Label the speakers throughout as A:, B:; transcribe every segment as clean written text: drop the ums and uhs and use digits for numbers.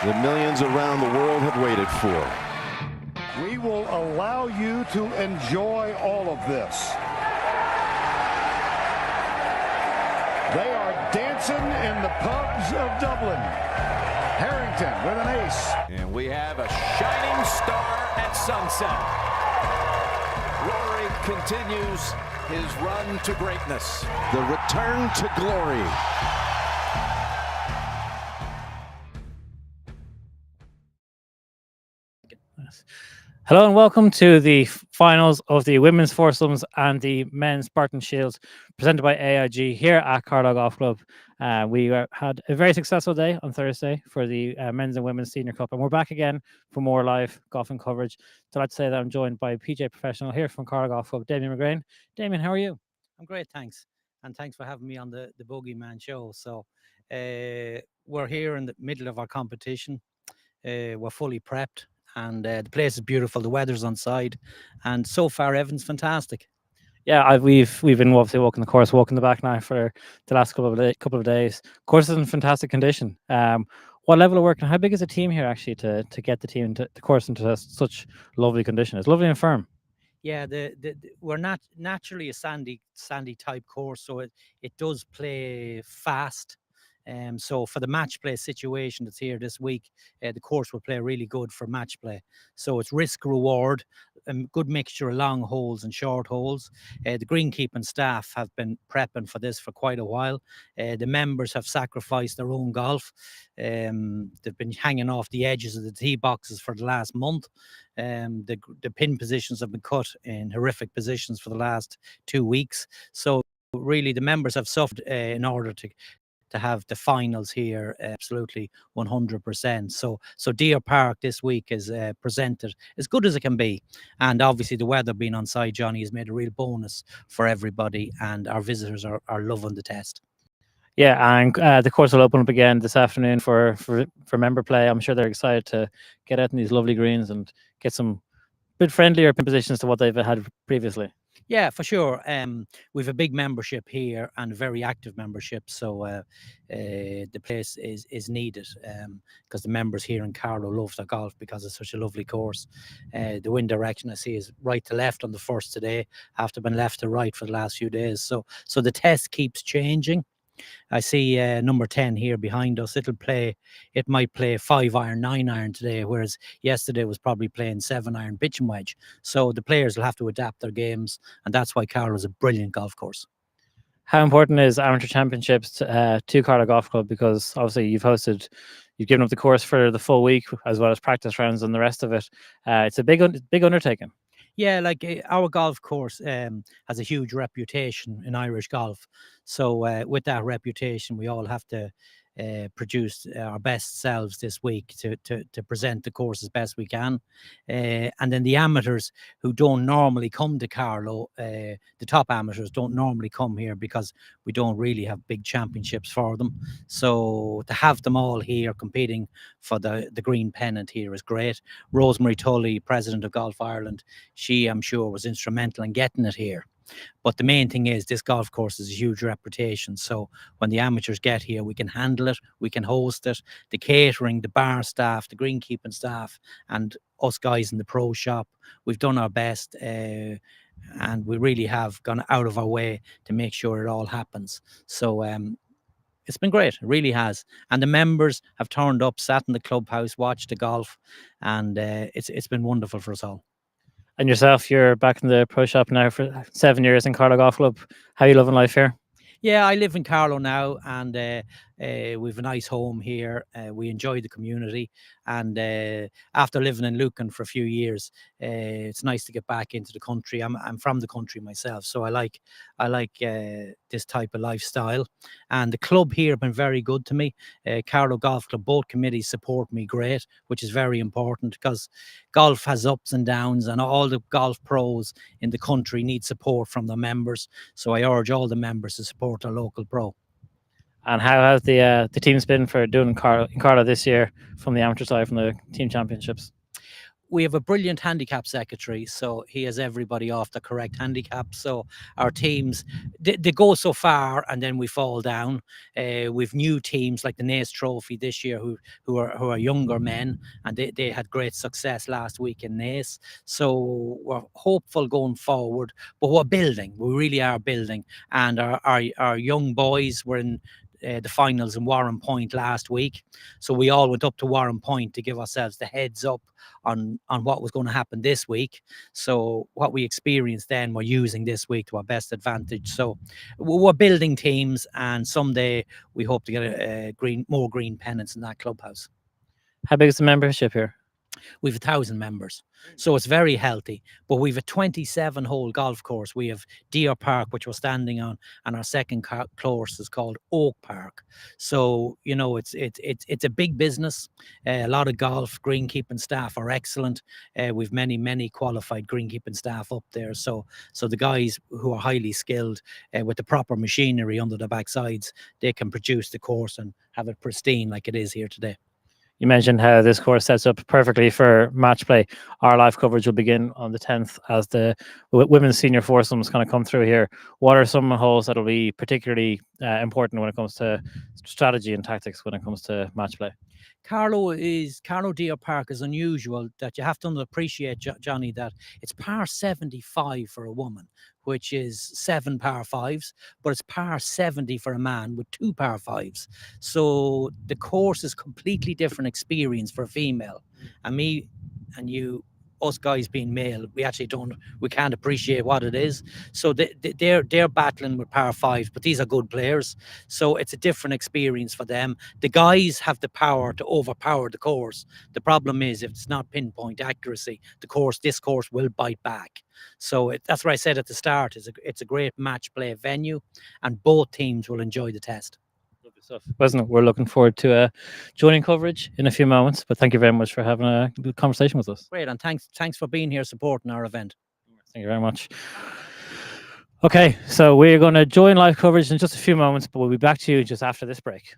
A: that millions around the world have waited for.
B: We will allow you to enjoy all of this. They are dancing in the pubs of Dublin. Harrington with an ace.
C: And we have a shining star at sunset. Rory continues his run to greatness.
A: The return to glory.
D: Hello and welcome to the finals of the women's foursomes and the men's Barton Shield presented by AIG here at Carlow Golf Club. We had a very successful day on Thursday for the men's and women's senior cup, and we're back again for more live golfing coverage. So I'd say that I'm joined by PJ Professional here from Carlow Golf Club, Damien McGrain. Damien, how are you?
E: I'm great, thanks. And thanks for having me on the Bogeyman show. So we're here in the middle of our competition. We're fully prepped. And the place is beautiful. The weather's on side, and so far everything's fantastic.
D: Yeah, we've been obviously walking the course, walking the back now for the last couple of days. Course is in fantastic condition. What level of work and how big is the team here actually to get the team to the course into such lovely condition? It's lovely and firm.
E: Yeah, we're not naturally a sandy type course, so it does play fast. So for the match play situation that's here this week, the course will play really good for match play. So it's risk reward, good mixture of long holes and short holes. The greenkeeping staff have been prepping for this for quite a while. The members have sacrificed their own golf. They've been hanging off the edges of the tee boxes for the last month. The pin positions have been cut in horrific positions for the last 2 weeks. So really the members have suffered in order to have the finals here absolutely 100%. So Deer Park this week is presented as good as it can be. And obviously the weather being on side, Johnny, has made a real bonus for everybody, and our visitors are loving the test.
D: Yeah, and the course will open up again this afternoon for member play. I'm sure they're excited to get out in these lovely greens and get some bit friendlier positions to what they've had previously.
E: Yeah, for sure. We've a big membership here and a very active membership, so the place is needed because the members here in Carlow love their golf because it's such a lovely course. The wind direction I see is right to left on the first today, after being left to right for the last few days. So the test keeps changing. I see number 10 here behind us. It might play 5-iron, 9-iron today, whereas yesterday was probably playing 7-iron pitch and wedge. So the players will have to adapt their games, and that's why Carlow is a brilliant golf course.
D: How important is amateur championships to Carlow Golf Club? Because obviously you've given up the course for the full week as well as practice rounds and the rest of it. It's a big undertaking.
E: Yeah, like our golf course has a huge reputation in Irish golf. So with that reputation, we all have to produce our best selves this week to present the course as best we can. And then the amateurs who don't normally come to Carlow, the top amateurs don't normally come here because we don't really have big championships for them. So to have them all here competing for the green pennant here is great. Rosemary Tully, president of Golf Ireland, she, I'm sure, was instrumental in getting it here. But the main thing is this golf course is a huge reputation. So when the amateurs get here, we can handle it, we can host it. The catering, the bar staff, the greenkeeping staff, and us guys in the pro shop, we've done our best. And we really have gone out of our way to make sure it all happens. So it's been great, it really has. And the members have turned up, sat in the clubhouse, watched the golf, and it's been wonderful for us all.
D: And yourself, you're back in the pro shop now for 7 years in Carlow Golf Club. How are you loving life here?
E: Yeah, I live in Carlow now, and we've a nice home here. We enjoy the community, and after living in Lucan for a few years, it's nice to get back into the country. I'm from the country myself, so I like this type of lifestyle. And the club here have been very good to me. Carlow Golf Club, both committees support me great, which is very important because golf has ups and downs, and all the golf pros in the country need support from the members. So I urge all the members to support our local pro.
D: And how has the teams been for doing in Carlow this year from the amateur side, from the team championships?
E: we have a brilliant handicap secretary, so he has everybody off the correct handicap. So our teams, they go so far and then we fall down. We've new teams like the Nace Trophy this year who are younger men, and they had great success last week in Nace. So we're hopeful going forward, but we're building. We really are building, and our young boys were in the finals in Warren Point last week. So we all went up to Warren Point to give ourselves the heads up on what was going to happen this week. So what we experienced then, we're using this week to our best advantage. So we're building teams, and someday we hope to get more green pennants in that clubhouse.
D: How big is the membership here?
E: We've 1,000 members, so it's very healthy. But we've a 27-hole golf course. We have Deer Park, which we're standing on, and our second course is called Oak Park. So it's a big business. A lot of golf greenkeeping staff are excellent. We've many qualified greenkeeping staff up there. So the guys who are highly skilled with the proper machinery under the backsides, they can produce the course and have it pristine like it is here today.
D: You mentioned how this course sets up perfectly for match play. Our live coverage will begin on the 10th as the women's senior foursomes kind of come through here. What are some holes that will be particularly important when it comes to strategy and tactics when it comes to match play?
E: Carlow Deer Park is unusual, that you have to appreciate, Johnny, that it's par 75 for a woman, which is 7 par 5s, but it's par 70 for a man with 2 par 5s. So the course is completely different experience for a female. And me and you, us guys being male, we can't appreciate what it is. So they're battling with par 5s, but these are good players. So it's a different experience for them. The guys have the power to overpower the course. The problem is if it's not pinpoint accuracy, this course will bite back. So that's what I said at the start. It's a great match play venue, and both teams will enjoy the test.
D: Lovely stuff, wasn't it? We're looking forward to joining coverage in a few moments, but thank you very much for having a good conversation with us.
E: Great, and thanks for being here supporting our event.
D: Thank you very much. Okay, so we're going to join live coverage in just a few moments, but we'll be back to you just after this break.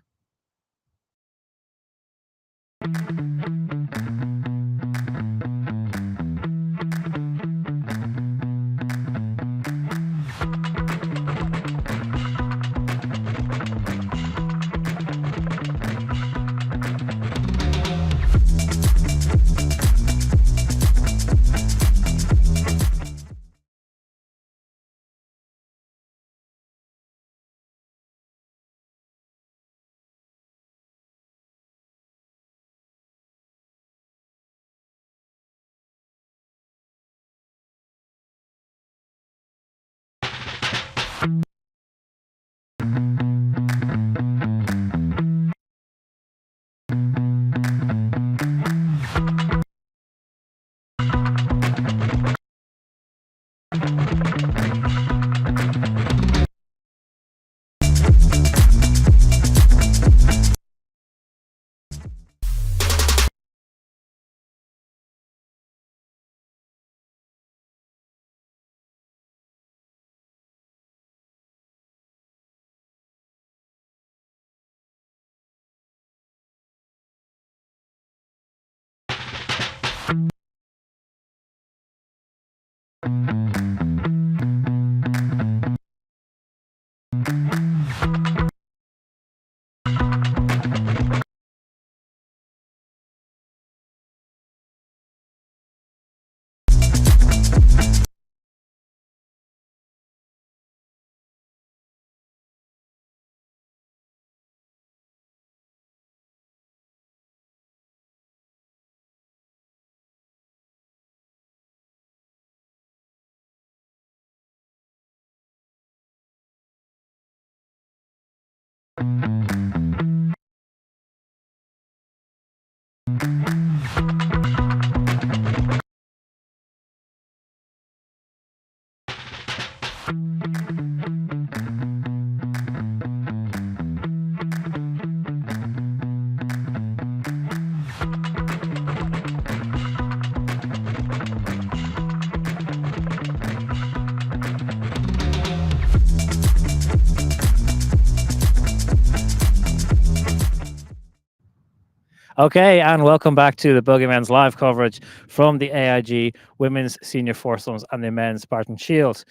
D: Okay, and welcome back to the Bogeymen's live coverage from the AIG Women's Senior Foursomes and the Men's Barton Shield.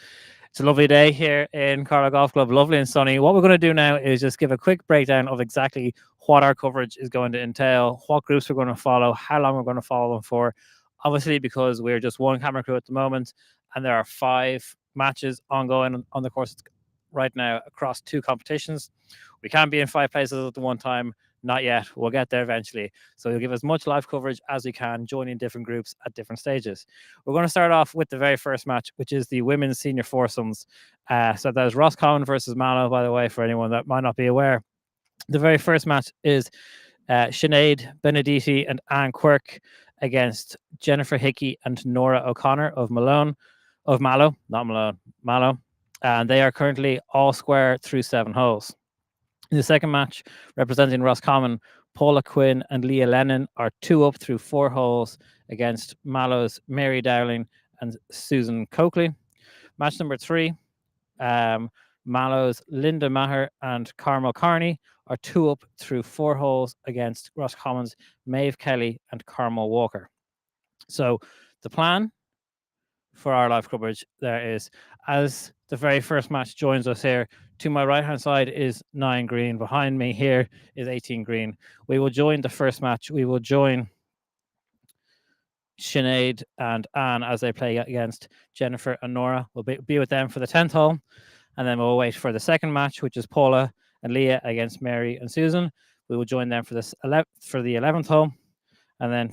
D: It's a lovely day here in Carlow Golf Club, lovely and sunny. What we're going to do now is just give a quick breakdown of exactly what our coverage is going to entail, what groups we're going to follow, how long we're going to follow them for. Obviously, because we're just one camera crew at the moment, and there are 5 matches ongoing on the course right now across 2 competitions. We can't be in 5 places at the one time. Not yet. We'll get there eventually. So we'll give as much live coverage as we can, joining different groups at different stages. We're going to start off with the very first match, which is the women's senior foursomes. So that was Roscommon versus Mallow, by the way, for anyone that might not be aware. The very first match is Sinead Benedetti and Anne Quirk against Jennifer Hickey and Nora O'Connor of Mallow. And they are currently all square through 7 holes. In the second match, representing Roscommon, Paula Quinn and Leah Lennon are 2 up through 4 holes against Mallow's Mary Dowling and Susan Coakley. Match number 3, Mallow's Linda Maher and Carmel Carney are 2 up through 4 holes against Roscommon's Maeve Kelly and Carmel Walker. So the plan for our live coverage there is, as the very first match joins us here, to my right hand side is 9 green. Behind me here is 18 green. We will join the first match. We will join Sinead and Anne as they play against Jennifer and Nora. We'll be with them for the 10th hole, and then we'll wait for the second match, which is Paula and Leah against Mary and Susan. We will join them for the 11th hole, and then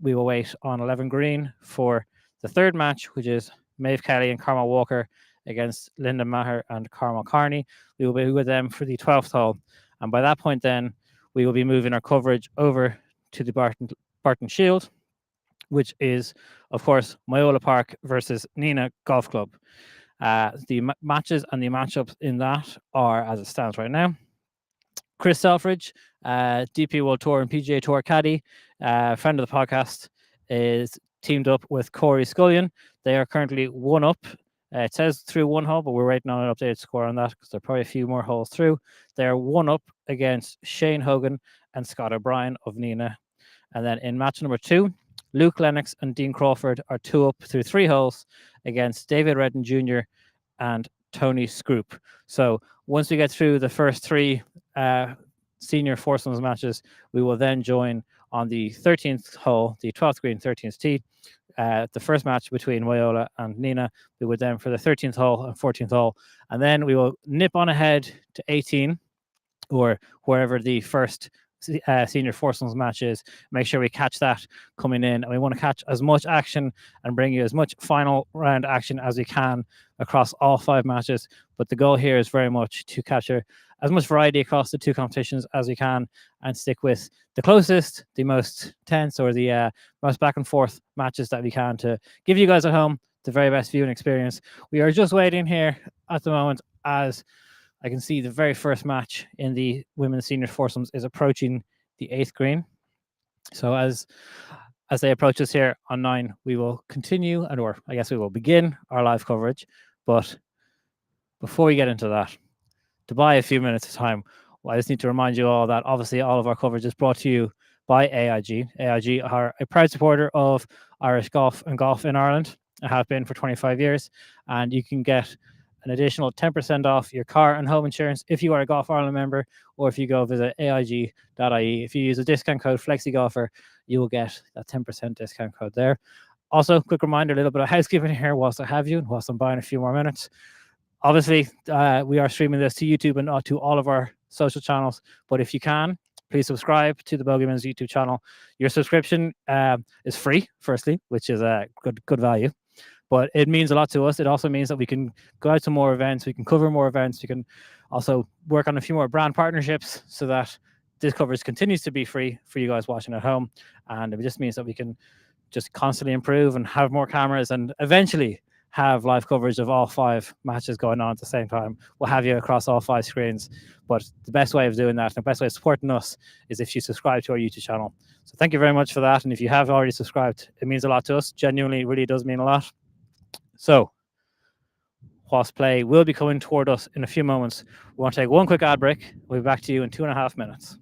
D: we will wait on 11 green for the third match, which is Maeve Kelly and Carmel Walker against Linda Maher and Carmel Carney. We will be with them for the 12th hole. And by that point then, we will be moving our coverage over to the Barton Shield, which is, of course, Myola Park versus Nina Golf Club. The matches and the matchups in that are, as it stands right now, Chris Selfridge, DP World Tour and PGA Tour caddy, friend of the podcast, is teamed up with Corey Scullion. They are currently 1 up. It says through 1 hole, but we're waiting on an updated score on that because there are probably a few more holes through. They are 1 up against Shane Hogan and Scott O'Brien of Nina. And then in match number 2, Luke Lennox and Dean Crawford are 2 up through 3 holes against David Redden Jr. and Tony Scroop. So once we get through the first 3 senior foursomes matches, we will then join on the 13th hole, the 12th green, 13th tee. The first match between Myola and Nina. We would then for the 13th hole and 14th hole. And then we will nip on ahead to 18, or wherever the first senior foursomes match is. Make sure we catch that coming in. And we want to catch as much action and bring you as much final round action as we can across all 5 matches. But the goal here is very much to capture as much variety across the 2 competitions as we can and stick with the closest, the most tense, or the most back and forth matches that we can to give you guys at home the very best viewing experience. We are just waiting here at the moment as I can see the very first match in the women's senior foursomes is approaching the 8th green. So as they approach us here on 9, we will continue, or I guess we will begin our live coverage. But before we get into that, to buy a few minutes of time, I just need to remind you all that obviously all of our coverage is brought to you by AIG. AIG are a proud supporter of Irish golf and golf in Ireland. I have been for 25 years, and you can get an additional 10% off your car and home insurance if you are a Golf Ireland member, or if you go visit aig.ie. If you use a discount code FlexiGolfer, you will get that 10% discount code there. Also, quick reminder, a little bit of housekeeping here whilst I have you, and whilst I'm buying a few more minutes. Obviously, we are streaming this to YouTube and not to all of our social channels, but if you can, please subscribe to the Bogeyman's YouTube channel. Your subscription is free, firstly, which is a good value. But it means a lot to us. It also means that we can go out to more events, we can cover more events, we can also work on a few more brand partnerships so that this coverage continues to be free for you guys watching at home. And it just means that we can just constantly improve and have more cameras and eventually have live coverage of all 5 matches going on at the same time. We'll have you across all 5 screens. But the best way of doing that, and the best way of supporting us, is if you subscribe to our YouTube channel. So thank you very much for that. And if you have already subscribed, it means a lot to us. Genuinely, really does mean a lot. So, whilst play will be coming toward us in a few moments, we want to take one quick ad break. We'll be back to you in 2.5 minutes.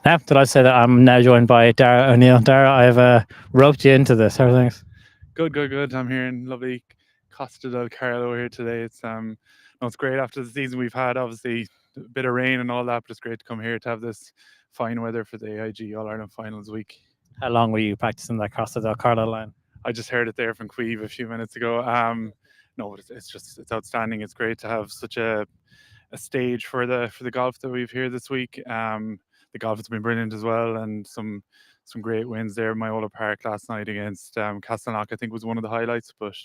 D: Now, did I say that I'm now joined by Dara O'Neill? Dara, I've roped you into this. How are things?
F: Good. I'm here in lovely Costa del Carlo here today. It's great after the season we've had. Obviously, a bit of rain and all that, but it's great to come here to have this fine weather for the AIG All Ireland Finals week.
D: How long were you practicing that Costa del Carlo line?
F: I just heard it there from Queeve a few minutes ago. No, it's outstanding. It's great to have such a stage for the golf that we've here this week. The golf has been brilliant as well, and some great wins there. Myola Park last night against Castleknock, I think, was one of the highlights. But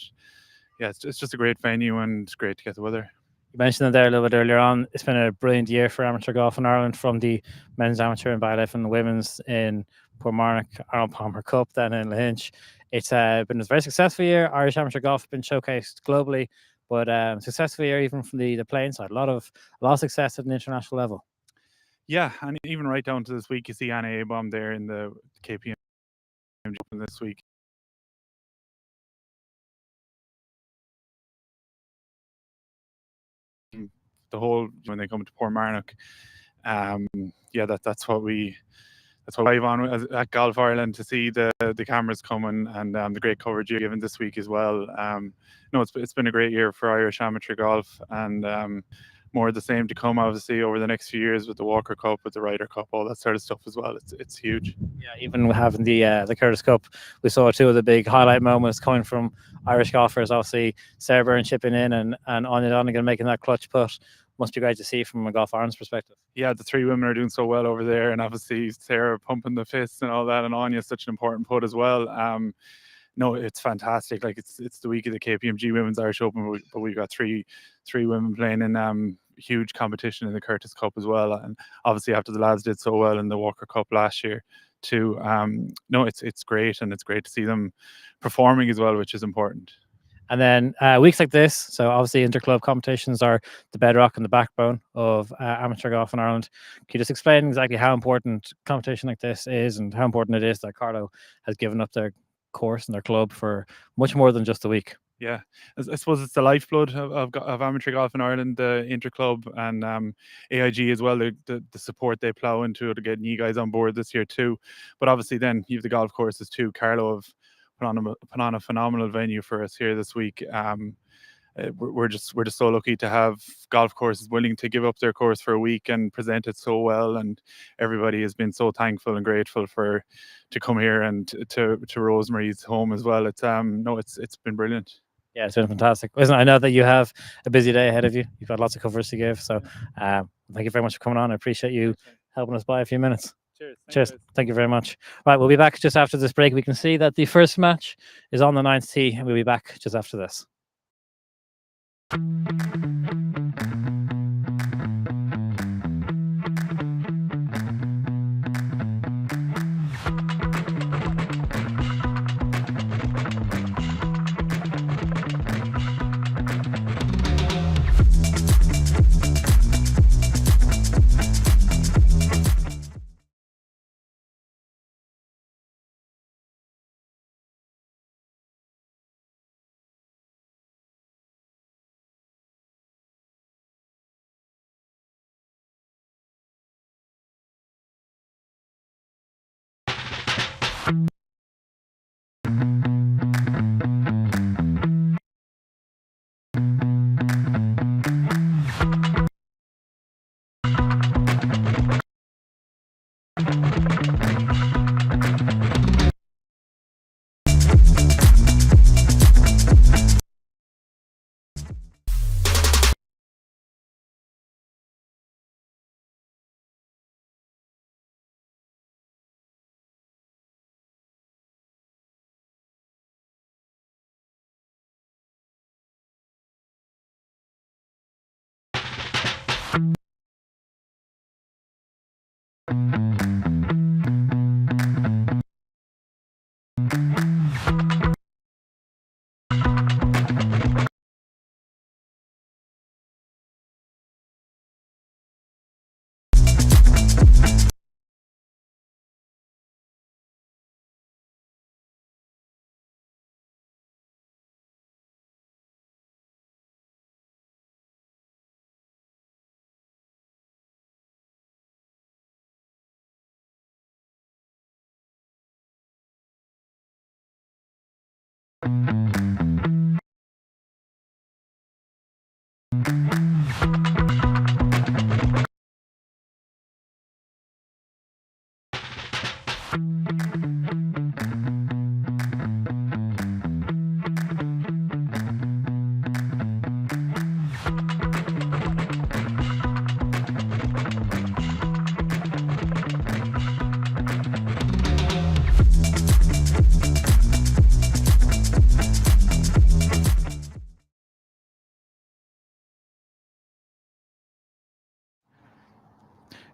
F: yeah, it's just a great venue and it's great to get the weather.
D: You mentioned it there a little bit earlier on. It's been a brilliant year for amateur golf in Ireland, from the men's amateur in Bailiff and the women's in Portmarnock, Arnold Palmer Cup, then in Lahinch. It's been a very successful year. Irish amateur golf has been showcased globally, but successful year even from the playing side. A lot of success at an international level.
F: Yeah, and even right down to this week, you see Anna Abom there in the KPMG Open this week. The whole when they come to Portmarnock, that's what we live on at Golf Ireland to see the cameras coming and the great coverage you're given this week as well. No, it's been a great year for Irish amateur golf, and more of the same to come, obviously, over the next few years with the Walker Cup, with the Ryder Cup, all that sort of stuff as well. It's huge.
D: Yeah, even having the Curtis Cup, we saw two of the big highlight moments coming from Irish golfers. Obviously, Sarah Byrne chipping in and Anya Donegan making that clutch putt. Must be great to see from a Golf Ireland's perspective.
F: Yeah, the three women are doing so well over there, and obviously Sarah pumping the fists and all that, and Anya's such an important putt as well. No, it's fantastic. Like it's the week of the KPMG Women's Irish Open, but we've got three women playing in huge competition in the Curtis Cup as well, and obviously after the lads did so well in the Walker Cup last year too. No, it's great, and it's great to see them performing as well, which is important.
D: And then weeks like this, so obviously interclub competitions are the bedrock and the backbone of amateur golf in Ireland. Can you just explain exactly how important competition like this is, and how important it is that Carlow has given up their course and their club for much more than just a week?
F: Yeah, I suppose it's the lifeblood of amateur golf in Ireland, the interclub and AIG as well, the support they plough into to getting you guys on board this year too. But obviously then you have the golf courses too. Carlow have put on a phenomenal venue for us here this week. We're just so lucky to have golf courses willing to give up their course for a week and present it so well, and everybody has been so thankful and grateful to come here and to Rosemary's home as well. It's been brilliant.
D: Yeah, it's been fantastic. Listen, I know that you have a busy day ahead of you. You've got lots of coverage to give, so thank you very much for coming on. I appreciate you helping us by a few minutes. Cheers. Thank you very much. Right, we'll be back just after this break. We can see that the first match is on the 9th tee, and we'll be back just after this.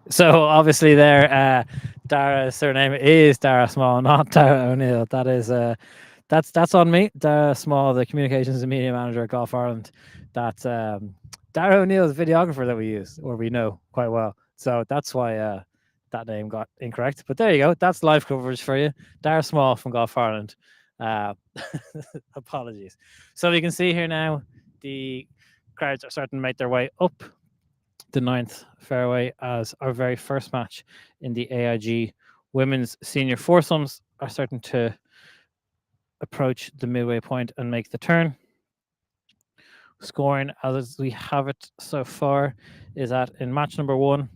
D: So obviously there, Dara's surname is Dara Small, not Dara O'Neill. That is that's on me. Dara Small, the communications and media manager at Golf Ireland. That's Dara O'Neill's videographer that we use, or we know quite well. So that's why that name got incorrect. But there you go. That's live coverage for you. Dara Small from Golf Ireland. Apologies. So you can see here now, the crowds are starting to make their way up the 9th fairway as our very first match in the AIG Women's Senior Foursomes are starting to approach the midway point and make the turn. Scoring as we have it so far is that in match number 1,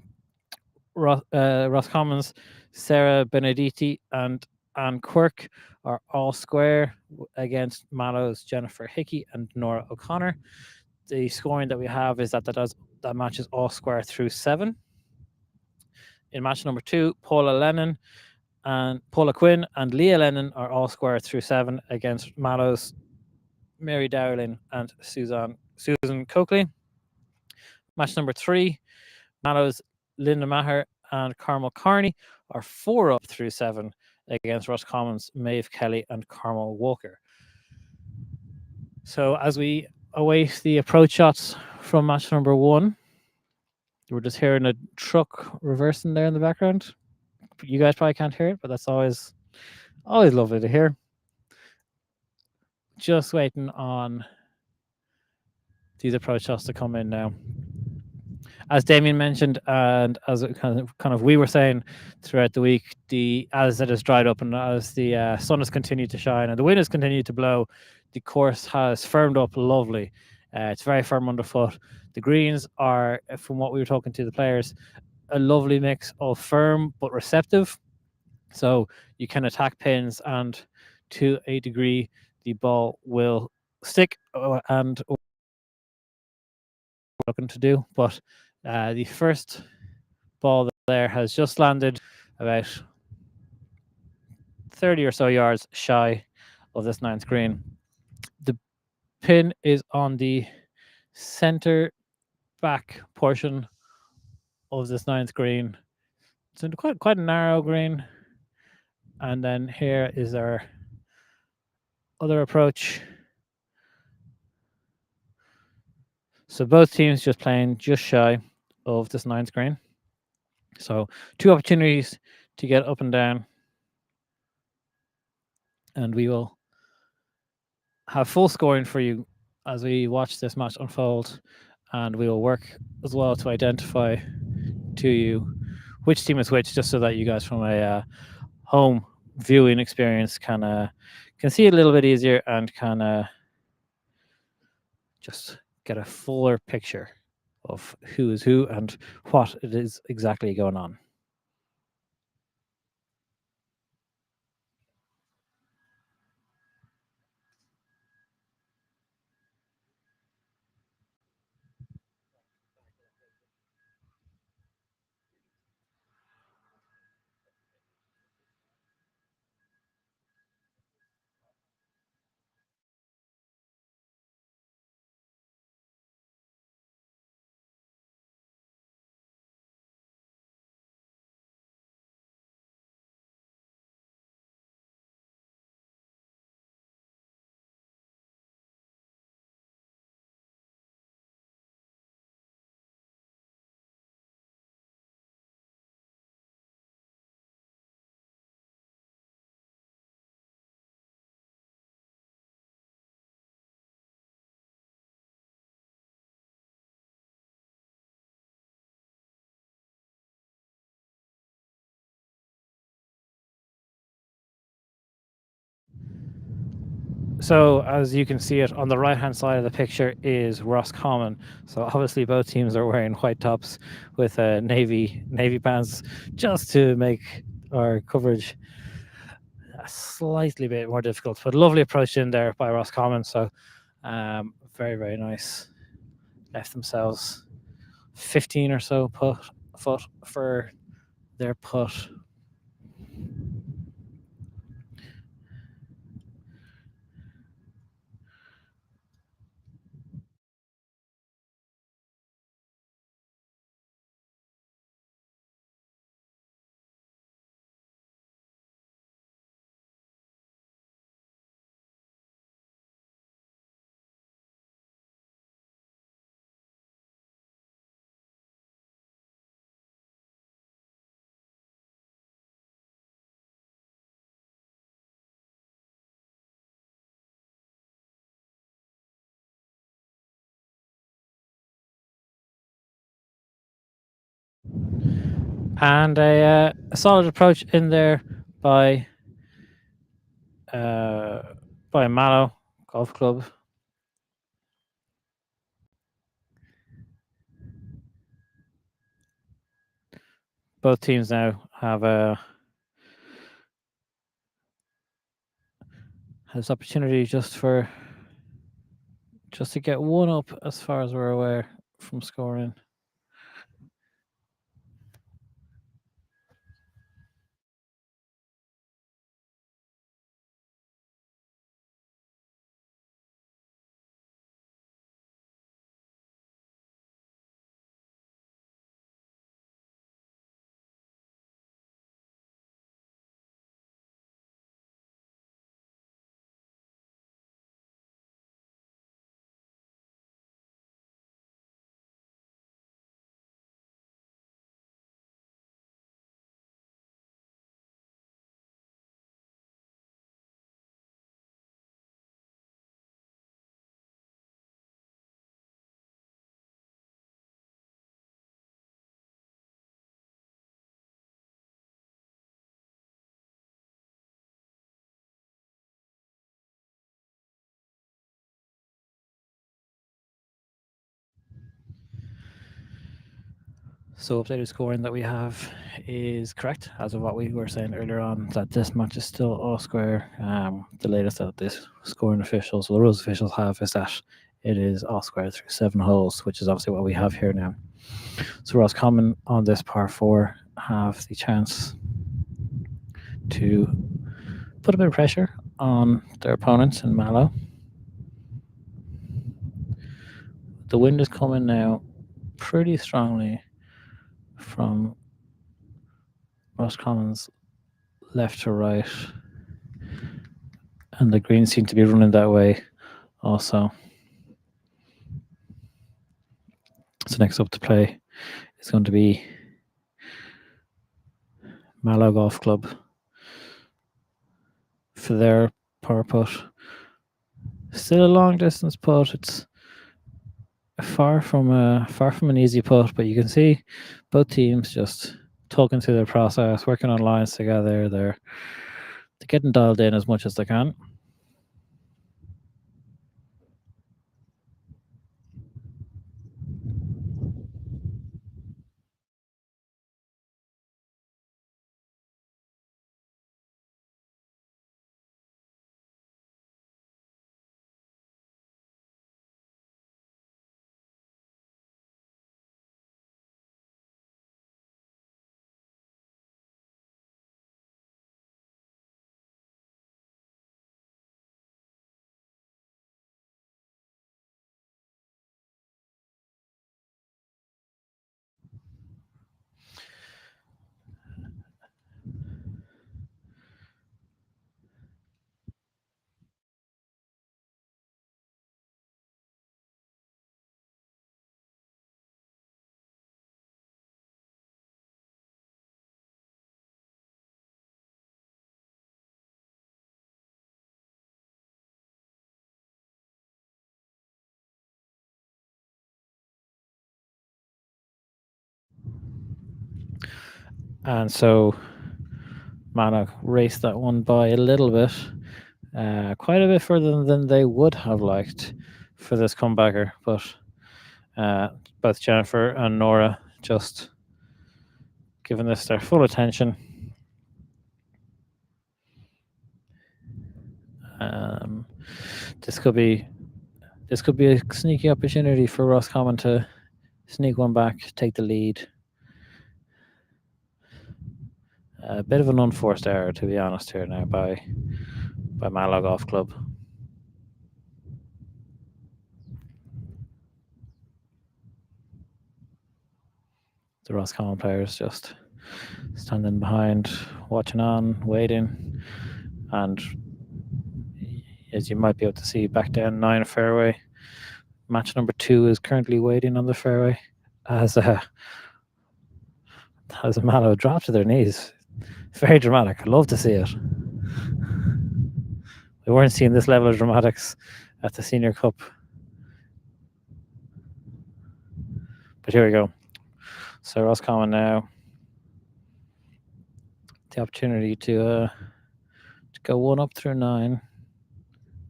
D: Roscommon's Sarah Benedetti and Anne Quirk are all square against Mallow's Jennifer Hickey and Nora O'Connor. The scoring that we have is that match is all square through 7. In match number 2, Paula Quinn and Leah Lennon are all square through 7 against Mallow's Mary Dowling and Susan Coakley. Match number 3, Mallow's Linda Maher and Carmel Carney are 4 up through 7 against Roscommon's Maeve Kelly and Carmel Walker. So as we await the approach shots from match number 1, we're just hearing a truck reversing there in the background. You guys probably can't hear it, but that's always lovely to hear. Just waiting on these approach shots to come in now. As Damien mentioned, and as it kind of we were saying throughout the week, as it has dried up and as the sun has continued to shine and the wind has continued to blow, the course has firmed up lovely. It's very firm underfoot. The greens are, from what we were talking to the players, a lovely mix of firm but receptive. So you can attack pins, and to a degree, the ball will stick and we're looking to do. But the first ball there has just landed about 30 or so yards shy of this 9th green. The pin is on the center back portion of this 9th green. It's quite a narrow green. And then here is our other approach. So both teams just playing just shy of this 9th green. So 2 opportunities to get up and down. And we will have full scoring for you as we watch this match unfold. And we will work as well to identify to you which team is which, just so that you guys from a home viewing experience can see it a little bit easier and can just get a fuller picture of who is who and what it is exactly going on. So as you can see it on the right hand side of the picture is Roscommon. So obviously both teams are wearing white tops with navy pants just to make our coverage a slightly bit more difficult. But lovely approach in there by Roscommon. So very, very nice. Left themselves 15 or so foot for their putt. And a solid approach in there by Mallow Golf Club. Both teams now have has opportunity just to get one up as far as we're aware from scoring. So updated scoring that we have is correct as of what we were saying earlier on, that this match is still all square. The latest that this scoring officials, the rules officials have, is that it is all square through 7 holes, which is obviously what we have here now. So Roscommon on this par 4 have the chance to put a bit of pressure on their opponents in Mallow. The wind is coming now pretty strongly from Roscommon's left to right, and the greens seem to be running that way also. So next up to play is going to be Carlow Golf Club for their par putt. Still a long distance putt. It's far from an easy putt, but you can see both teams just talking through their process, working on lines together. They're getting dialed in as much as they can. And so Mannock raced that one by a little bit. quite a bit further than they would have liked for this comebacker, but both Jennifer and Nora just giving this their full attention. This could be a sneaky opportunity for Roscommon to sneak one back, take the lead. A bit of an unforced error, to be honest, here now by Carlow Golf Club. The Roscommon players just standing behind, watching on, waiting, and as you might be able to see, back down 9 fairway. Match number 2 is currently waiting on the fairway as Mallow dropped to their knees. Very dramatic. I'd love to see it. We weren't seeing this level of dramatics at the Senior Cup. But here we go. So Roscommon now, the opportunity to go 1 up through 9,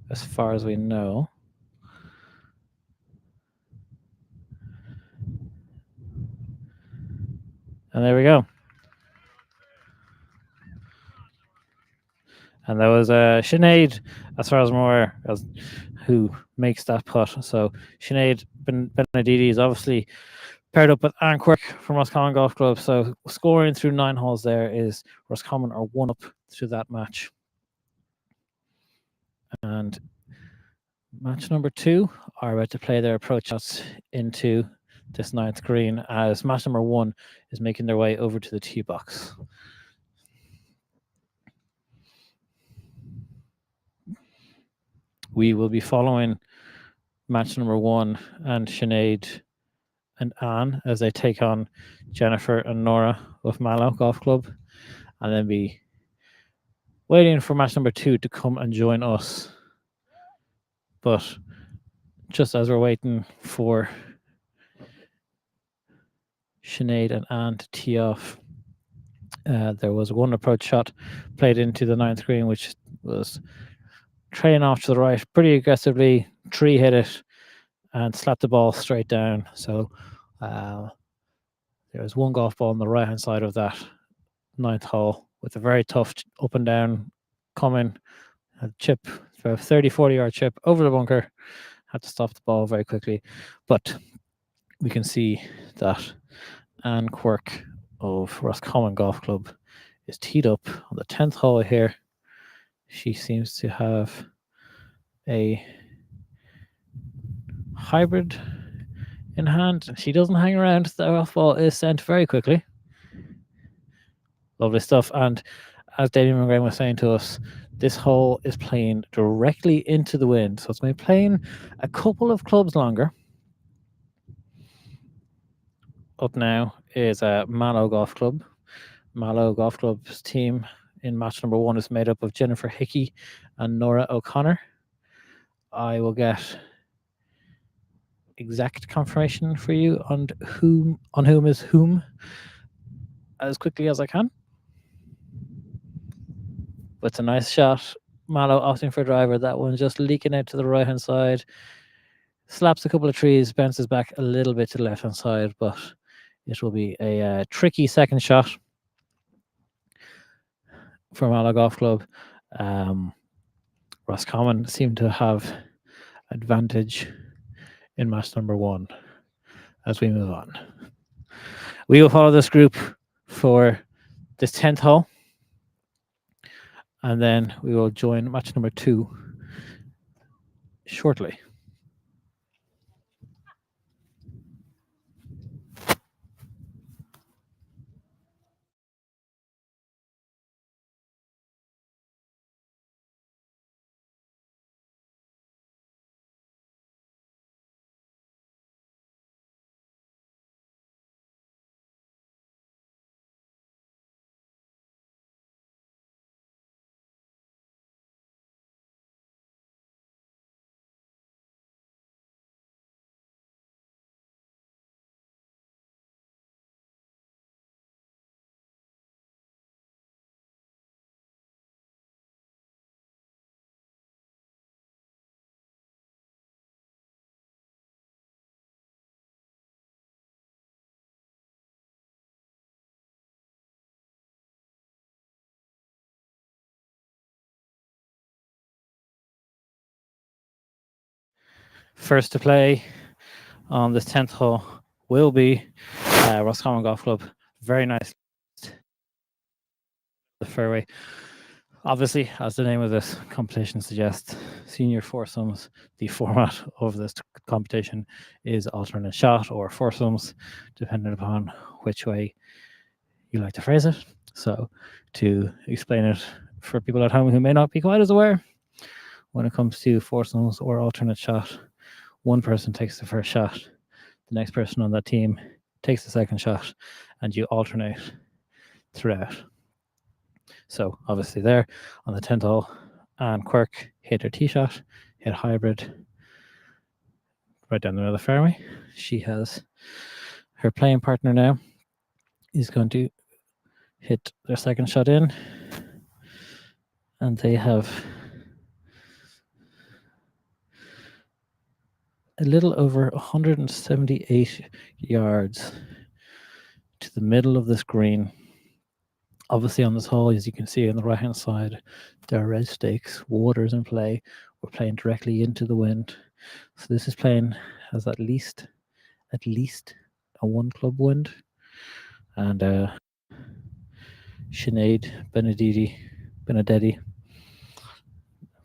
D: as far as we know. And there we go. And there was Sinead, as far as I'm aware, who makes that putt. So Sinead Benediti is obviously paired up with Anne Quirk from Roscommon Golf Club. So scoring through 9 holes there is Roscommon are 1 up through that match. And match number 2 are about to play their approach shots into this 9th green as match number 1 is making their way over to the tee box. We will be following match number 1 and Sinead and Anne as they take on Jennifer and Nora of Carlow Golf Club, and then be waiting for match number 2 to come and join us. But just as we're waiting for Sinead and Anne to tee off, there was one approach shot played into the 9th green, which was trailing off to the right pretty aggressively, tree hit it and slapped the ball straight down. So there was one golf ball on the right hand side of that 9th hole with a very tough up and down coming, a chip, a 30-40 yard chip over the bunker. Had to stop the ball very quickly, but we can see that Anne Quirk of Roscommon Golf Club is teed up on the 10th hole here. She seems to have a hybrid in hand. She doesn't hang around. The off ball is sent very quickly. Lovely stuff. And as Damien McGrain was saying to us, this hole is playing directly into the wind. So it's been playing a couple of clubs longer. Up now is Carlow Golf Club. Carlow Golf Club's team in match number 1 is made up of Jennifer Hickey and Nora O'Connor. I will get exact confirmation for you on whom is whom as quickly as I can. But it's a nice shot. Mallow opting for a driver. That one just leaking out to the right hand side. Slaps a couple of trees, bounces back a little bit to the left hand side, but it will be a tricky second shot from Carlow Golf Club. Roscommon seem to have advantage in match number 1 as we move on. We will follow this group for this 10th hole, and then we will join match number 2 shortly. First to play on this 10th hole will be Roscommon Golf Club. Very nice. The fairway. Obviously, as the name of this competition suggests, senior foursomes. The format of this competition is alternate shot or foursomes, depending upon which way you like to phrase it. So, to explain it for people at home who may not be quite as aware, when it comes to foursomes or alternate shot, one person takes the first shot, the next person on that team takes the second shot, and you alternate throughout. So obviously there on the 10th hole, Anne Quirk hit her tee shot, hit hybrid right down the middle of the fairway. She has her playing partner now is going to hit their second shot in, and they have a little over 178 yards to the middle of this green. Obviously on this hole, as you can see on the right hand side, there are red stakes, water's in play. We're playing directly into the wind. So this is playing as at least a one club wind. And Sinead Benedetti,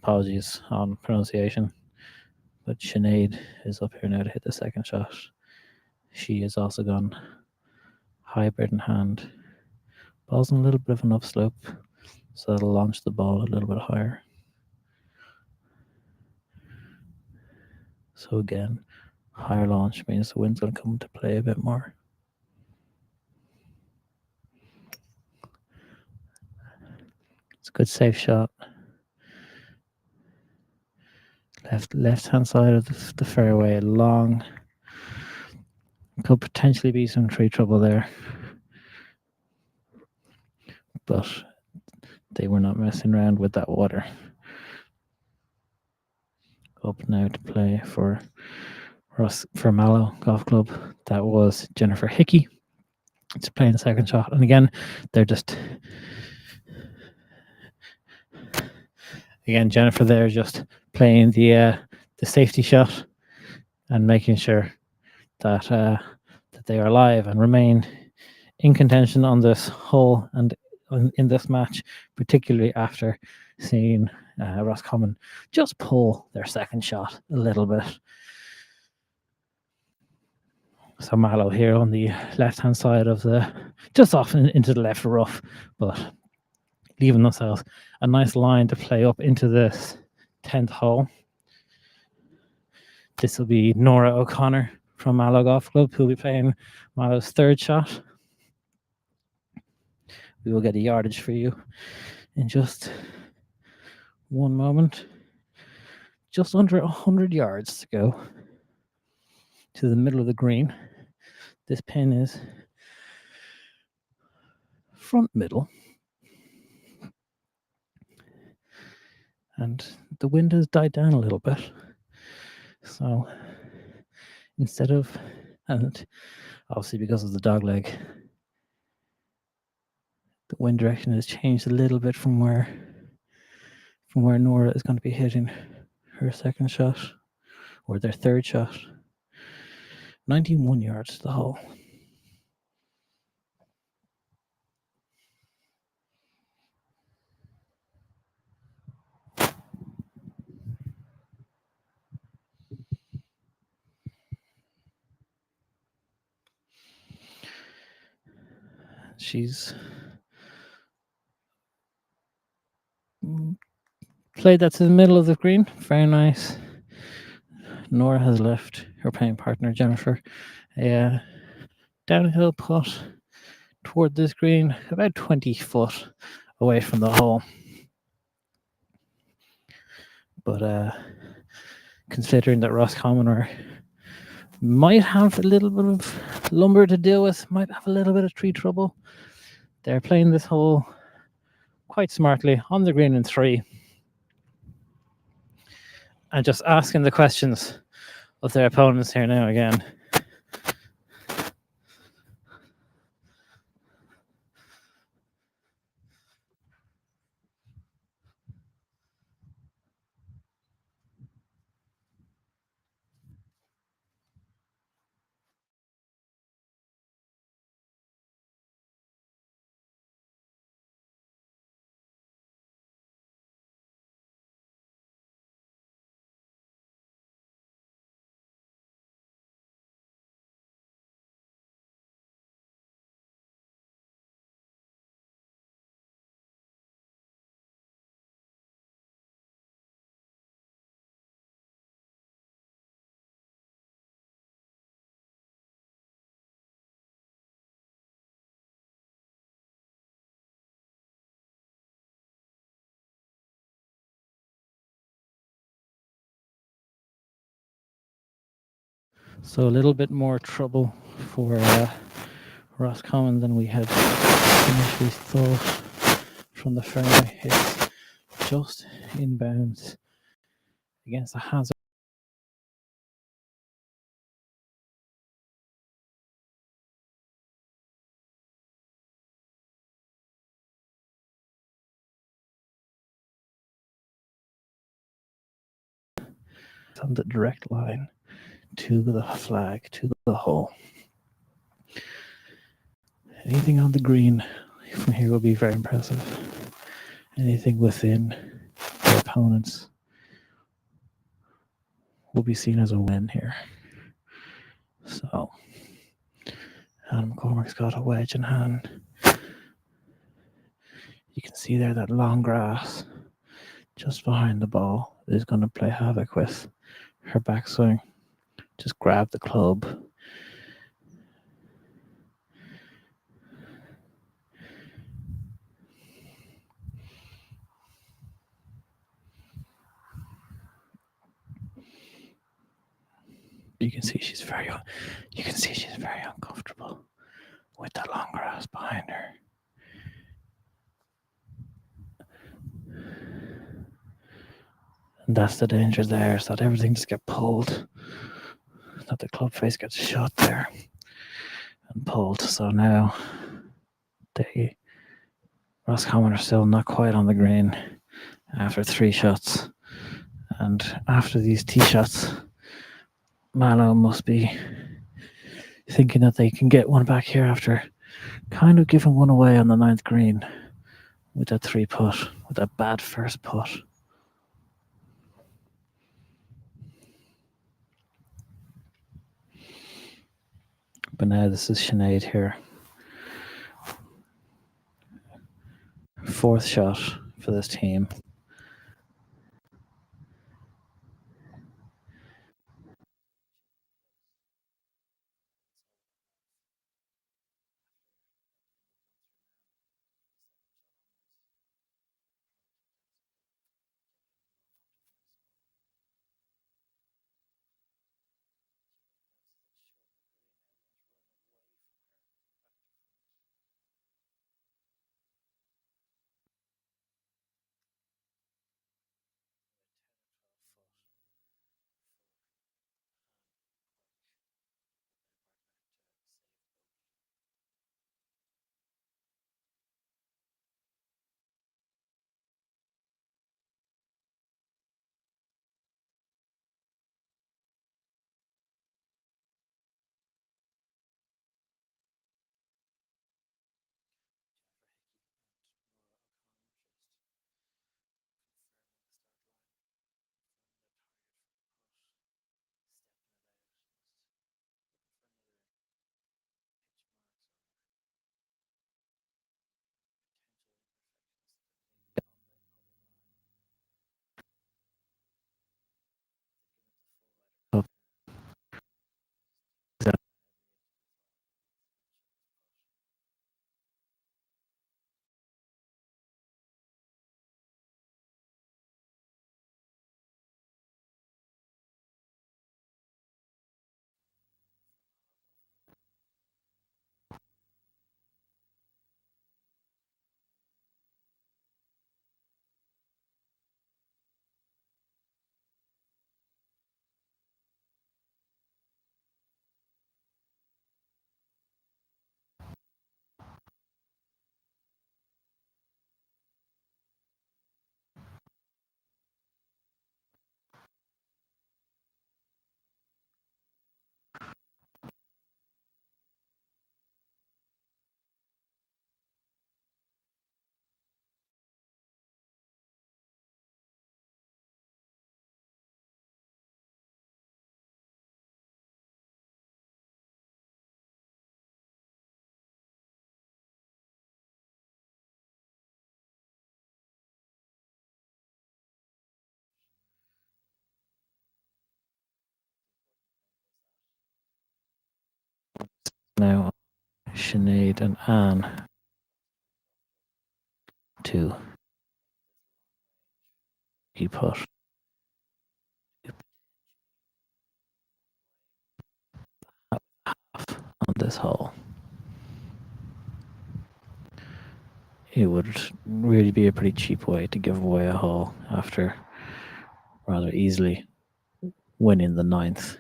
D: apologies on pronunciation, but Sinead is up here now to hit the second shot. She has also gone hybrid in hand. Ball's on a little bit of an upslope, so that'll launch the ball a little bit higher. So again, higher launch means the wind's going to come into play a bit more. It's a good safe shot. Left hand side of the fairway, long. Could potentially be some tree trouble there, but they were not messing around with that water. Up now to play for Mallow Golf Club. That was Jennifer Hickey. It's playing the second shot, and again, Jennifer there just playing the safety shot and making sure that they are alive and remain in contention on this hole and in this match, particularly after seeing Roscommon just pull their second shot a little bit. So Mallow here on the left-hand side of just off into the left rough, but leaving themselves a nice line to play up into this 10th hole. This will be Nora O'Connor from Mallow Golf Club, who will be playing Mallow's third shot. We will get a yardage for you in just one moment. Just under 100 yards to go to the middle of the green. This pin is front middle. And the wind has died down a little bit. So instead of, and obviously because of the dog leg, the wind direction has changed a little bit from where Nora is going to be hitting her second shot, or their third shot. 91 yards to the hole. She's played that to the middle of the green. Very nice. Nora has left her playing partner, Jennifer, a downhill putt toward this green, about 20 foot away from the hole. But considering that Roscommon might have a little bit of lumber to deal with, might have a little bit of tree trouble, they're playing this hole quite smartly on the green in 3. And just asking the questions of their opponents here now again. So a little bit more trouble for Roscommon than we had initially thought from the fairway. It's just inbounds against the hazard. On the direct line to the flag, to the hole. Anything on the green from here will be very impressive. Anything within the opponents will be seen as a win here. So, Adam McCormick's got a wedge in hand. You can see there that long grass just behind the ball is going to play havoc with her backswing. Just grab the club. You can see she's very uncomfortable with that long grass behind her. And that's the danger there, is that everything just gets pulled. That the club face gets shot there and pulled. So now Roscommon are still not quite on the green after 3 shots. And after these tee shots, Mallow must be thinking that they can get one back here after kind of giving one away on the 9th green with that 3 putt, with that bad first putt. But now this is Sinead here. 4th shot for this team. Now Sinead and Anne to keep put. this hole. It would really be a pretty cheap way to give away a hole after rather easily winning the 9th.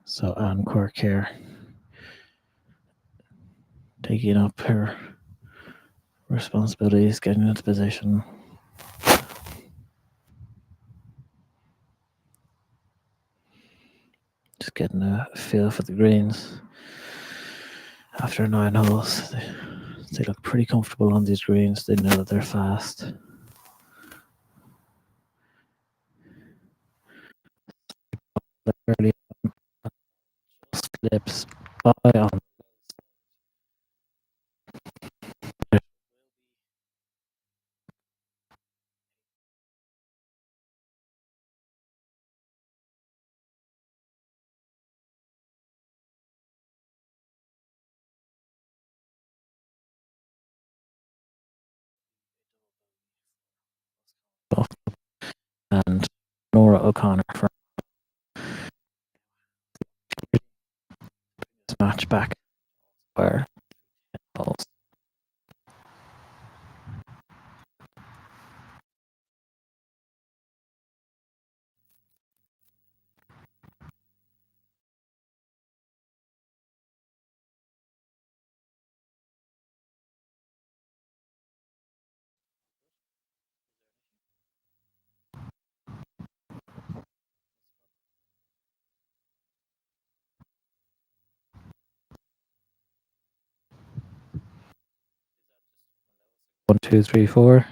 D: So Anne Quirk here, taking up her responsibilities, getting into position. Just getting a feel for the greens. After 9 holes, they look pretty comfortable on these greens. They know that they're fast. Early on, slips by on and Nora O'Connor from this match back where holes. One, two, three, four.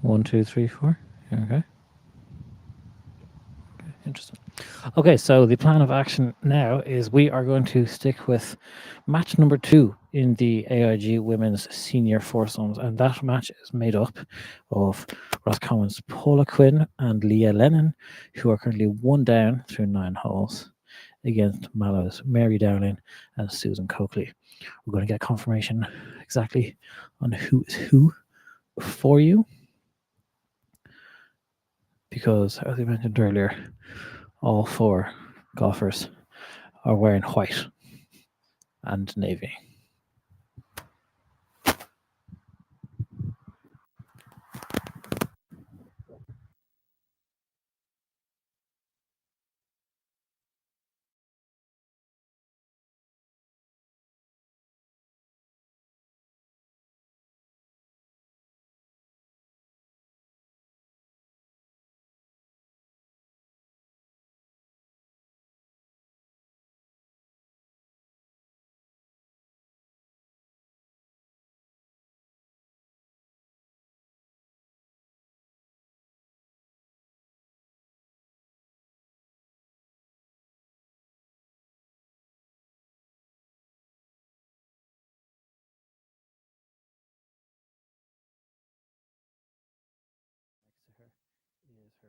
D: One, two, three, four. Okay. Interesting. Okay, so the plan of action now is we are going to stick with match number 2 in the AIG Women's Senior Foursomes, and that match is made up of Roscommons Paula Quinn and Leah Lennon, who are currently 1 down through 9 holes, against Mallow's Mary Dowling and Susan Coakley. We're going to get confirmation exactly on who is who for you, because as I mentioned earlier, all 4 golfers are wearing white and navy.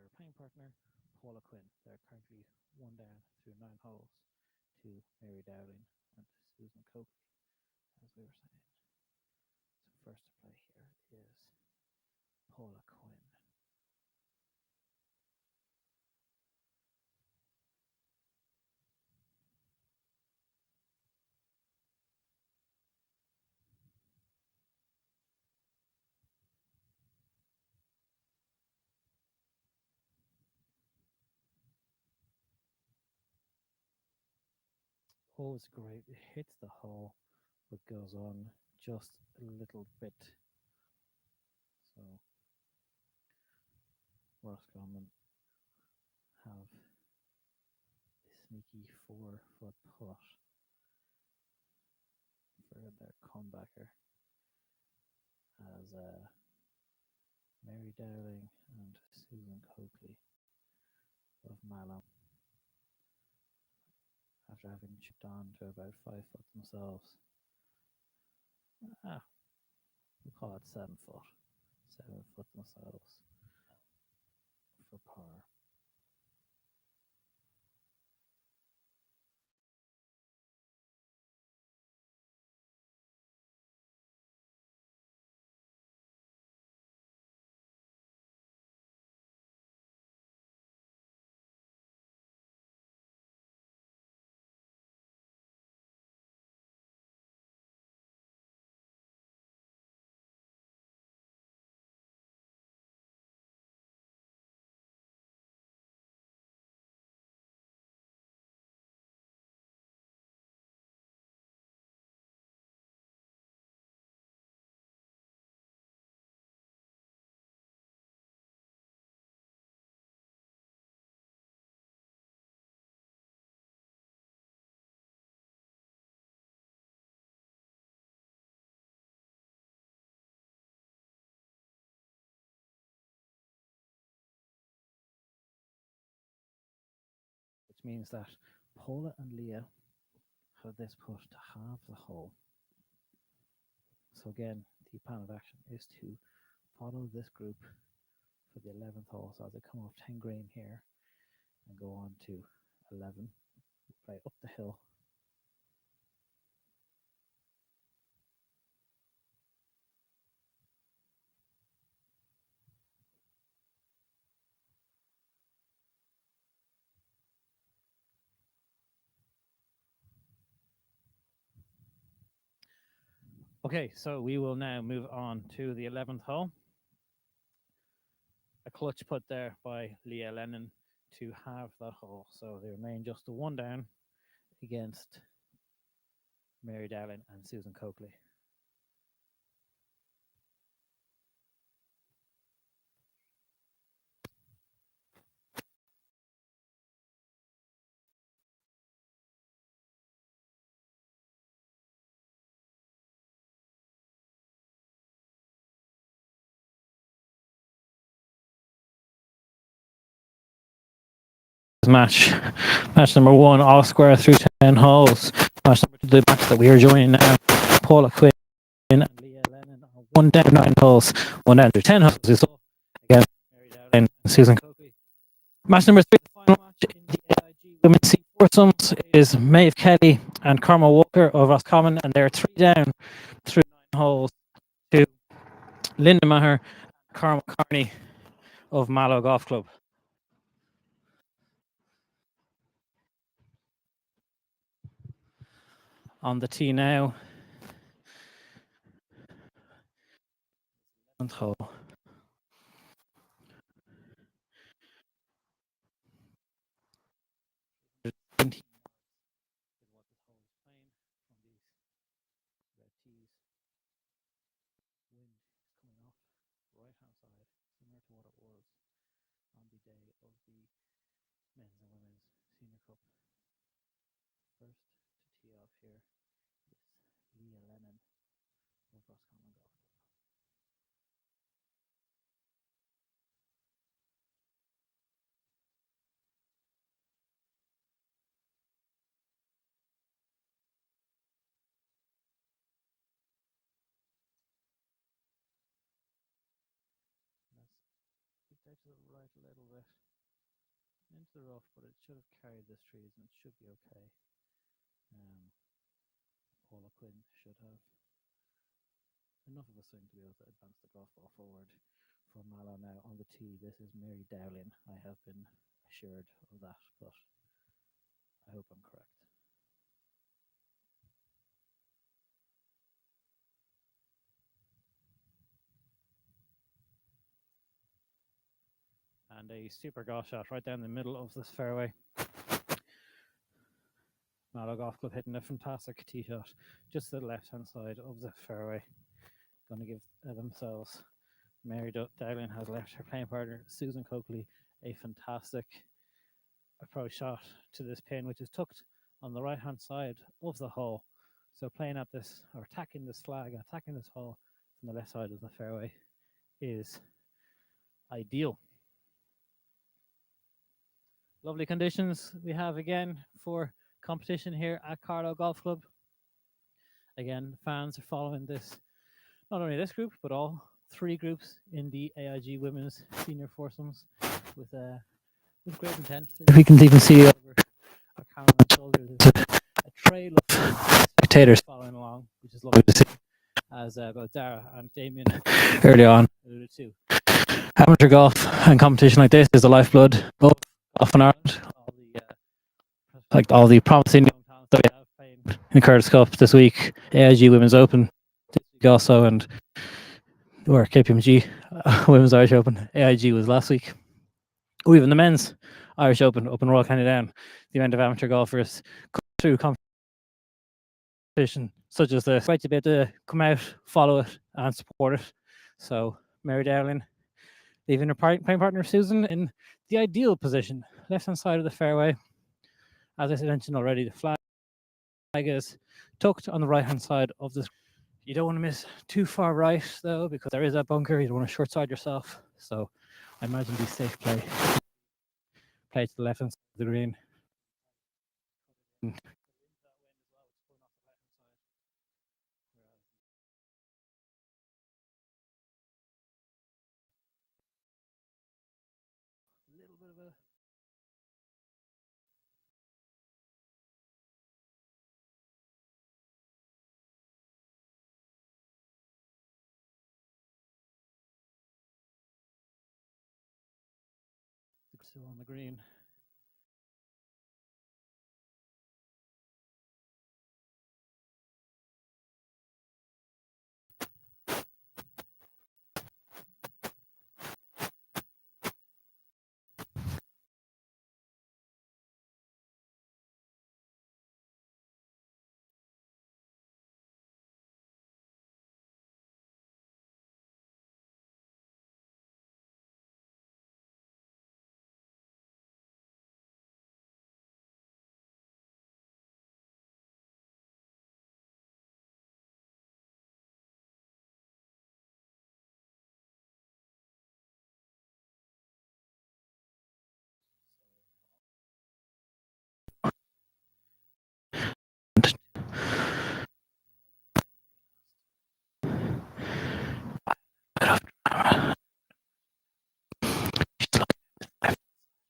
D: her playing partner, Paula Quinn. They're currently 1 down through 9 holes to Mary Dowling and Susan Coakley, as we were saying. So first to play here is Paula Quinn. Oh, it's great. It hits the hole, but goes on just a little bit. So Roscommon have a sneaky 4-foot putt for their comebacker as Mary Dowling and Susan Coakley of Mallow, after having chipped on to about 5 foot themselves. We'll call it 7 foot. 7 foot themselves for par. Which means that Paula and Leah have this putt to halve the hole. So again, the plan of action is to follow this group for the 11th hole. So as they come off 10 green here and go on to 11, play up the hill. Okay, so we will now move on to the 11th hole. A clutch putt there by Leah Lennon to halve that hole. So they remain just a 1 down against Mary Dowling and Susan Coakley. Match number 1, all square through 10 holes. Match number 2, the match that we are joining now. Paula Quinn and Leah Lennon are 1 down 9 holes, 1 down through 10 holes. We saw again Mary Dowling and Susan Coakley. Match number 3, the final match in the AIG Women's C Foursomes, is Maeve Kelly and Carlow Walker of Roscommon, and they're 3 down through 9 holes to Linda Maher and Carmel Carney of Carlow Golf Club. On the tee now. 11th hole. On the day of the men's and women's senior cup. First to tee off here is Leah Lennon of Roscommon Golf Club. That's kicked out to the right a little bit into the rough, but it should have carried this trees and it should be okay. Paula Quinn should have enough of a swing to be able to advance the golf ball forward for Mallow now on the tee. This is Mary Dowling. I have been assured of that, but I hope I'm correct. And a super golf shot right down the middle of this fairway. Carlow Golf Club hitting a fantastic tee shot just to the left-hand side of the fairway. Going to give themselves. Mary Dowling has left her playing partner, Susan Coakley, a fantastic approach shot to this pin, which is tucked on the right-hand side of the hole. So playing at this, or attacking this flag, attacking this hole from the left side of the fairway is ideal. Lovely conditions we have again for competition here at Carlow Golf Club. Again, fans are following this, not only this group, but all three groups in the AIG Women's Senior Foursomes with great intent. We can even see over our camera shoulder there's a trail of spectators following along, which is lovely to see, as both Dara and Damien early on alluded to. Amateur golf and competition like this is the lifeblood of golf in Ireland. All the promising young talents that we have playing in the Curtis Cup this week, AIG Women's Open this week also, and or KPMG Women's Irish Open. AIG was last week. Oh, even the men's Irish Open up in Royal County Down. The amount of amateur golfers through competition such as this, great to be able to come out, follow it, and support it. So Mary Dowling leaving her playing partner Susan in the ideal position, left-hand side of the fairway. As I mentioned already, the flag is tucked on the right-hand side of this. You don't want to miss too far right, though, because there is that bunker. You don't want to short side yourself. So I imagine be safe play. Play to the left-hand side of the green. A little bit of a still on the green.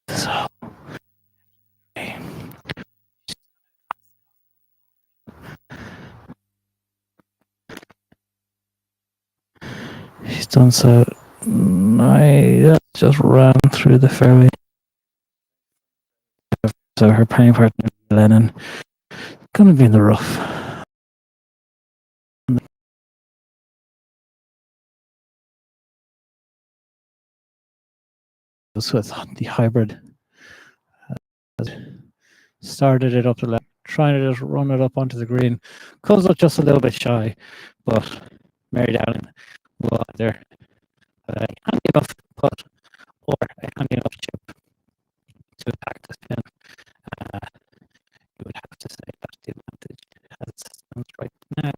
D: So he's done so. I just ran through the fairway. So her playing partner Lennon gonna be in the rough. With the hybrid, started it up the left, trying to just run it up onto the green. Comes up just a little bit shy, but Mary Dowling will either handy enough putt or a handy enough chip to attack this pin. You would have to say that's the advantage as it stands right now.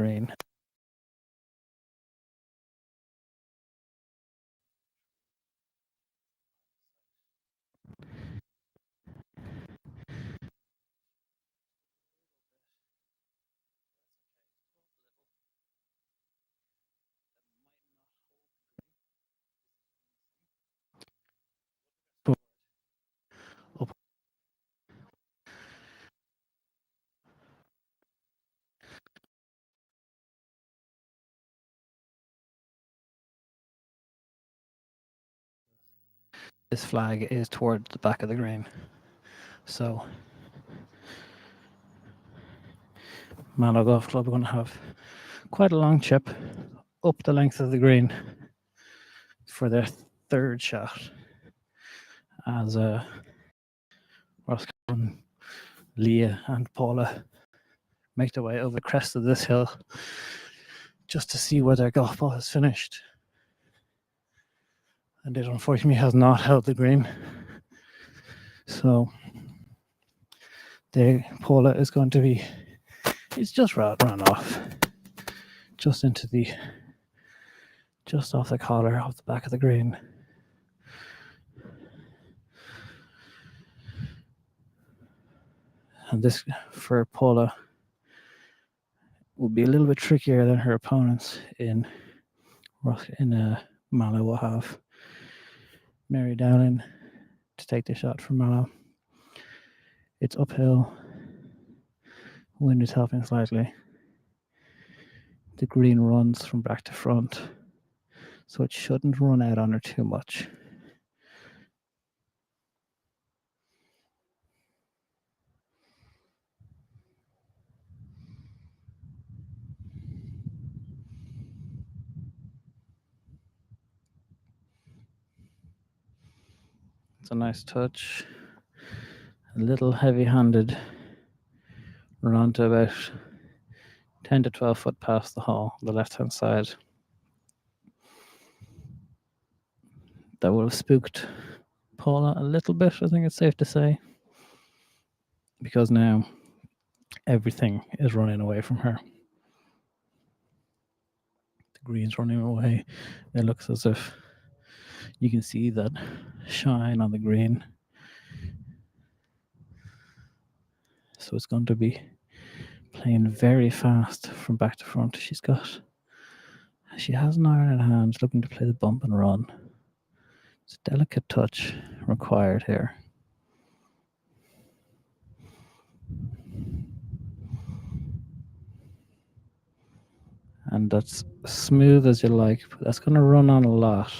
D: green. Up. This flag is towards the back of the green. So Carlow Golf Club are going to have quite a long chip up the length of the green for their third shot as Roscoe, Leah and Paula make their way over the crest of this hill just to see where their golf ball has finished. And it unfortunately has not held the green. So Paula is going to be, it's just run off. Just into just off the collar of the back of the green. And this, for Paula, will be a little bit trickier than her opponents in Mallow will have Mary Dowling to take the shot from Mallow. It's uphill. Wind is helping slightly. The green runs from back to front, so it shouldn't run out on her too much. It's a nice touch. A little heavy-handed. Run on to about 10 to 12 foot past the hole, the left-hand side. That would have spooked Paula a little bit, I think it's safe to say. Because now everything is running away from her. The green's running away. It looks as if you can see that shine on the green. So it's going to be playing very fast from back to front. She has an iron in hand, looking to play the bump and run. It's a delicate touch required here. And that's smooth as you like, but that's going to run on a lot.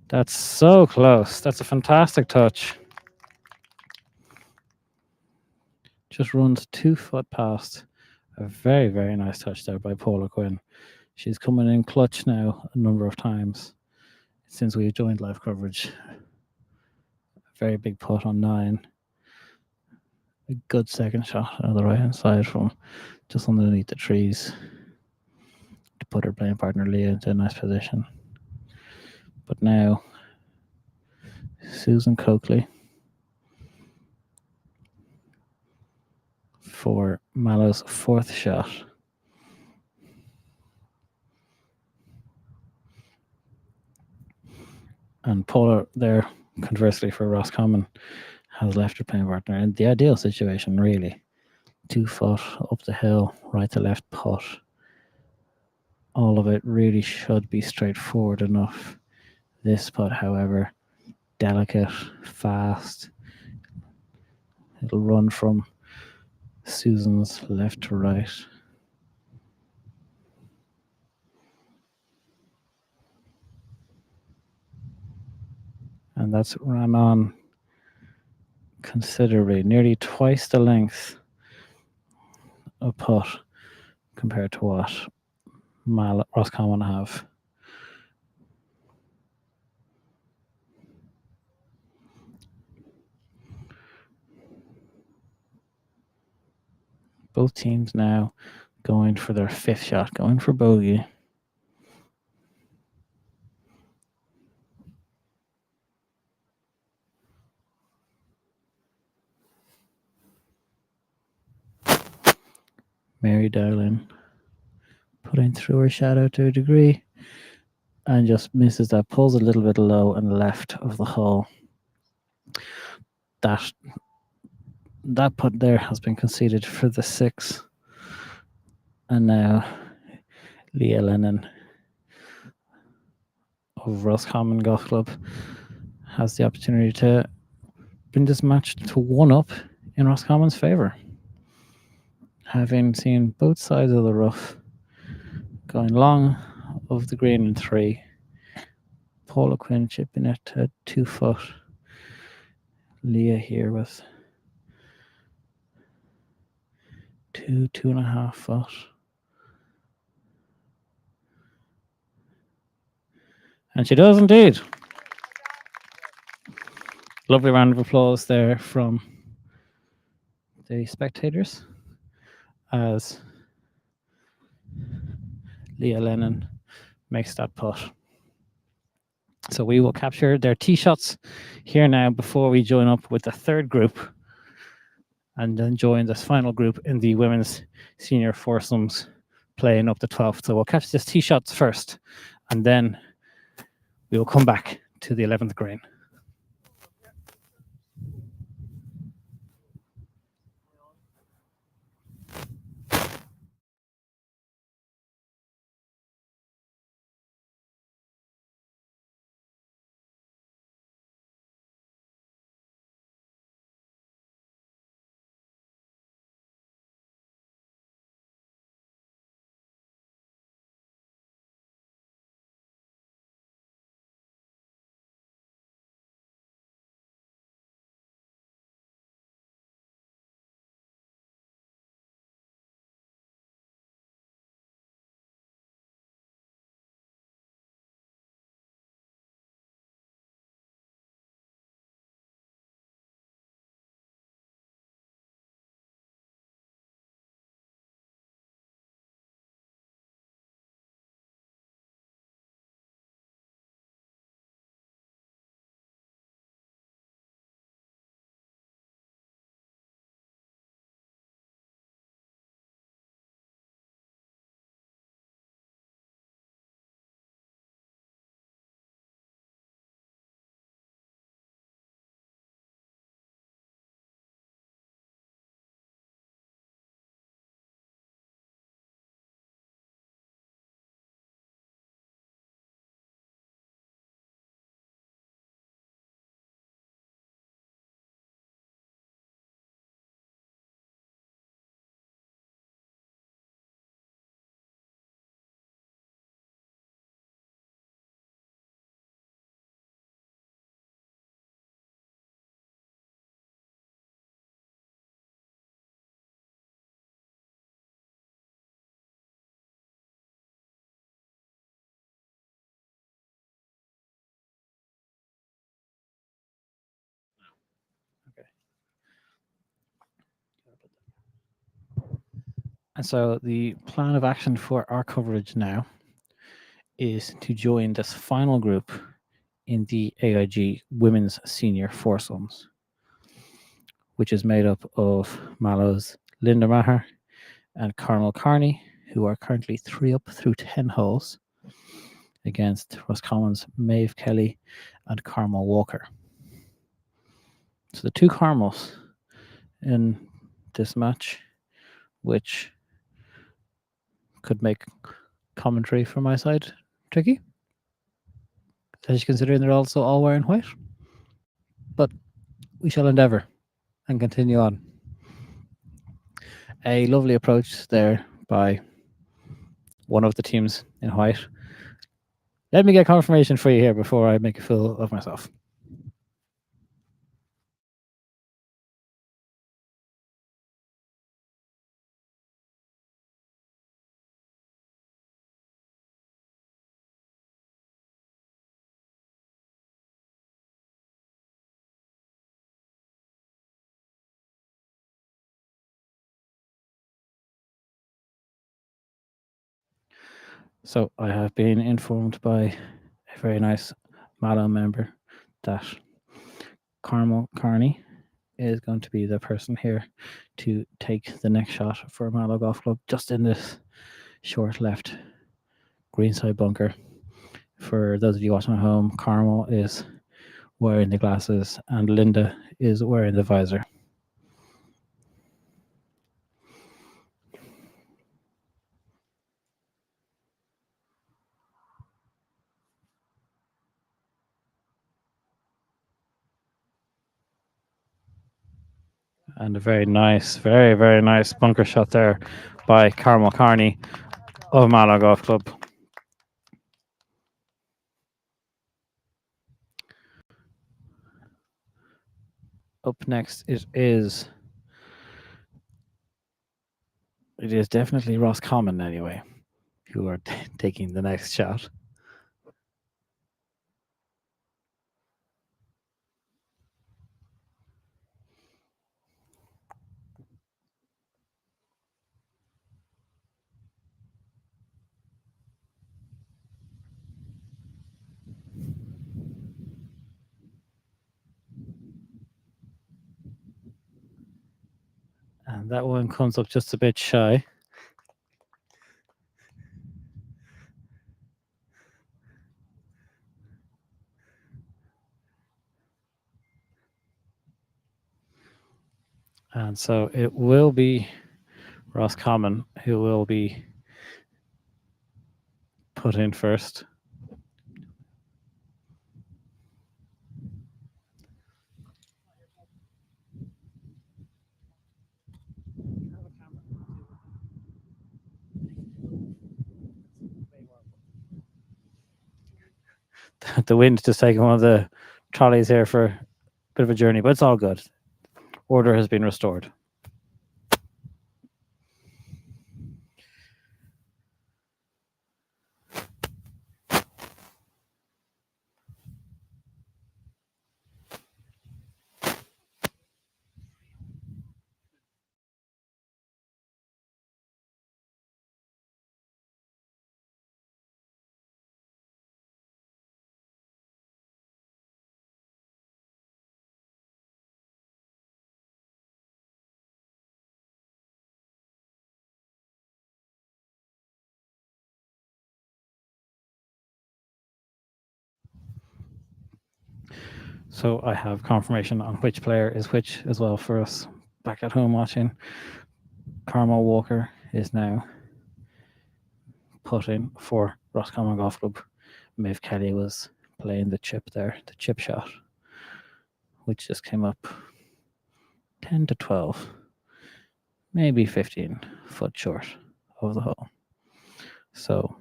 D: That's so close. That's a fantastic touch. Just runs 2 foot past. A very, very nice touch there by Paula Quinn. She's coming in clutch now a number of times since we've joined live coverage. A very big putt on 9. A good second shot on the right hand side from just underneath the trees to put her playing partner Leah into a nice position. But now Susan Coakley for Mallow's 4th shot. And Paula there, conversely for Roscommon, has left her playing partner in the ideal situation, really. 2 foot up the hill, right to left putt. All of it really should be straightforward enough. This putt, however, delicate, fast. It'll run from Susan's left to right. And that's ran on considerably, nearly twice the length of putt compared to what Roscommon have. Both teams now going for their 5th shot, going for bogey. Mary Dowling putting through her shadow to a degree, and just misses that, pulls a little bit low and left of the hole. That putt there has been conceded for the 6. And now Leah Lennon of Roscommon Golf Club has the opportunity to bring this match to 1 up in Roscommon's favour. Having seen both sides of the rough, going long of the green in 3. Paula Quinn chipping it to 2 foot. Leah here with 2.5 foot. And she does indeed. Lovely round of applause there from the spectators as Leah Lennon makes that putt. So we will capture their tee shots here now before we join up with the 3rd group and then join this final group in the women's senior foursomes playing up to 12th. So we'll catch this tee shots first and then we will come back to the 11th green. And so the plan of action for our coverage now is to join this final group in the AIG Women's Senior Foursomes, which is made up of Mallow's Linda Maher and Carmel Carney, who are currently 3 up through 10 holes against Roscommon's Maeve Kelly and Carmel Walker. So the 2 Carmels in this match, which could make commentary from my side tricky, especially considering they're also all wearing white. But we shall endeavour and continue on. A lovely approach there by one of the teams in white. Let me get confirmation for you here before I make a fool of myself. So I have been informed by a very nice Mallow member that Carmel Carney is going to be the person here to take the next shot for Mallow Golf Club just in this short left greenside bunker. For those of you watching at home, Carmel is wearing the glasses and Linda is wearing the visor. And a very nice, very, very nice bunker shot there by Carmel Carney of Carlow Golf Club. Up next, it is definitely Roscommon anyway, who are taking the next shot. And that one comes up just a bit shy. And so it will be Roscommon who will be put in first. The wind just taking one of the trolleys here for a bit of a journey, but it's all good. Order has been restored. So I have confirmation on which player is which as well for us back at home watching. Carmel Walker is now put in for Roscommon Golf Club. Maeve Kelly was playing the chip there, the chip shot, which just came up 10 to 12, maybe 15 foot short of the hole. So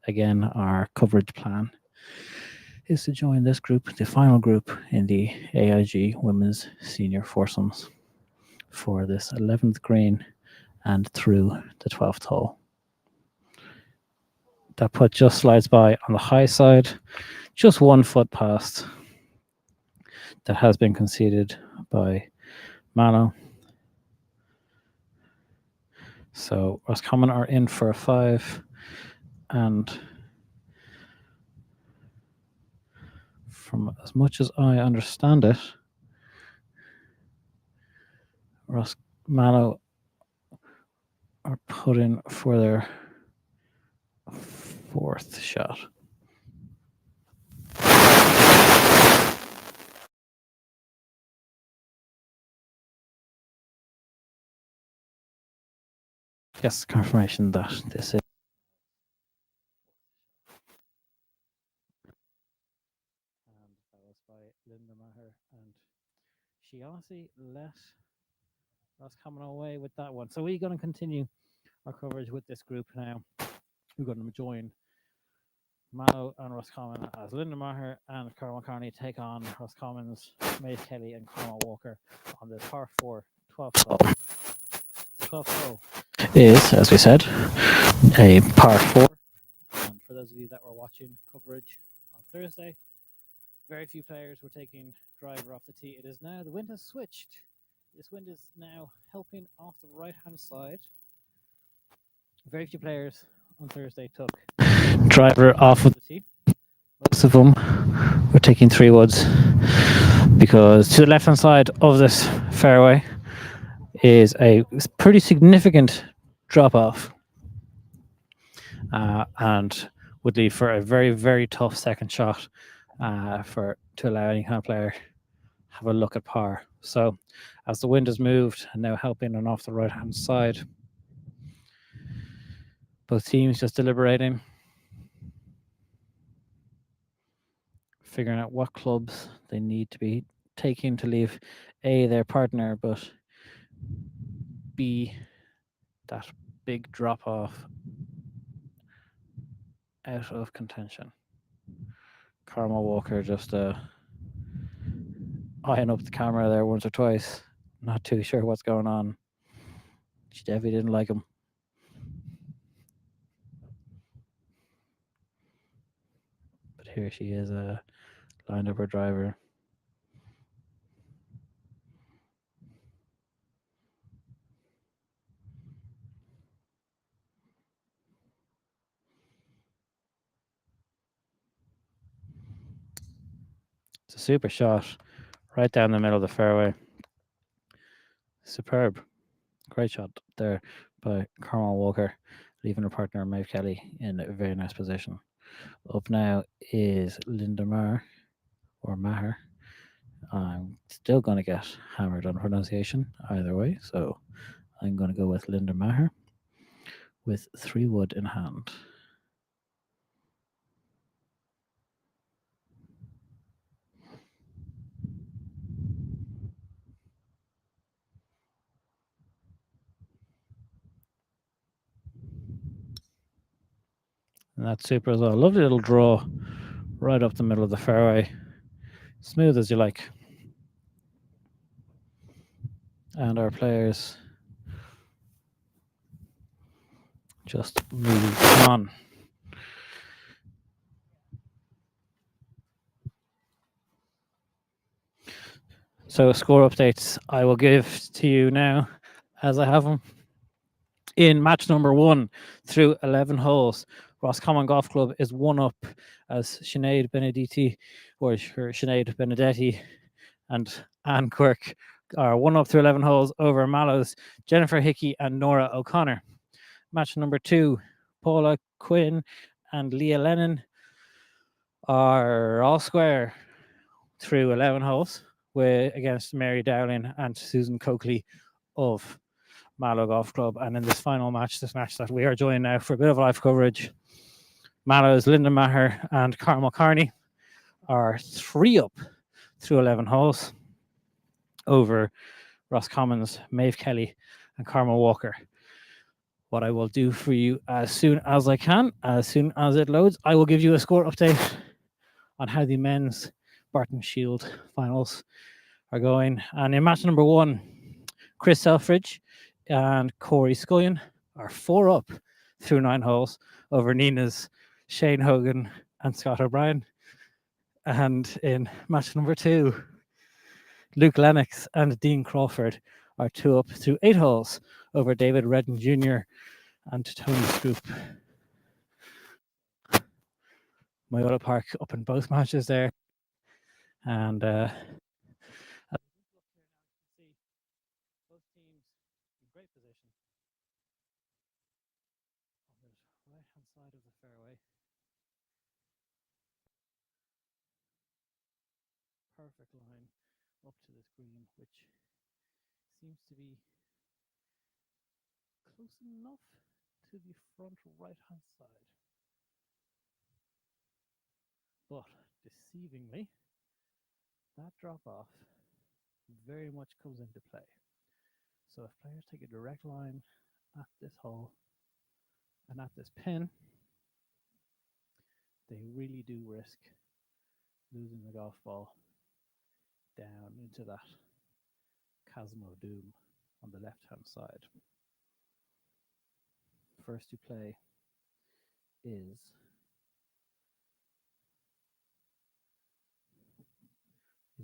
D: again, our coverage plan is to join this group, the final group in the AIG Women's Senior Foursomes for this 11th green and through the 12th hole. That putt just slides by on the high side, just 1 foot past. That has been conceded by Mano. So Roscommon are in for a 5, and from as much as I understand it, Mano are put in for their 4th shot. Yes, confirmation that this is. And that was by Linda Maher, and she honestly let Roscommon away with that one. So we're going to continue our coverage with this group now. We're going to join Mano and Roscommon as Linda Maher and Carmel Carney take on Roscommon's Maeve Kelly and Carmel Walker on the par 4 12th hole. The 12th hole is, as we said, a par 4. And for those of you that were watching coverage on Thursday, very few players were taking driver off the tee. It is now, the wind has switched. This wind is now helping off the right-hand side. Very few players on Thursday took driver off of the tee. Most of them were taking 3 woods because to the left-hand side of this fairway is a pretty significant drop-off. and would leave for a very, very tough second shot to allow any kind of player have a look at par. So as the wind has moved and now helping and off the right hand side, both teams just deliberating, figuring out what clubs they need to be taking to leave A, their partner, but B, that big drop off out of contention. Carmel Walker just eyeing up the camera there once or twice, not too sure what's going on. She definitely didn't like him. But here she is, lined up her driver. It's a super shot right down the middle of the fairway. Superb. Great shot there by Carmel Walker, leaving her partner Maeve Kelly in a very nice position. Up now is Linda Maher, or Maher. I'm still going to get hammered on pronunciation either way, so I'm going to go with Linda Maher with 3 wood in hand. And that's super as well. Lovely little draw right up the middle of the fairway. Smooth as you like. And our players just move on. So score updates I will give to you now as I have them. In match number 1 through 11 holes, Roscommon Golf Club is 1 up as Sinead Benedetti and Anne Quirk are 1 up through 11 holes over Mallows, Jennifer Hickey and Nora O'Connor. Match number 2, Paula Quinn and Leah Lennon are all square through 11 holes against Mary Dowling and Susan Coakley of Mallow Golf Club. And in this final match, this match that we are joined now for a bit of live coverage, Mallow's Linda Maher and Carmel Carney are 3 up through 11 holes over Roscommon's Maeve Kelly and Carmel Walker. What I will do for you as soon as I can, as soon as it loads, I will give you a score update on how the men's Barton Shield finals are going. And in match number 1, Chris Selfridge and Corey Scullion are 4 up through 9 holes over Nina's Shane Hogan and Scott O'Brien. And in match number 2, Luke Lennox and Dean Crawford are 2 up through 8 holes over David Redden Jr. and Tony Scoop. Myola Park up in both matches there. And both teams in great position. On the right-hand side of the fairway. Perfect line up to this green, which seems to be close enough to the front right-hand side. But deceivingly, that drop-off very much comes into play. So if players take a direct line at this hole and at this pin, they really do risk losing the golf ball down into that chasm of doom on the left-hand side. First to play is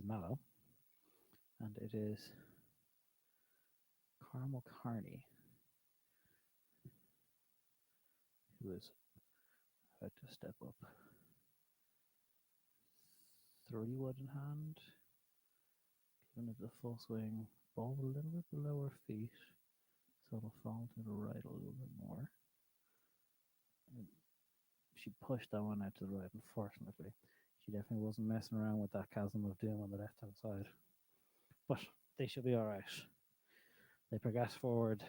D: Mallow, and it is Carmel Carney, who is about to step up. 3 wood in hand, giving it the full swing, ball a little bit below her feet, so it'll fall to the right a little bit more. And she pushed that one out to the right, unfortunately. She definitely wasn't messing around with that chasm of doom on the left hand side. But they should be alright. They progress forward.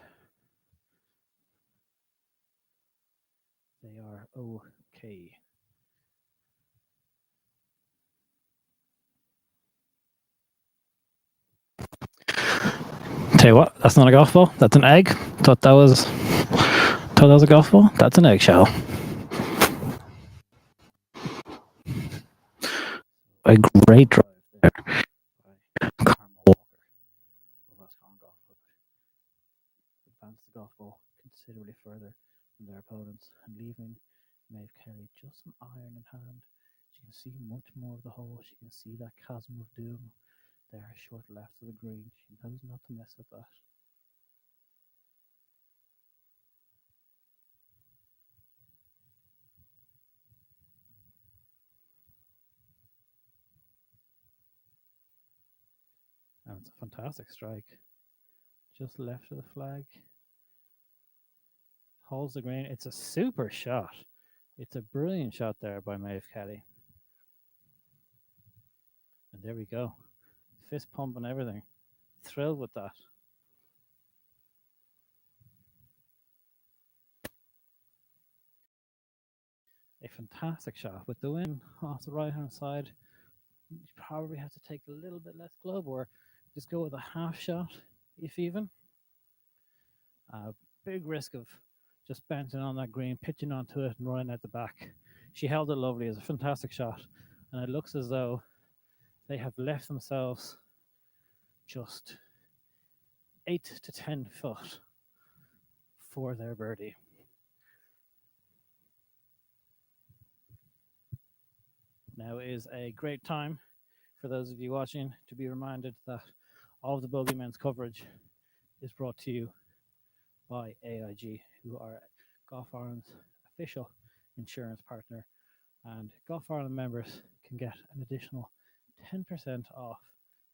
D: They are okay. Tell you what, that's not a golf ball. That's an egg. Thought that was a golf ball. That's an eggshell. A great drive there by Carlow Walker of Roscommon Golf Club. Advanced the golf ball considerably further than their opponents and leaving Maeve Kelly just an iron in hand. She can see much more of the hole. She can see that chasm of doom there, short left of the green. She knows not to mess with that. And it's a fantastic strike. Just left of the flag. Holds the green. It's a super shot. It's a brilliant shot there by Maeve Kelly. And there we go. Fist pump and everything. Thrilled with that. A fantastic shot with the wind off the right hand side. You probably have to take a little bit less club or just go with a half shot, if even. Big risk of just bouncing on that green, pitching onto it and running at the back. She held it lovely. It's a fantastic shot. And it looks as though they have left themselves just 8 to 10 foot for their birdie. Now is a great time for those of you watching to be reminded that all of the Bogeyman's coverage is brought to you by AIG, who are Golf Ireland's official insurance partner. And Golf Ireland members can get an additional 10% off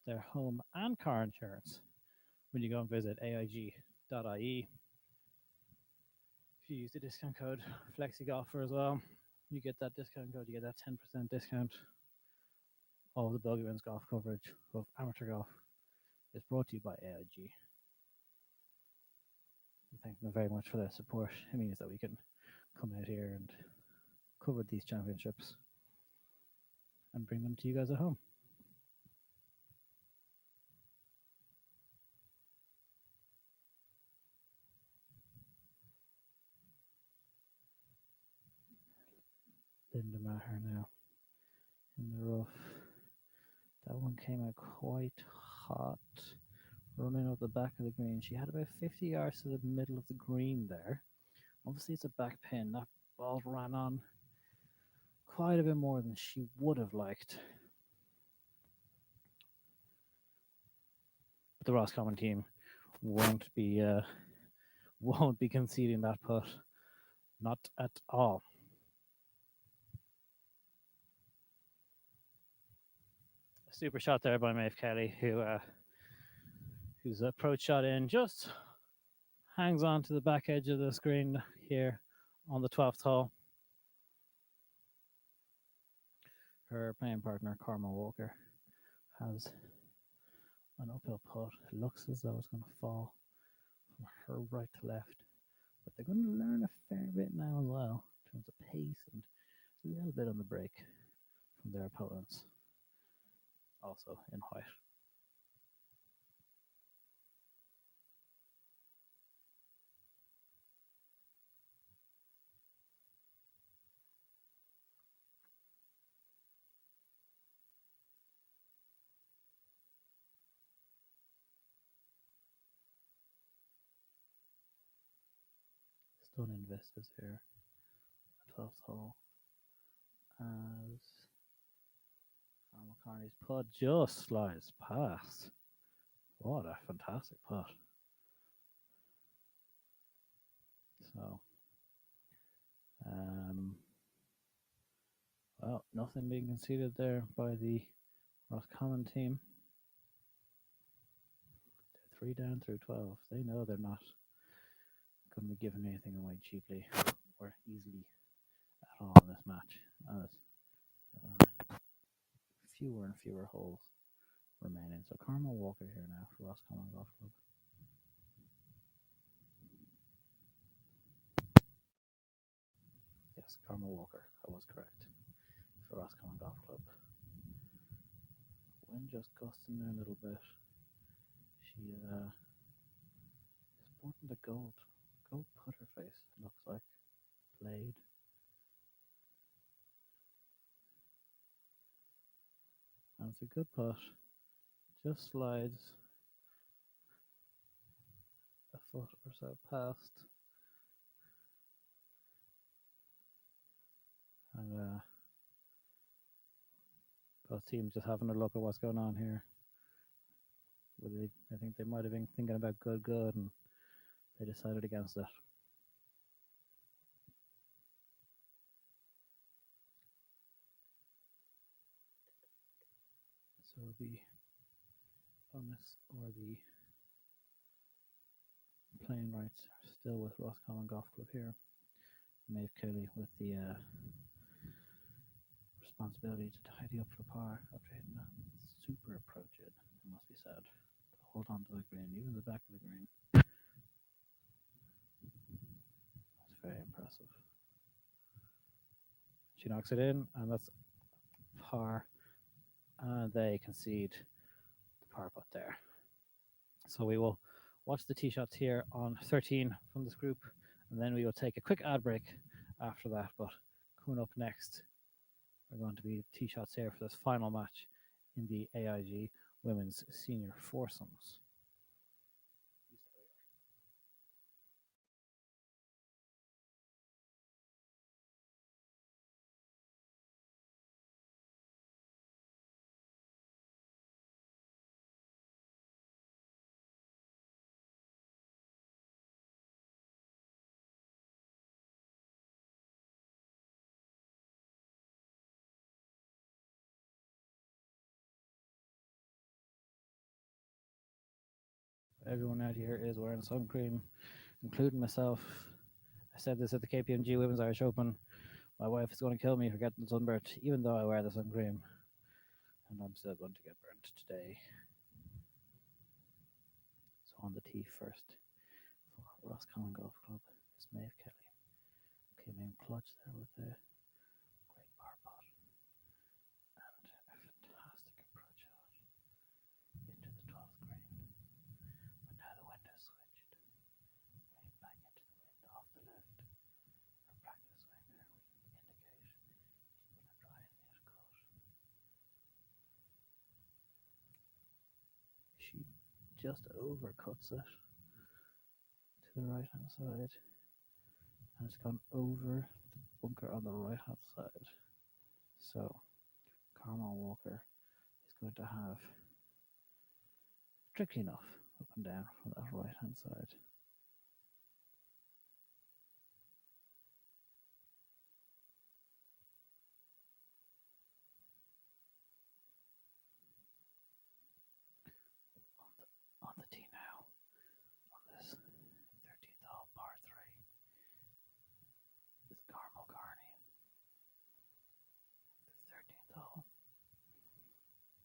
D: their home and car insurance when you go and visit AIG.ie. If you use the discount code FlexiGolfer as well, you get that discount code, you get that 10% discount. All of the Bogeyman's golf coverage of amateur golf is brought to you by AIG. We thank them very much for their support. It means that we can come out here and cover these championships and bring them to you guys at home. Linda Maher now in the rough. That one came out quite hot, running up the back of the green. She had about 50 yards to the middle of the green there. Obviously, it's a back pin. That ball ran on quite a bit more than she would have liked. But the Roscommon team won't be conceding that putt, not at all. A super shot there by Maeve Kelly, whose approach shot in just hangs on to the back edge of the screen here on the 12th hole. Her playing partner, Carlow Walker, has an uphill putt. It looks as though it's going to fall from her right to left. But they're going to learn a fair bit now as well in terms of pace and a little bit on the break from their opponents. Also in white. Stunning vistas here. 12th hole. As McCartney's putt just slides past. What a fantastic putt. So, well, nothing being conceded there by the Roscommon team. They're 3 down through 12. They know they're not going to be giving anything away cheaply or easily at all in this match as fewer and fewer holes remaining. So Carlow Walker here now for Roscommon Golf Club. Yes, Carlow Walker. I was correct for Roscommon Golf Club. Wind just gusting there a little bit. She sporting the gold putter face. It looks like played. And it's a good putt. Just slides a foot or so past. And both teams just having a look at what's going on here. I think they might have been thinking about good, and they decided against it. So the bonus or the playing rights are still with Roscommon Golf Club here. Maeve Kelly with the responsibility to tidy up for par after hitting a super approach it must be said. To hold on to the green, even the back of the green. That's very impressive. She knocks it in, and that's par. And they concede the par putt there. So we will watch the tee shots here on 13 from this group, and then we will take a quick ad break after that. But coming up next, we're going to be tee shots here for this final match in the AIG Women's Senior Foursomes. Everyone out here is wearing sun cream, including myself. I said this at the KPMG Women's Irish Open. My wife is going to kill me for getting sunburnt, even though I wear the sun cream. And I'm still going to get burnt today. So on the tee first for Roscommon Golf Club is Maeve Kelly. Came in clutch there with a great par putt. And a fantastic approach shot into the 12th green. But now the wind has switched. Right back into the wind off the left. Her practice swing there would indicate she's going to try and hit cut. She just overcuts it to the right hand side. And it's gone over the bunker on the right hand side. So Carlow Walker is going to have tricky enough up and down from that right hand side. On the tee now, on this 13th hole par 3, is Carmel Carney. The 13th hole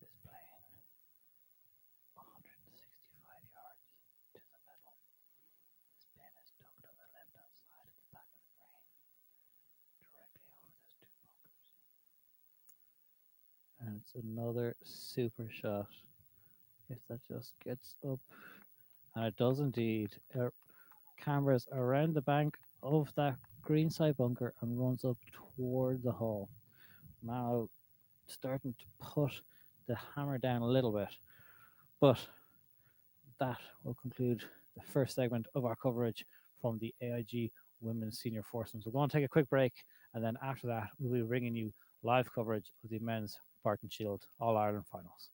D: is playing 165 yards to the middle. This pin is tucked on the left hand side at the back of the green, directly over those two bunkers. And it's another super shot. If that just gets up, and it does indeed. Cameras around the bank of that green side bunker and runs up toward the hole. Now starting to put the hammer down a little bit, but that will conclude the first segment of our coverage from the AIG Women's Senior Foursomes. We're going to take a quick break, and then after that, we'll be bringing you live coverage of the men's Barton Shield All-Ireland Finals.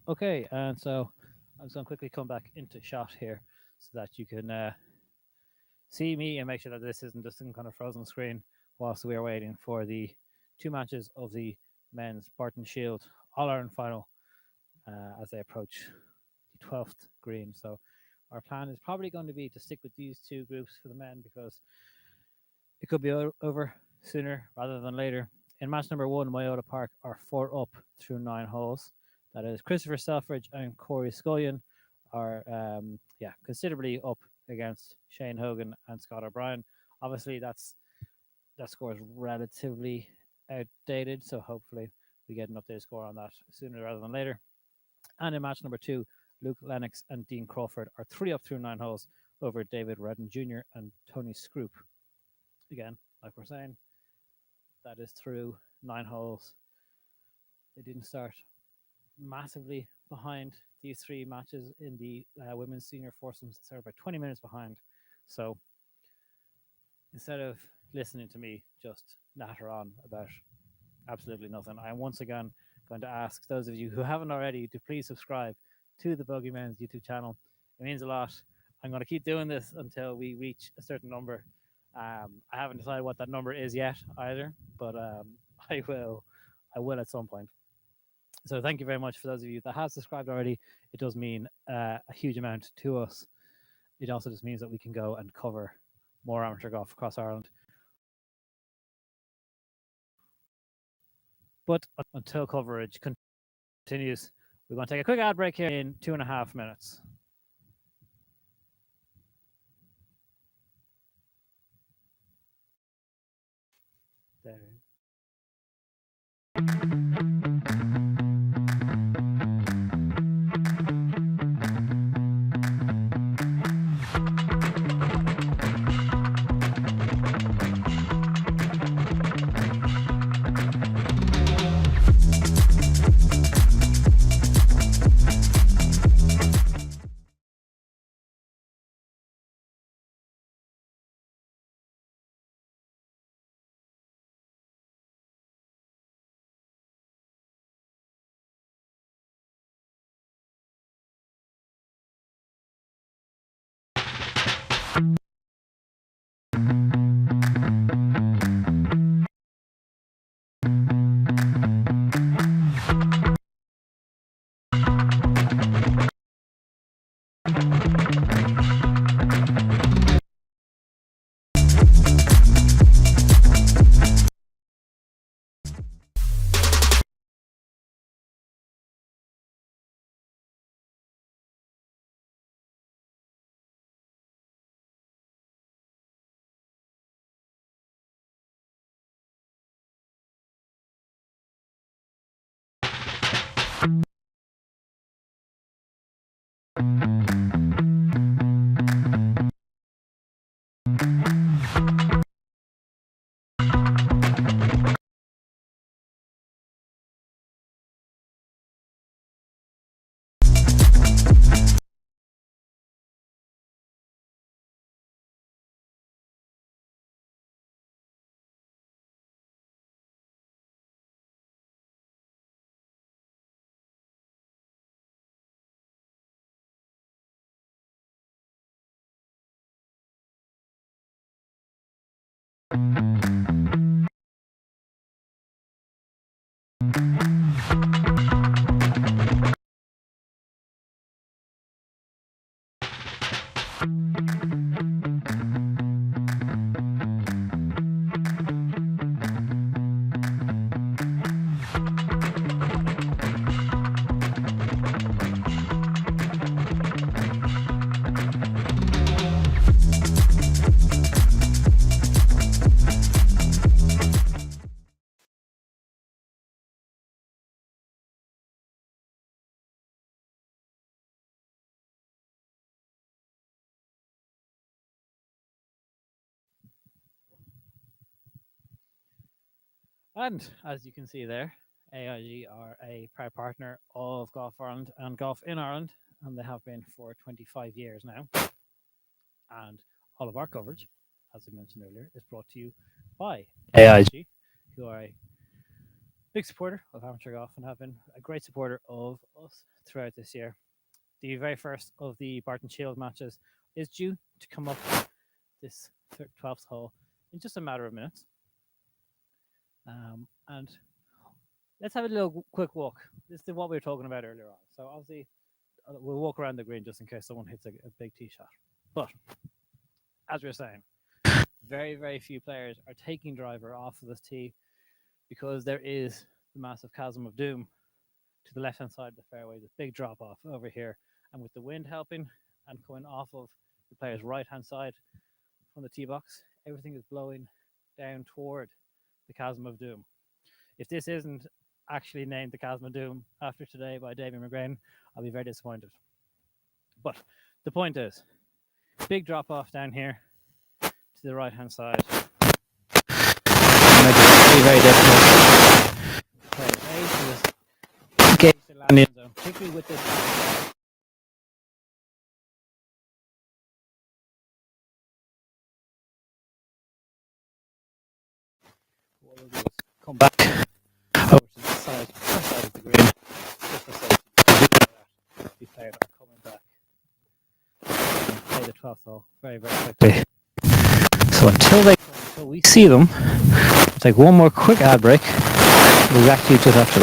D: Okay, and so I'm just going to quickly come back into shot here so that you can see me and make sure that this isn't just some kind of frozen screen whilst we are waiting for the 2 matches of the men's Barton Shield All-Ireland final as they approach the 12th green. So our plan is probably going to be to stick with these 2 groups for the men because it could be over sooner rather than later. In match number 1, Myota Park are 4 up through 9 holes. That is Christopher Selfridge and Corey Scullion are considerably up against Shane Hogan and Scott O'Brien. Obviously, that score is relatively outdated, so hopefully we get an updated score on that sooner rather than later. And in match number 2, Luke Lennox and Dean Crawford are 3 up through 9 holes over David Redden Jr. and Tony Scroop. Again, like we're saying, that is through 9 holes. They didn't start massively behind these 3 matches in the women's senior foursomes. They started about 20 minutes behind. So instead of listening to me just natter on about absolutely nothing, I'm once again going to ask those of you who haven't already to please subscribe to the Bogeyman's YouTube channel. It means a lot. I'm going to keep doing this until we reach a certain number. I haven't decided what that number is yet either, but I will at some point. So thank you very much for those of you that have subscribed already. It does mean a huge amount to us. It also just means that we can go and cover more amateur golf across Ireland. But until coverage continues, we're going to take a quick ad break here in 2.5 minutes. There. And as you can see there, AIG are a proud partner of Golf Ireland and Golf in Ireland, and they have been for 25 years now. And all of our coverage, as I mentioned earlier, is brought to you by AIG, who are a big supporter of amateur golf and have been a great supporter of us throughout this year. The very first of the Barton Shield matches is due to come up this 12th hole in just a matter of minutes. And let's have a little quick walk. This is what we were talking about earlier on. So obviously, we'll walk around the green just in case someone hits a big tee shot. But as we were saying, very, very few players are taking driver off of this tee because there is the massive chasm of doom to the left-hand side of the fairway, the big drop-off over here. And with the wind helping and coming off of the player's right-hand side from the tee box, everything is blowing down toward the chasm of doom. If this isn't actually named the Chasm of Doom after today by David McGrain, I'll be very disappointed. But the point is, big drop off down here to the right hand side. Very, very difficult. Engage the landing zone, particularly with this. What we'll do is come back over to the side of the green, just for safety. These players are coming back and play the 12th hole very, very quickly. So until we see them, we'll take one more quick ad break. We'll be back to you just after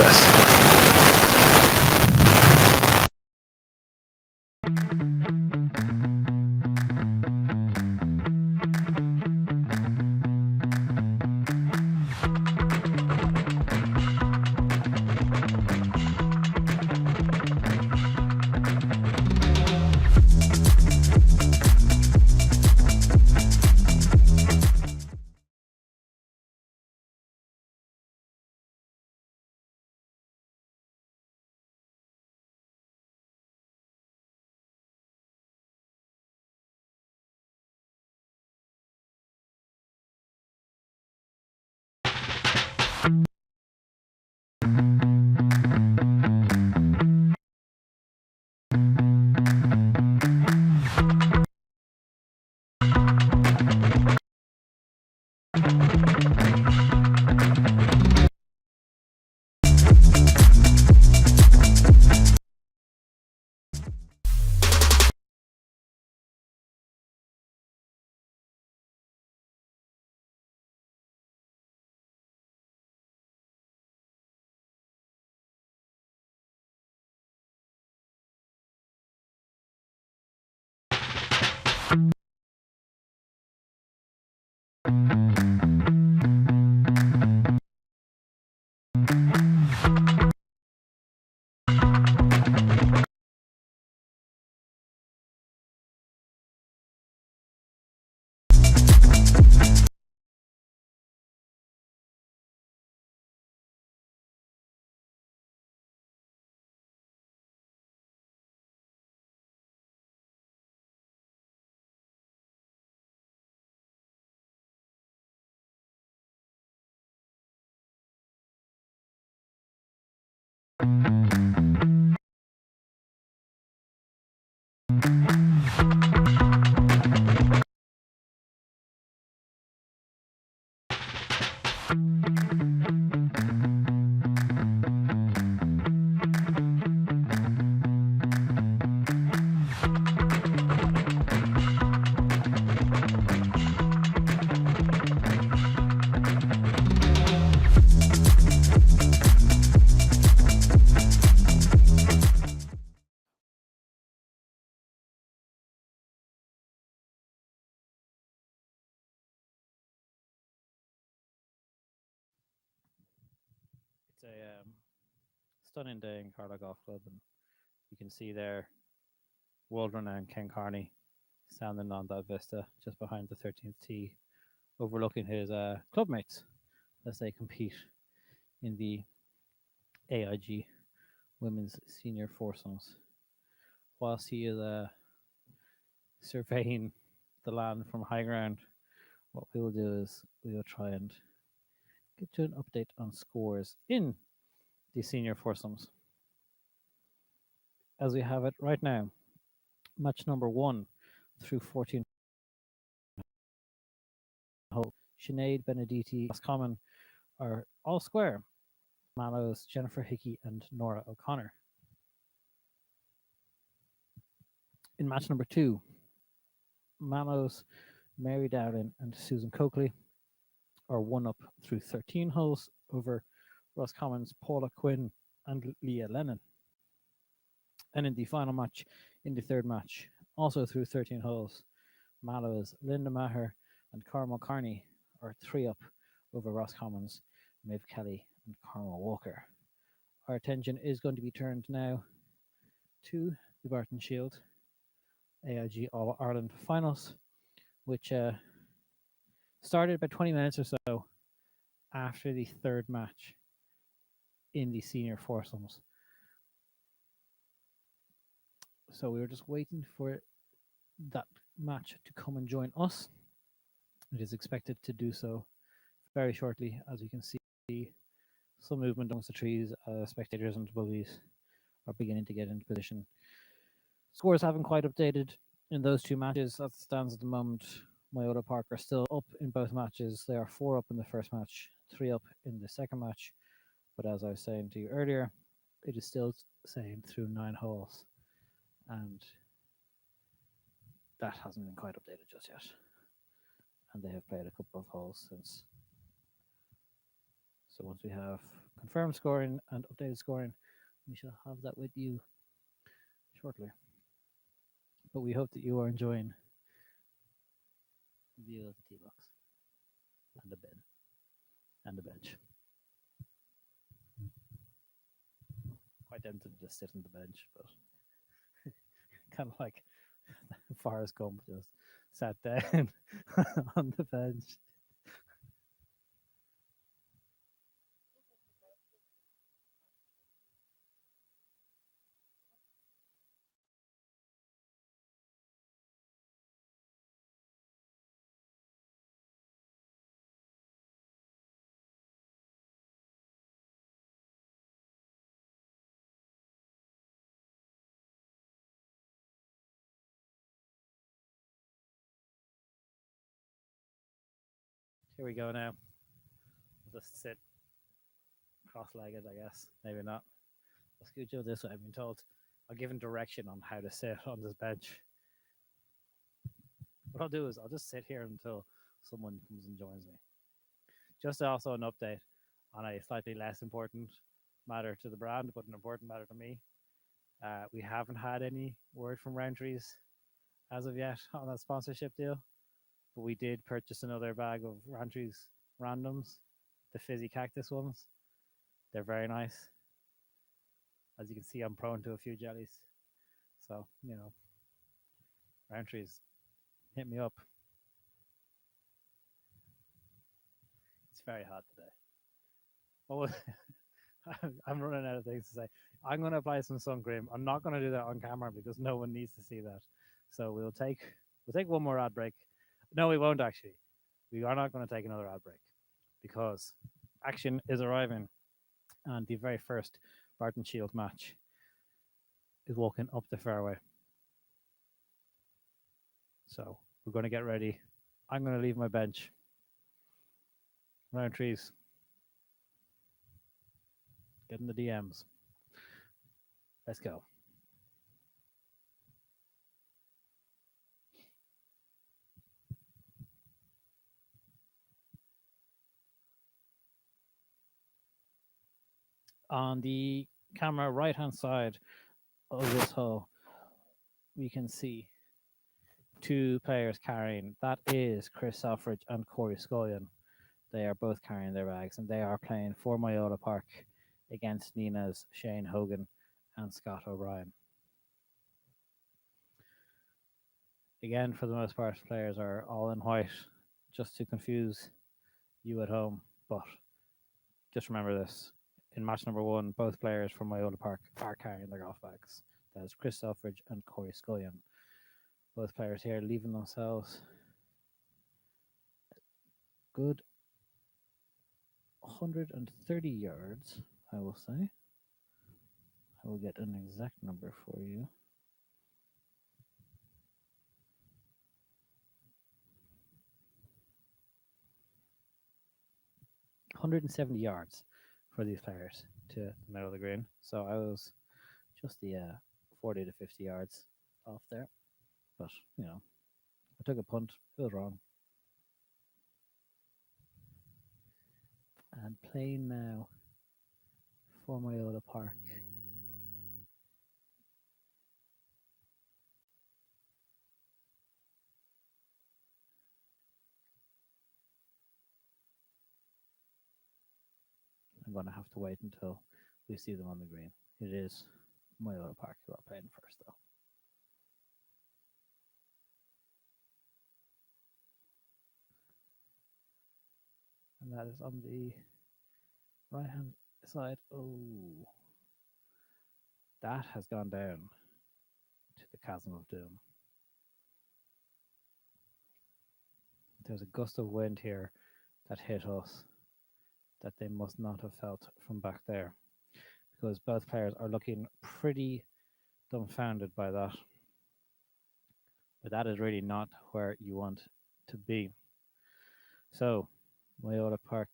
D: a stunning day in Carlow Golf Club, and you can see there world-renowned Ken Carney standing on that vista just behind the 13th tee, overlooking his clubmates as they compete in the AIG Women's Senior Foursomes. Whilst he is surveying the land from high ground, what we will do is we will try and get you an update on scores in the Senior Foursomes. As we have it right now, match number 1 through 14 hole. Sinead Benedetti, Roscommon are all square. Mallows, Jennifer Hickey, and Nora O'Connor. In match number 2, Mallows, Mary Dowling, and Susan Coakley are 1 up through 13 holes over Roscommon's Paula Quinn and Leah Lennon. And in the final match, in the third match, also through 13 holes, Mallows, Linda Maher, and Carmel Carney are 3 up over Roscommon's Maeve Kelly and Carmel Walker. Our attention is going to be turned now to the Barton Shield AIG All Ireland Finals, which started about 20 minutes or so after the third match in the Senior Foursomes. So we were just waiting for that match to come and join us. It is expected to do so very shortly, as you can see some movement amongst the trees. Spectators and bullies are beginning to get into position. Scores haven't quite updated in those 2 matches. As it stands at the moment, Myota Park are still up in both matches. They are 4 up in the first match, 3 up in the second match. But as I was saying to you earlier, it is still the same through 9 holes. And that hasn't been quite updated just yet. And they have played a couple of holes since. So once we have confirmed scoring and updated scoring, we shall have that with you shortly. But we hope that you are enjoying the view of the tee box and the bin and the bench. Quite tempted to just sit on the bench, but kind of like Forrest Gump just sat down on the bench. Here we go now. Just sit cross-legged, I guess. Maybe not. Let's go this way. I've been told. I'll give him direction on how to sit on this bench. What I'll do is I'll just sit here until someone comes and joins me. Just also an update on a slightly less important matter to the brand, but an important matter to me. We haven't had any word from Roundtrees as of yet on that sponsorship deal, but we did purchase another bag of Roundtrees randoms, the fizzy cactus ones. They're very nice. As you can see, I'm prone to a few jellies. So, you know, Roundtrees, hit me up. It's very hot today. Oh, I'm running out of things to say. I'm going to apply some sun cream. I'm not going to do that on camera because no one needs to see that. So we'll take one more ad break. No, we won't actually. We are not going to take another ad break because action is arriving, and the very first Barton Shield match is walking up the fairway. So we're going to get ready. I'm going to leave my bench. Roundtrees. Get in the DMs. Let's go. On the camera right-hand side of this hole, we can see 2 players carrying. That is Chris Selfridge and Corey Scullion. They are both carrying their bags, and they are playing for Myota Park against Nina's Shane Hogan and Scott O'Brien. Again, for the most part, players are all in white just to confuse you at home. But just remember this. In match number 1, both players from Myola Park are carrying their golf bags. That is Chris Selfridge and Corey Scullion. Both players here leaving themselves good 130 yards, I will say. I will get an exact number for you. $170 yards for these players to the middle of the green. So I was just the 40 to 50 yards off there. But, you know, I took a punt. It was wrong. And playing now for Myola Park. I'm going to have to wait until we see them on the green. It is Myola Park who are playing first, though. And that is on the right-hand side. Oh, that has gone down to the Chasm of Doom. There's a gust of wind here that hit us that they must not have felt from back there, because both players are looking pretty dumbfounded by that. But that is really not where you want to be. So, Myola Park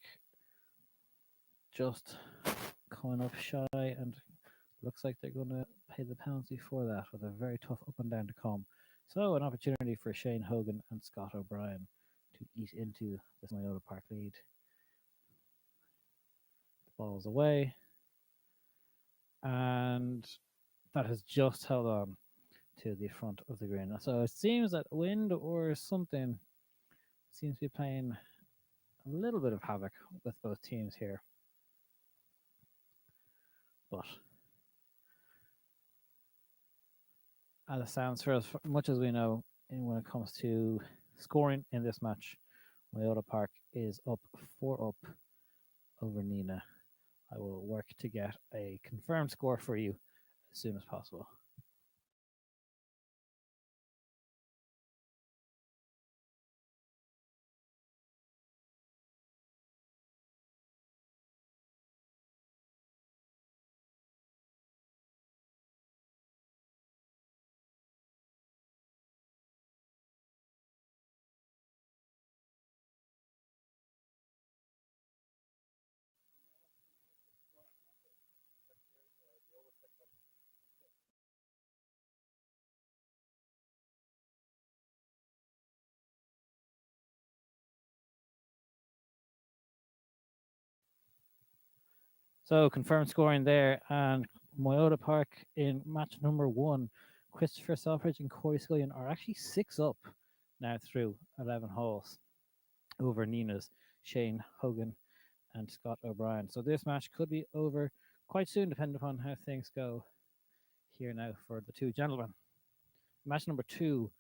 D: just coming up shy, and looks like they're going to pay the penalty for that with a very tough up and down to come. So, an opportunity for Shane Hogan and Scott O'Brien to eat into this Myola Park lead. The ball's away, and that has just held on to the front of the green. So it seems that wind or something seems to be playing a little bit of havoc with both teams here. But as it sounds, for as much as we know, when it comes to scoring in this match, Myola Park is up 4 up over Nina. I will work to get a confirmed score for you as soon as possible. So confirmed scoring there, and Myola Park in match number 1, Christopher Selfridge and Corey Scullion are actually 6 up now through 11 holes over Nina's Shane Hogan and Scott O'Brien. So this match could be over quite soon, depending upon how things go here now for the two gentlemen. Match number 2,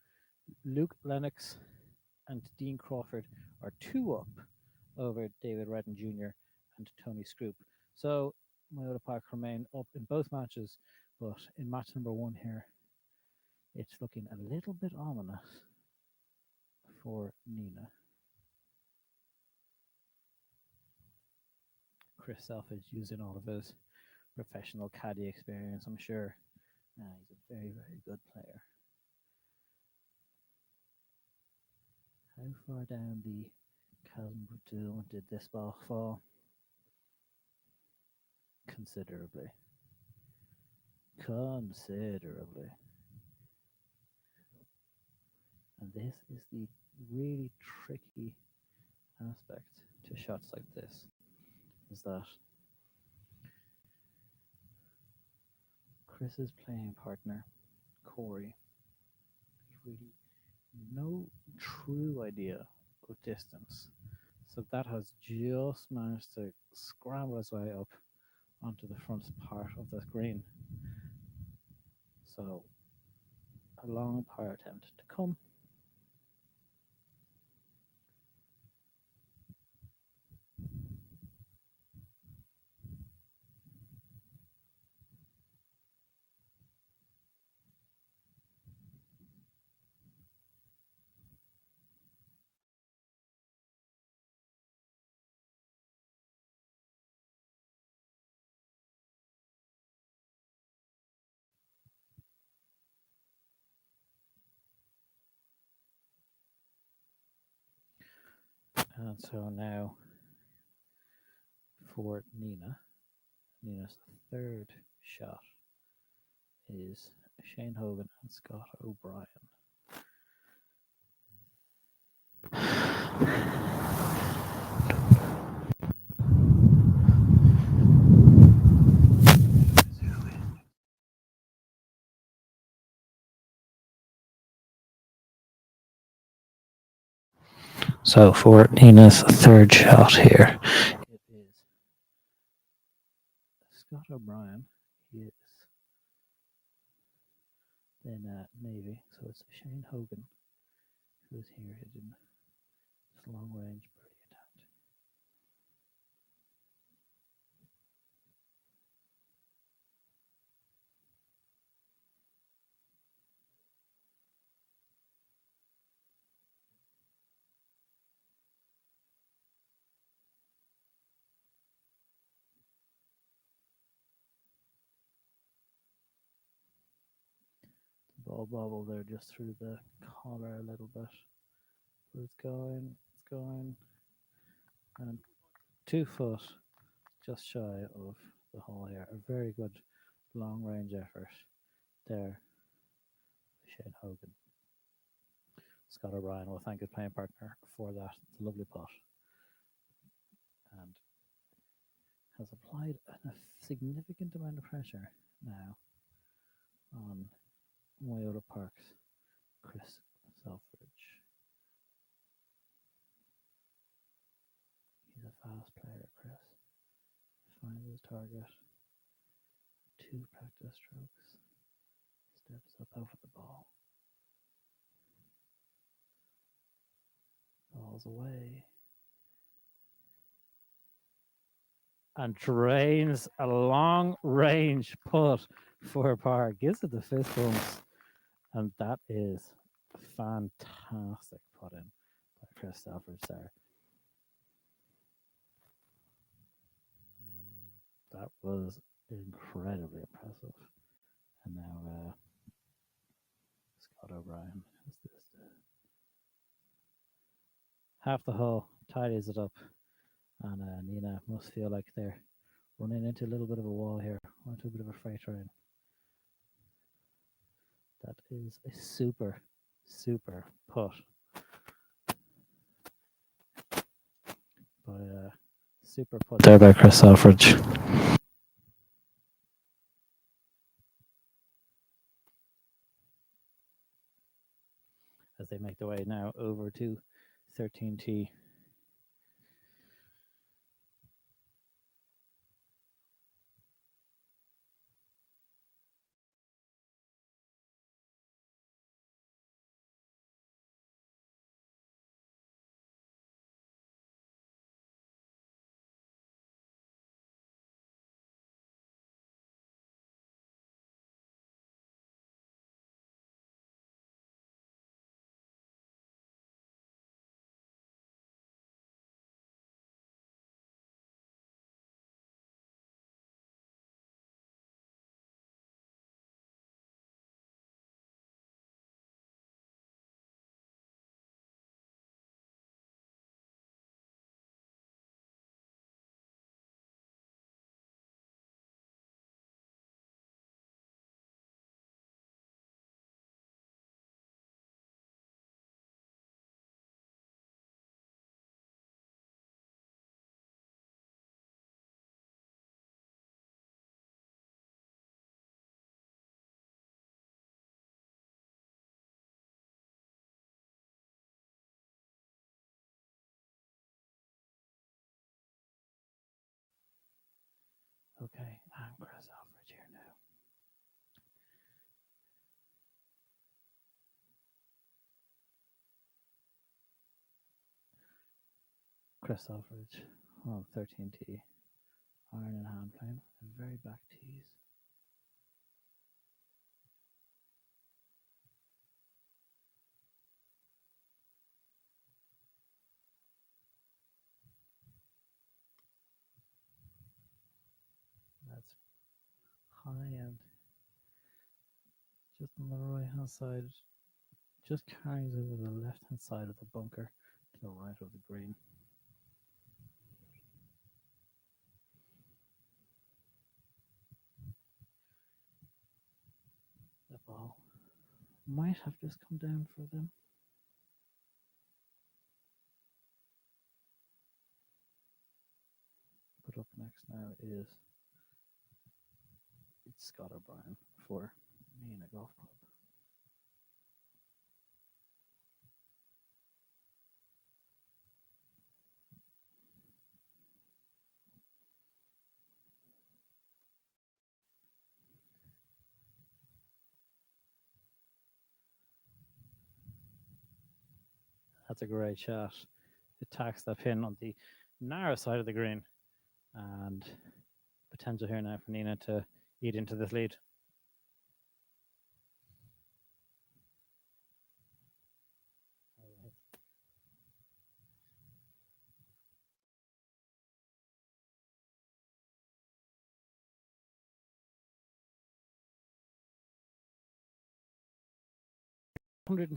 D: Luke Lennox and Dean Crawford are 2 up over David Redden Jr. and Tony Scroop. So Myola Park remain up in both matches, but in match number 1 here, it's looking a little bit ominous for Nina. Chris Selfridge using all of his professional caddy experience, I'm sure. He's a very, very good player. How far down the Chasm of Doom did this ball fall? Considerably. Considerably. And this is the really tricky aspect to shots like this, is that Chris's playing partner, Corey, has really no true idea of distance. So that has just managed to scramble his way up onto the front part of the green. So a long par attempt to come. And so now for Nina's third shot is Shane Hogan and Scott O'Brien. So for Nina's third shot here, it is Scott O'Brien. He is in Navy, so it's Shane Hogan who is here hitting this long range birdie attempt. The ball bobbled there just through the collar a little bit. But it's going, and 2 foot just shy of the hole here. A very good long range effort there, Shane Hogan. Scott O'Brien will thank his playing partner for that. It's a lovely putt. And has applied a significant amount of pressure now on Wyoto Park's Chris Selfridge. He's a fast player, Chris. Finds his target. 2 practice strokes. Steps up over the ball. Ball's away. And drains a long range putt for a par. Gives it the fist bumps. And that is fantastic put in by Chris Selfridge there. That was incredibly impressive. And now Scott O'Brien has this. Half the hole, tidies it up. And Nina must feel like they're running into a little bit of a wall here, onto a bit of a freight train. That is a super, super putt by super putt there by Chris Selfridge. As they make their way now over to 13T. Okay, and Chris Alfred here now. Chris Alfred on 13T. Iron in hand playing the very back tees. That's high and just on the right hand side, just carries over the left hand side of the bunker to the right of the green. The ball might have just come down for them. But up next now is Scott O'Brien for Nina Golf Club. That's a great shot. It tacks that pin on the narrow side of the green, and potential here now for Nina to eat into this lead.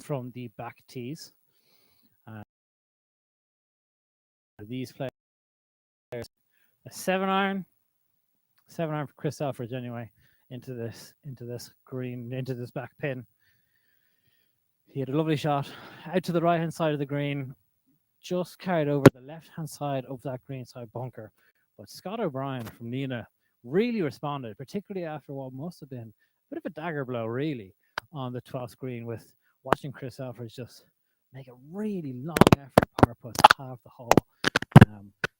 D: From the back tees. These players, a 7-iron for Chris Alfred anyway, into this green, into this back pin. He had a lovely shot out to the right hand side of the green, just carried over the left hand side of that green side bunker. But Scott O'Brien from Nina really responded, particularly after what must have been a bit of a dagger blow, really, on the 12th green, with watching Chris Alfred just make a really long effort par putt half the hole.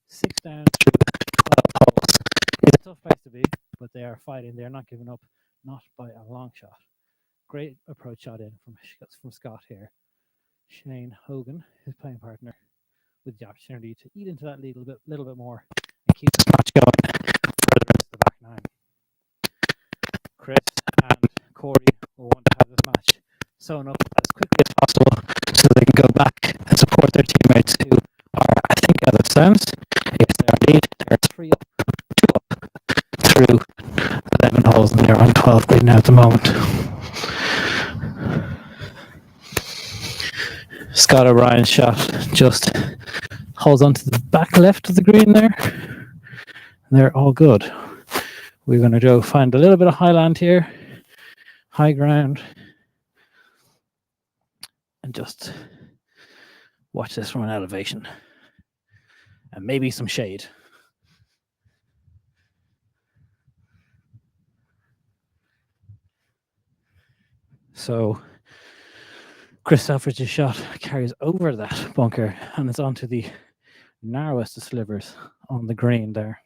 D: 6 down through 12 holes. It's a tough place to be, but they are fighting. They're not giving up, not by a long shot. Great approach shot in from Scott here. Shane Hogan, his playing partner, with the opportunity to eat into that lead a little bit more and keep the match going for the rest of the back nine. Chris and Corey will want to have this match sewn up as quickly as possible so they can go back and support their teammates who are, I think, as it sounds, it's their lead. They're 3 up, 2 up through 11 holes, and they're on 12 green now at the moment. Scott O'Brien's shot just holds onto the back left of the green there. They're all good. We're going to go find a little bit of high land here, high ground, and just watch this from an elevation and maybe some shade. So Chris Alfred's shot carries over that bunker and it's onto the narrowest of slivers on the green there.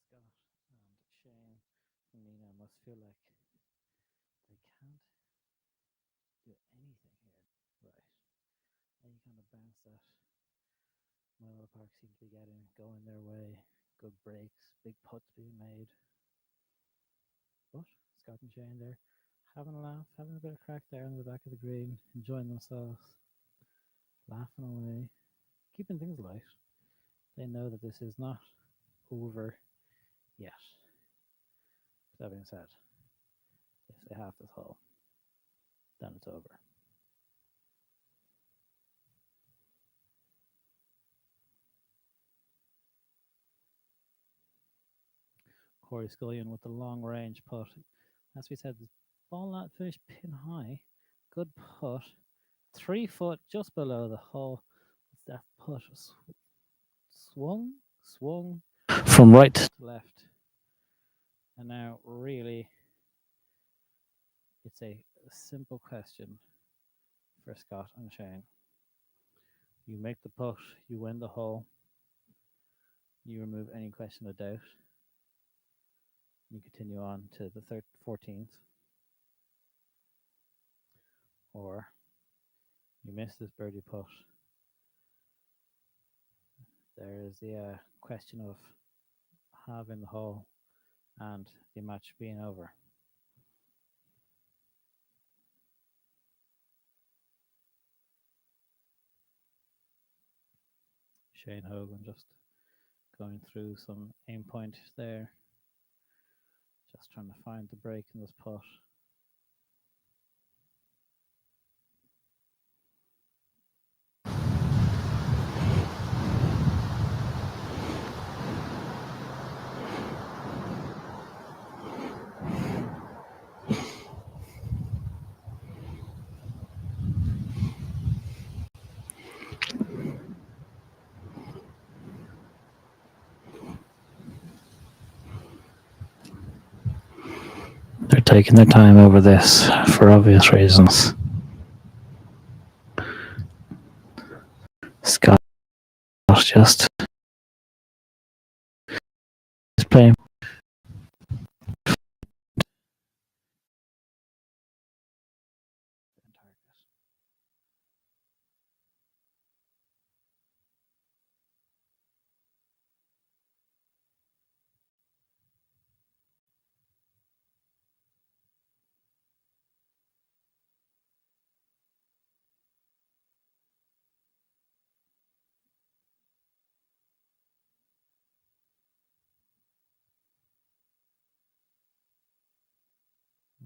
D: Scott and Shane and Nina must feel like they can't do anything here. Right. Any kind of bounce that Milo Park seem to be getting going their way. Good breaks, big putts being made. But Scott and Shane there having a laugh, having a bit of crack there on the back of the green, enjoying themselves, laughing away, keeping things light. They know that this is not over yet. That being said, if they have this hole, then it's over. Corey Scullion with the long range putt. As we said, the ball not finished pin high. Good putt. 3 foot just below the hole. That putt swung from right to left. And now, really, it's a simple question for Scott and Shane. You make the putt, you win the hole, you remove any question of doubt. You continue on to the 14th. Or you miss this birdie putt. There is the question of having the hole and the match being over. Shane Hogan just going through some aim point there. Just trying to find the break in this putt. They're taking their time over this for obvious reasons. Scott just is playing.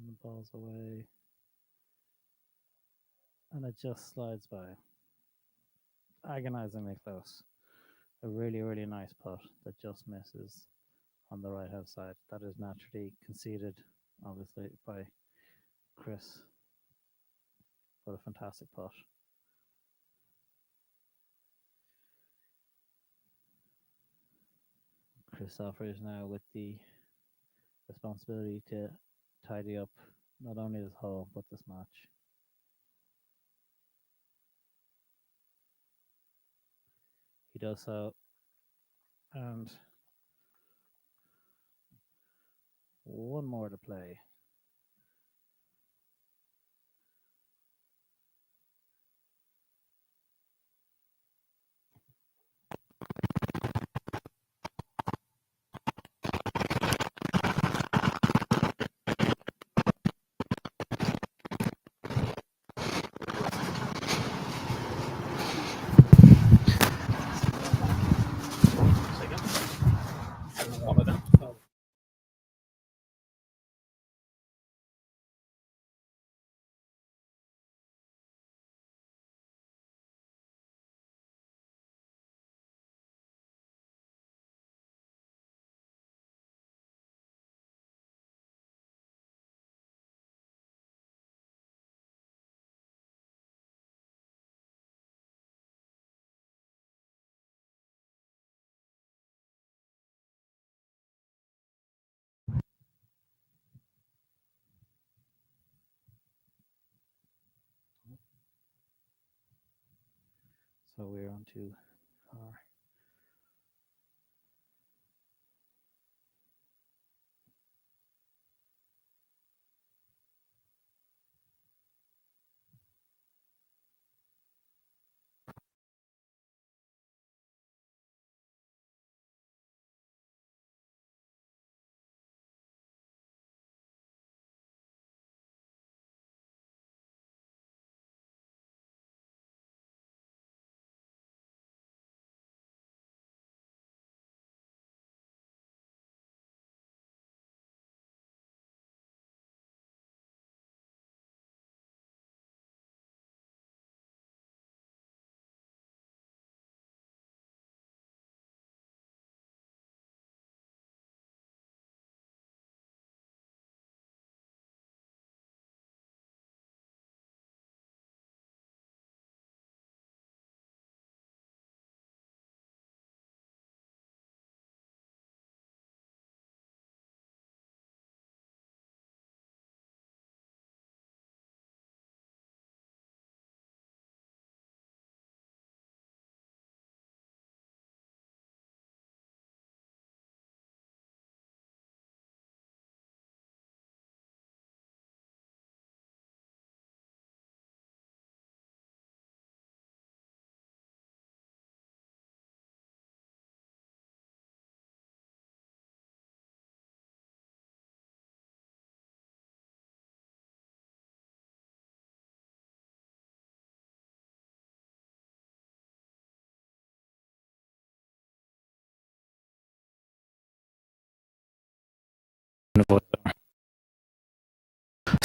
D: And the ball's away. And it just slides by. Agonizingly close. A really, really nice putt that just misses on the right hand side. That is naturally conceded, obviously, by Chris. What a fantastic putt. Chris offers now with the responsibility to tidy up not only this hole but this match. He does so, and one more to play. So we're on to our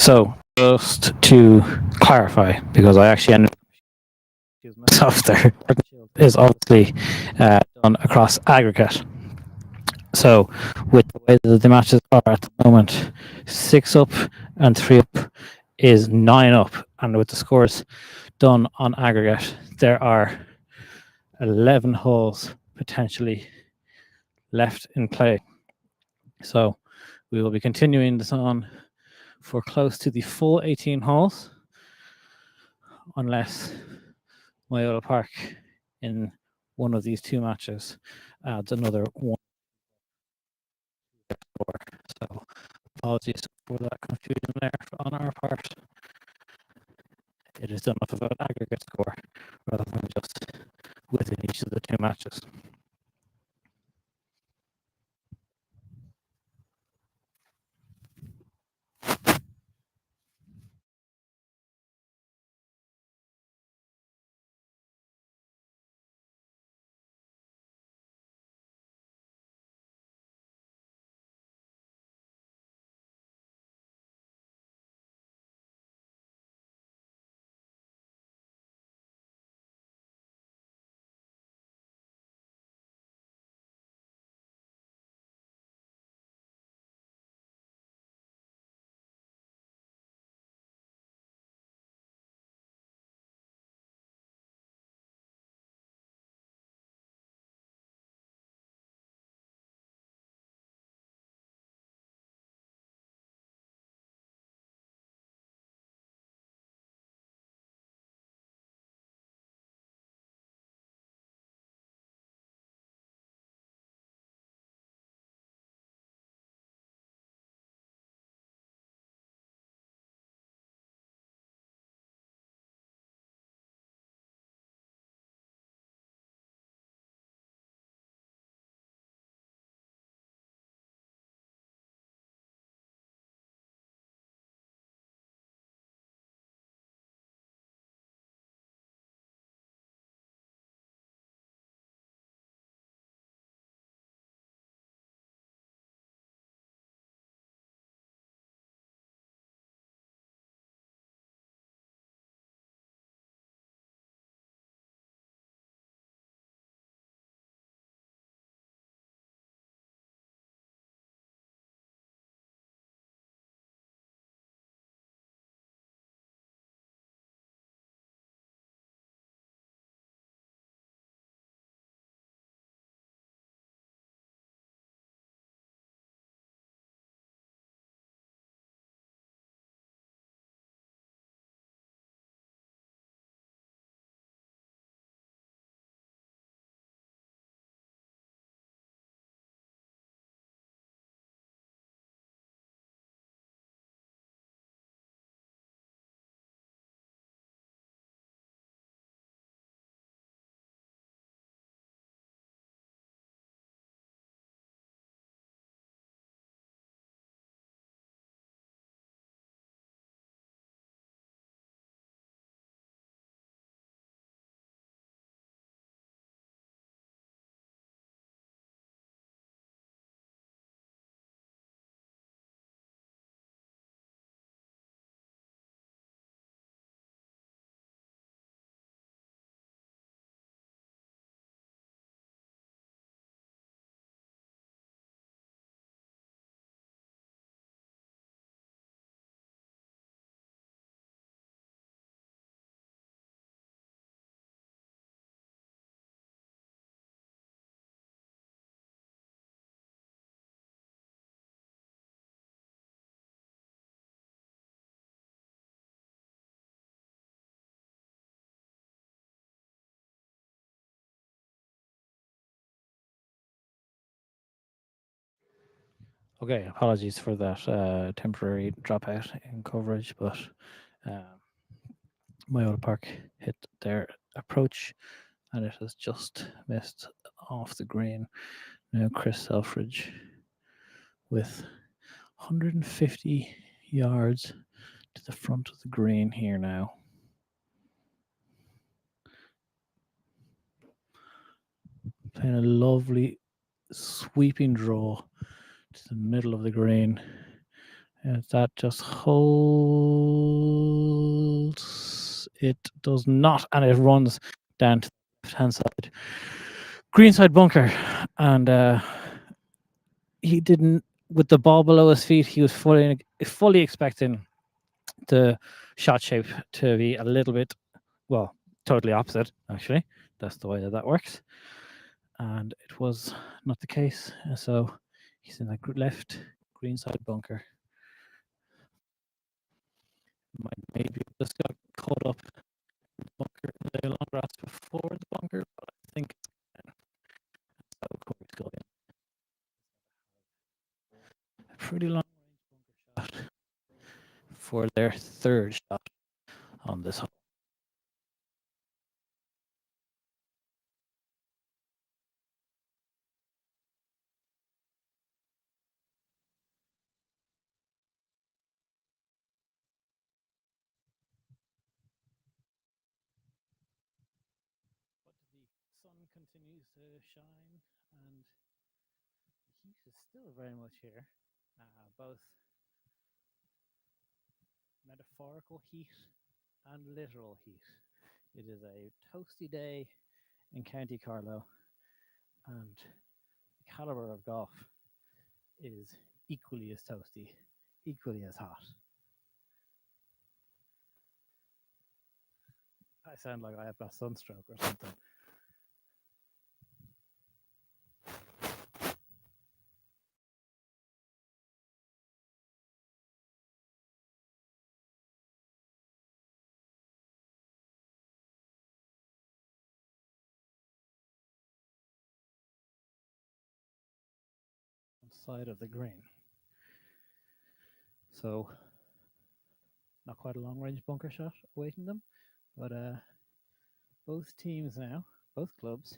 D: So just to clarify, because I actually ended up myself there, is obviously done across aggregate. So with the way that the matches are at the moment, 6 up and 3 up is 9 up, and with the scores done on aggregate, there are 11 holes potentially left in play. So we will be continuing this on for close to the full 18 holes, unless Myola Park in one of these two matches adds another one. So apologies for that confusion there on our part. It is done off of an aggregate score rather than just within each of the two matches. Okay, apologies for that temporary dropout in coverage, but Myola Park hit their approach and it has just missed off the green. Now Chris Selfridge with 150 yards to the front of the green here now. Playing a lovely sweeping draw to the middle of the green. That just holds. It does not, and it runs down to the left-hand side. Greenside bunker, and he didn't. With the ball below his feet, he was fully expecting the shot shape to be a little bit, well, totally opposite. Actually, that's the way that works, and it was not the case. So he's in that left greenside bunker. Maybe just got caught up in the bunker, the long grass before the bunker, but I think it's a pretty long range bunker shot for their third shot on this hole. But the sun continues to shine, and the heat is still very much here. Both metaphorical heat and literal heat. It is a toasty day in County Carlow, and the caliber of golf is equally as toasty, equally as hot. I sound like I have got sunstroke or something. Side of the green. So not quite a long range bunker shot awaiting them, but both teams now, both clubs,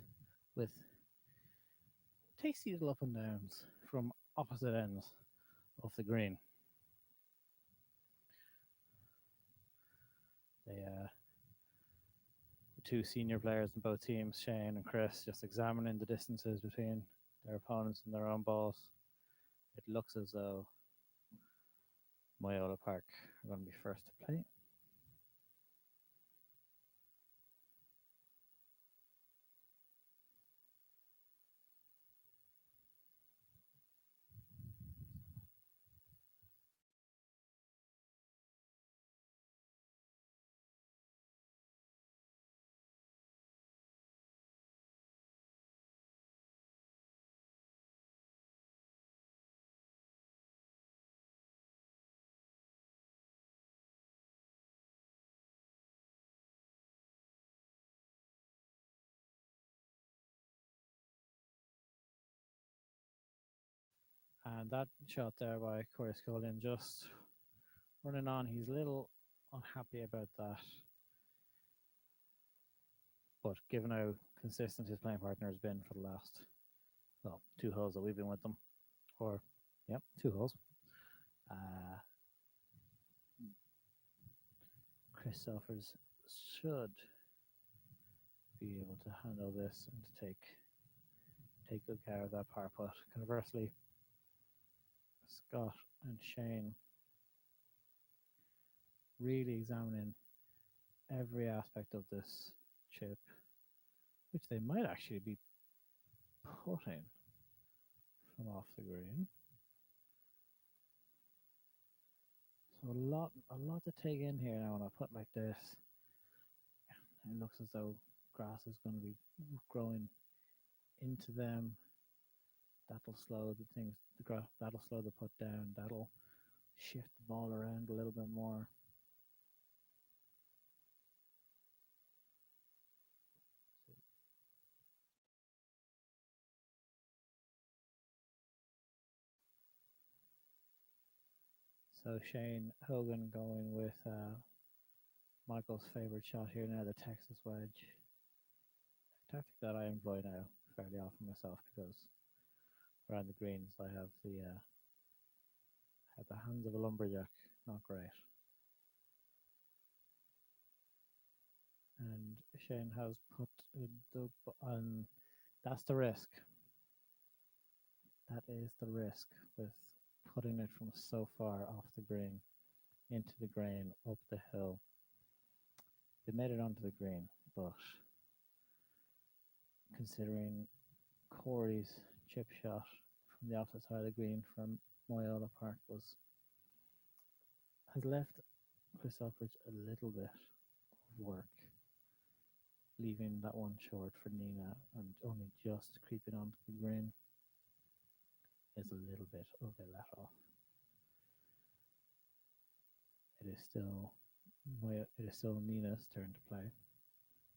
D: with tasty little up and downs from opposite ends of the green. The two senior players in both teams, Shane and Chris, just examining the distances between their opponents and their own balls. It looks as though Moyola Park are going to be first to play. And that shot there by Corey Scullin just running on. He's a little unhappy about that. But given how consistent his playing partner has been for the last, well, 2 holes that we've been with them, or, yep, 2 holes, Chris Selfers should be able to handle this and to take good care of that par putt. Conversely, Scott and Shane really examining every aspect of this chip, which they might actually be putting from off the green. So a lot to take in here now on a putt like this. It looks as though grass is going to be growing into them. That'll slow the things. That'll slow the putt down. That'll shift the ball around a little bit more. So Shane Hogan going with Michael's favorite shot here now, the Texas wedge. A tactic that I employ now fairly often myself, because around the greens I have the hands of a lumberjack. Not great. And Shane has put the on. That's the risk. That is the risk with putting it from so far off the green into the green up the hill. They made it onto the green, but considering Corey's chip shot from the opposite side of the green from Moyola Park has left Chris Elfridge a little bit of work, leaving that one short for Nina and only just creeping onto the green is a little bit of a let off. It is still Nina's turn to play.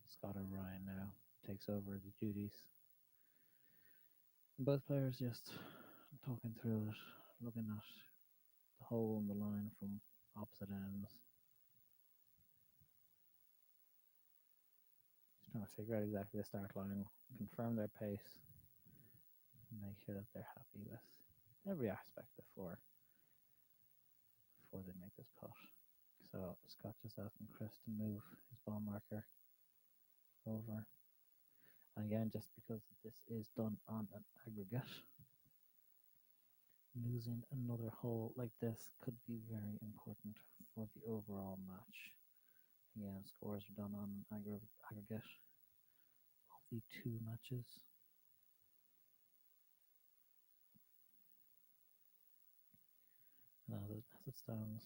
D: Scott O'Ryan now takes over the duties. And both players just talking through it, looking at the hole in the line from opposite ends. Just trying to figure out exactly the start line, confirm their pace, and make sure that they're happy with every aspect before they make this putt. So Scott just asking Chris to move his ball marker over. And again, just because this is done on an aggregate, losing another hole like this could be very important for the overall match. Again, scores are done on an aggregate of the two matches. Now, as it stands,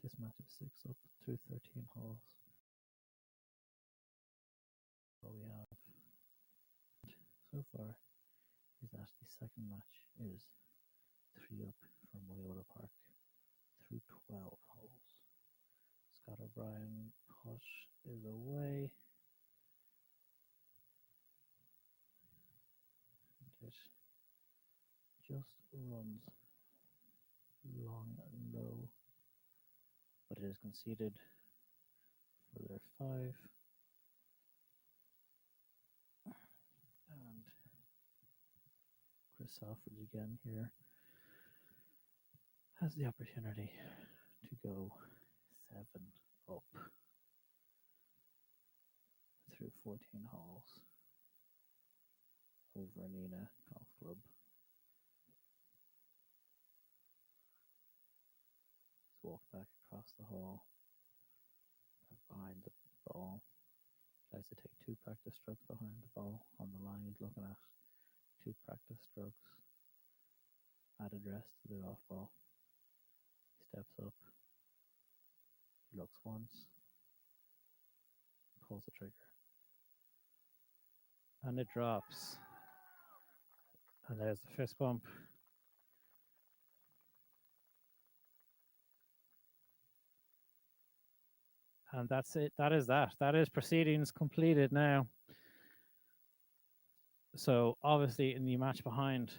D: this match is 6 up through 13 holes. What we have so far is that the second match is 3 up for Moyola Park through 12 holes. Scott O'Brien putt is away. And it just runs long and low, but it is conceded for their 5. And Chris Alfred again here has the opportunity to go 7 up through 14 holes over Nina Golf Club. He's walked back across the hole, behind the ball. He likes to take 2 practice strokes behind the ball on the line he's looking at. 2 practice strokes. Add address to the off ball. He steps up. He looks once. Pulls the trigger. And it drops. And there's the fist bump. And that's it. That is that. That is proceedings completed now. So obviously in the match behind,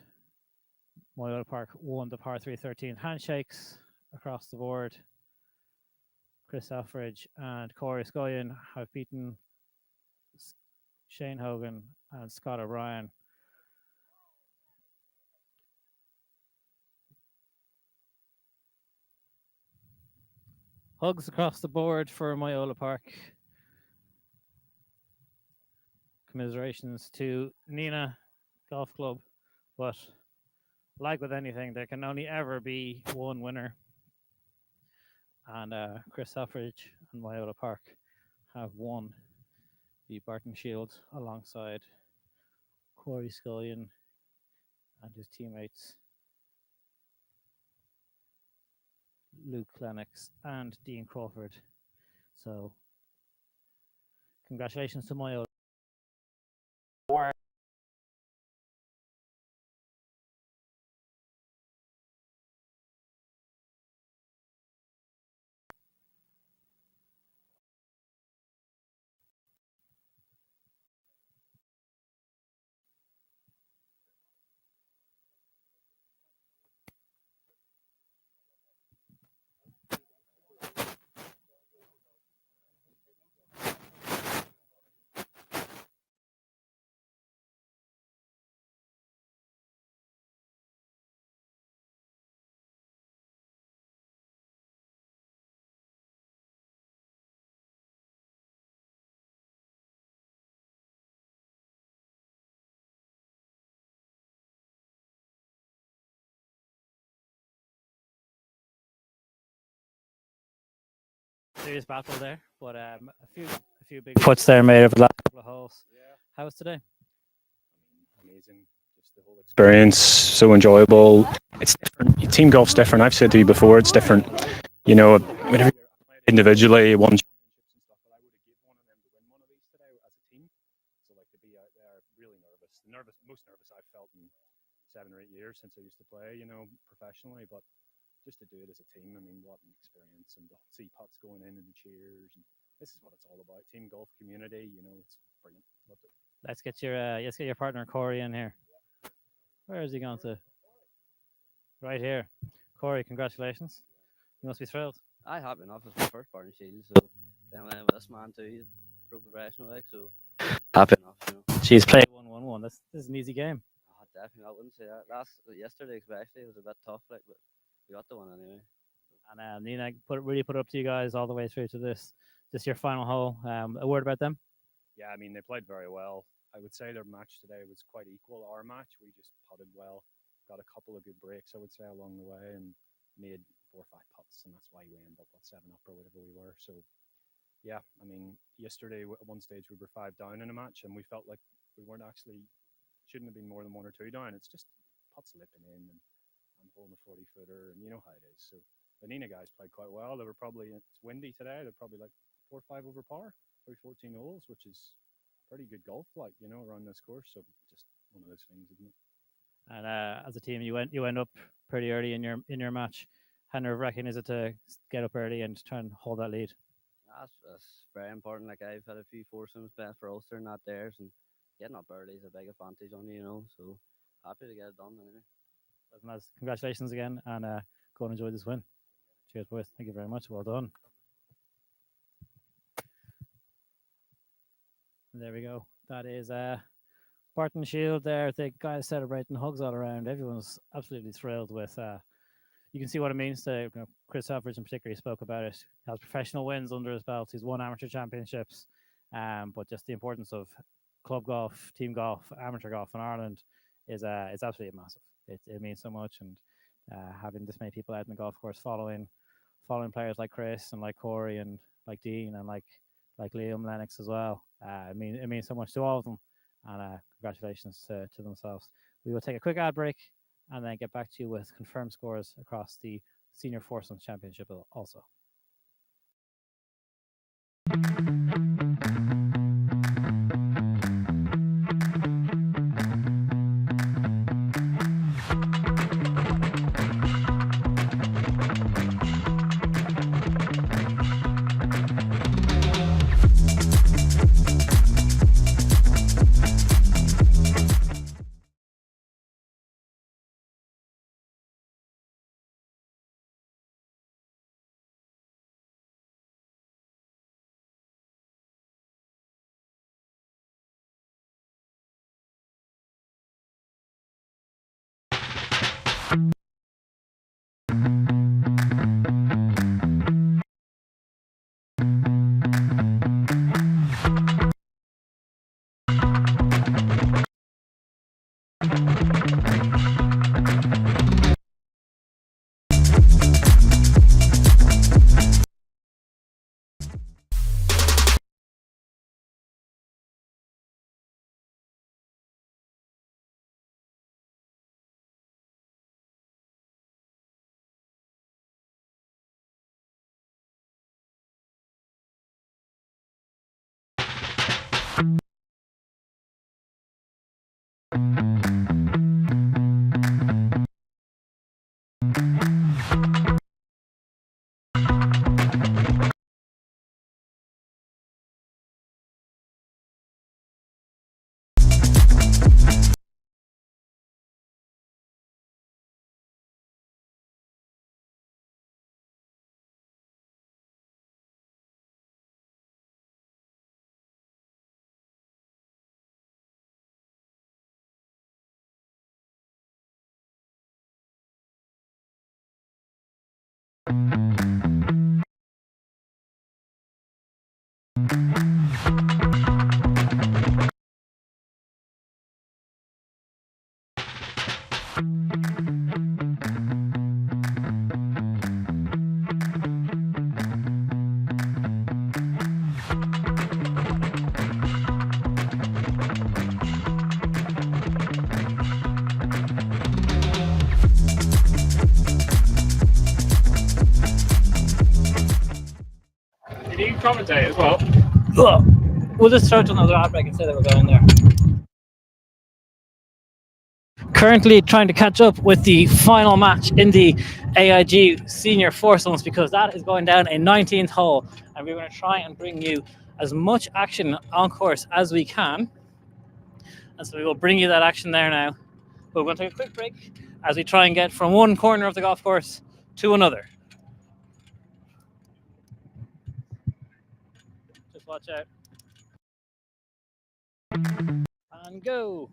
D: Moyola Park won the par 3 13 handshakes across the board. Chris Elfridge and Corey Scullion have beaten Shane Hogan and Scott O'Brien. Hugs across the board for Moyola Park. Commiserations to Nina Golf Club, but like with anything, there can only ever be one winner. And Chris Elfridge and Moyola Park have won the Barton Shield alongside Corey Scullion and his teammates Luke Lennox and Dean Crawford. So congratulations to Moyola. serious battle there, but a few big puts there made over the last couple of holes. How was today?
G: Amazing, just the whole experience, so enjoyable. It's different. Team golf's different. I've said to you before, it's different. You know, whenever you're individually, won championships and stuff, but I would have given one of them to win one of these today as a team. So like to be out there, really nervous, most nervous I've felt in 7 or 8 years since I used to play, you know, professionally. But just to do it as a team, I mean, what an experience! And to see putts going in and the cheers, and this is what it's all about. Team golf community, you know, it's brilliant. Loved it.
D: Let's get your partner Corey in here. Where is he going to? Right here. Corey, congratulations. You must be thrilled.
H: I happy enough. It's my first Barton Shield, so then with this man too, he's a pro professional, like, so happy enough, you know.
D: She's played 1-1-1. This is an easy game.
H: Oh, definitely, I wouldn't say that. Yesterday especially, it was a bit tough, like, but we got the one anyway.
D: And Nina really put it up to you guys all the way through to this your final hole. A word about them?
G: Yeah, I mean, they played very well. I would say their match today was quite equal. Our match, we just putted well, got a couple of good breaks, I would say, along the way, and made 4 or 5 putts, and that's why we ended up with 7 up or whatever we were. So, yeah, I mean, yesterday at one stage we were 5 down in a match, and we felt like we weren't actually, shouldn't have been more than 1 or 2 down. It's just putts lipping in, and I'm holding a 40-footer, and you know how it is. So the Nina guys played quite well. They were probably, it's windy today, they're probably like 4 or 5 over par, probably 14 holes, which is pretty good golf, like, you know, around this course. So just one of those things, isn't it?
D: And as a team, you went up pretty early in your match. How nerve-wracking is it to get up early and try and hold that lead?
H: That's very important. Like, I've had a few foursomes playing for Ulster, not theirs, and getting up early is a big advantage on you, you know. So happy to get it done anyway.
D: Congratulations again, and go and enjoy this win. Cheers, boys. Thank you very much. Well done. There we go. That is Barton Shield there. The guys celebrating, hugs all around. Everyone's absolutely thrilled with. You can see what it means to Chris Selfridge in particular. He spoke about it. He has professional wins under his belt. He's won amateur championships, but just the importance of club golf, team golf, amateur golf in Ireland is absolutely massive. It means so much, and having this many people out in the golf course following players like Chris and like Corey and like Dean and like Liam Lennox as well. It means so much to all of them, and congratulations to themselves. We will take a quick ad break and then get back to you with confirmed scores across the Senior Foursomes Championship also.
F: commentate as well.
D: We'll just throw it to another ad break and say that we're going there. Currently trying to catch up with the final match in the AIG Senior Foursomes, because that is going down a 19th hole, and we're going to try and bring you as much action on course as we can. And so we will bring you that action there now. But we're going to take a quick break as we try and get from one corner of the golf course to another. Just watch out. And go.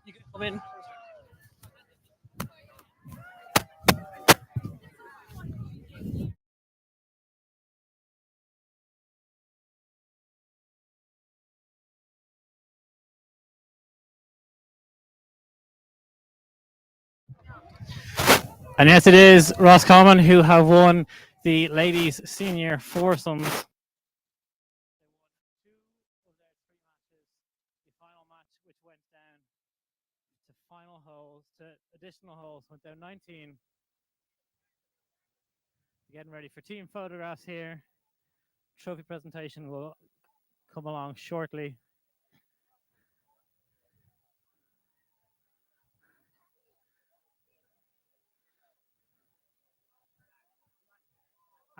D: You can come in. And yes, it is Roscommon who have won the ladies' senior foursomes. They won 2 of their 3 matches. The final match, which went down to final holes, to additional holes, went down 19. Getting ready for team photographs here. Trophy presentation will come along shortly.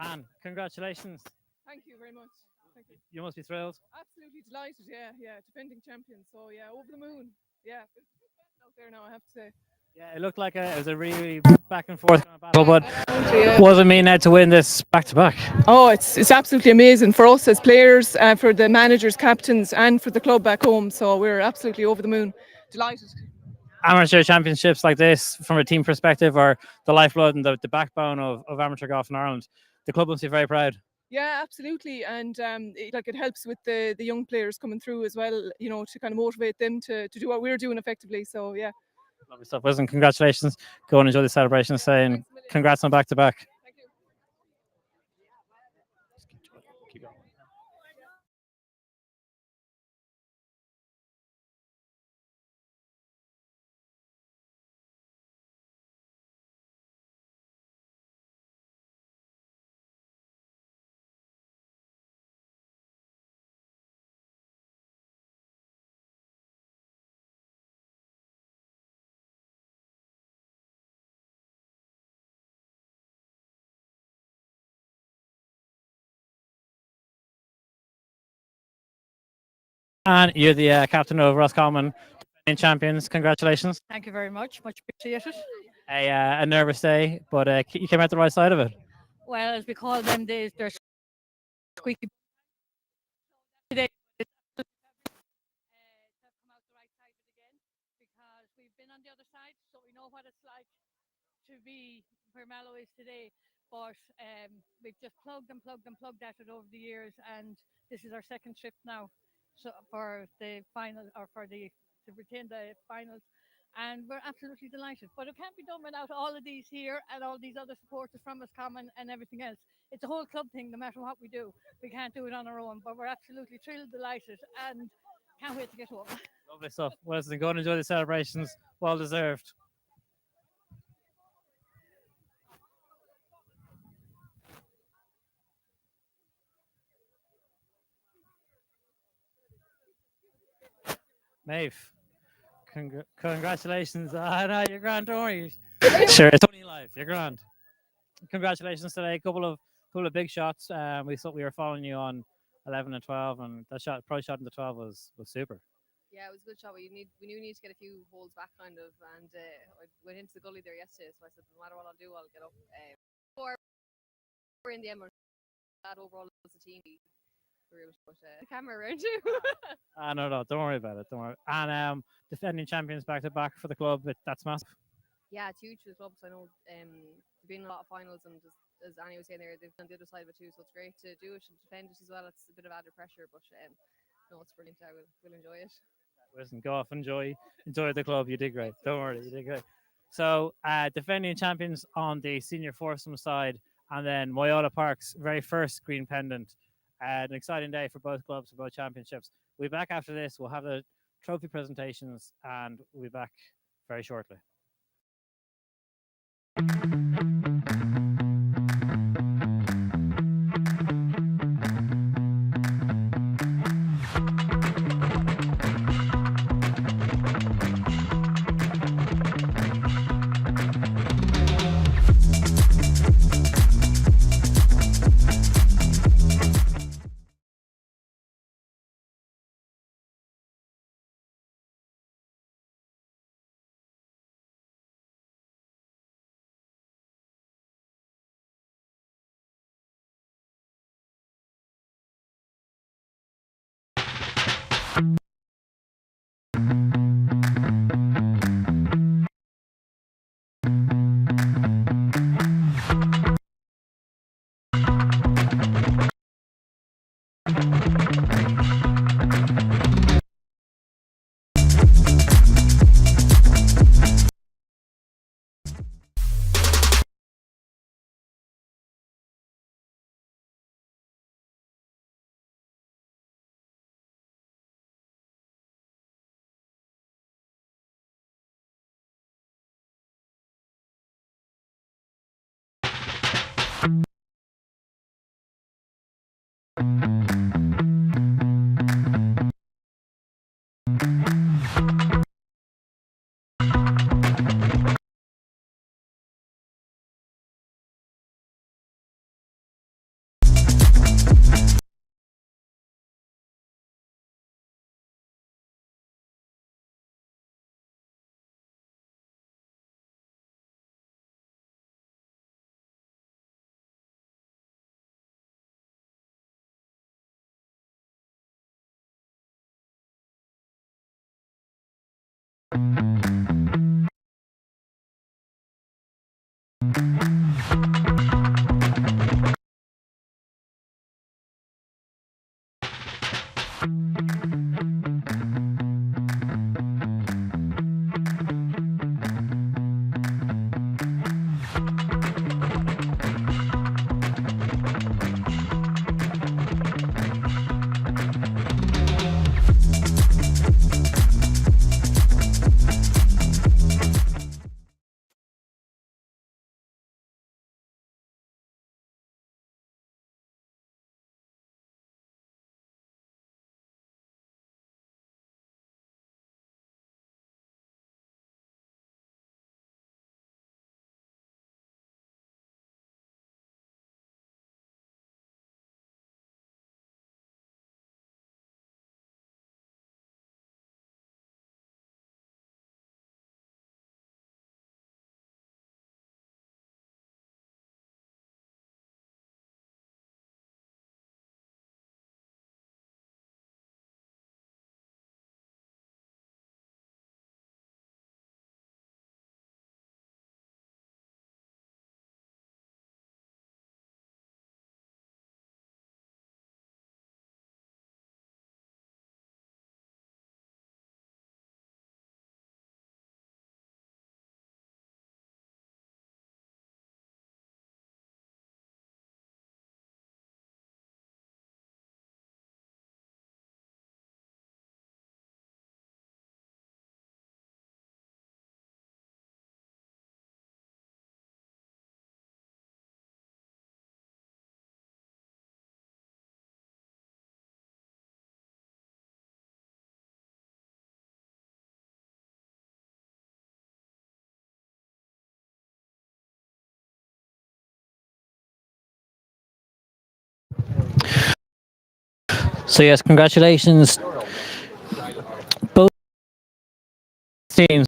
D: Anne, congratulations.
I: Thank you very much. Thank you.
D: You must be thrilled.
I: Absolutely delighted. Yeah. Defending champions. So yeah, over the moon. Yeah, it's out there now, I have to say.
D: Yeah, it looked like it was a really back and forth kind of battle, but
I: Yeah.
D: was it mean now to win this back to back?
I: Oh, it's absolutely amazing for us as players, for the managers, captains, and for the club back home. So we're absolutely over the moon. Delighted.
D: Amateur championships like this, from a team perspective, are the lifeblood and the backbone of amateur golf in Ireland. The club must be very proud.
I: Yeah, absolutely, and it helps with the young players coming through as well. To kind of motivate them to do what we're doing effectively. So yeah.
D: Lovely stuff. Listen, congratulations. Go and enjoy the celebration. Saying congrats on back to back.
I: Thank you.
D: Keep going. And you're the captain of Roscommon champions. Congratulations.
J: Thank you very much. Much appreciated.
D: A nervous day, but you came out the right side of it.
J: Well, as we call them, they're squeaky. Today, have come out the right side of it again because we've been on the other side, so we know what it's like to be where Mallow is today. But we've just plugged at it over the years, and this is our second trip now. So for the final, or to retain the finals, and we're absolutely delighted. But it can't be done without all of these here and all these other supporters from Roscommon and everything else. It's a whole club thing. No matter what we do, we can't do it on our own. But we're absolutely thrilled, delighted, and can't wait to get home.
D: Lovely stuff. Well, listen, go and enjoy the celebrations. Well deserved. Maeve, congratulations. No, you're grand, don't worry. Sure, it's only live. You're grand. Congratulations today. Couple of big shots. We thought we were following you on 11 and 12, and that pro shot in the 12 was super.
K: Yeah, it was a good shot. We knew we need to get a few holes back, kind of, and I went into the gully there yesterday, so I said, no matter what I'll do, I'll get up. We're in the end, that overall as a team. We were put the camera around you.
D: No, don't worry about it. Don't worry. And defending champions back to back for the club, that's massive.
K: Yeah, it's huge for the club. So I know there've been a lot of finals, and just, as Annie was saying there, they've done the other side of it too. So it's great to do it and defend it as well. It's a bit of added pressure, but no, it's brilliant. We'll enjoy it.
D: Listen, go off, enjoy the club. You did great. Don't worry, you did great. So defending champions on the senior foursome side, and then Moyola Park's very first green pendant. An exciting day for both clubs, for both championships. We'll be back after this. We'll have the trophy presentations, and we'll be back very shortly. So yes, congratulations, both teams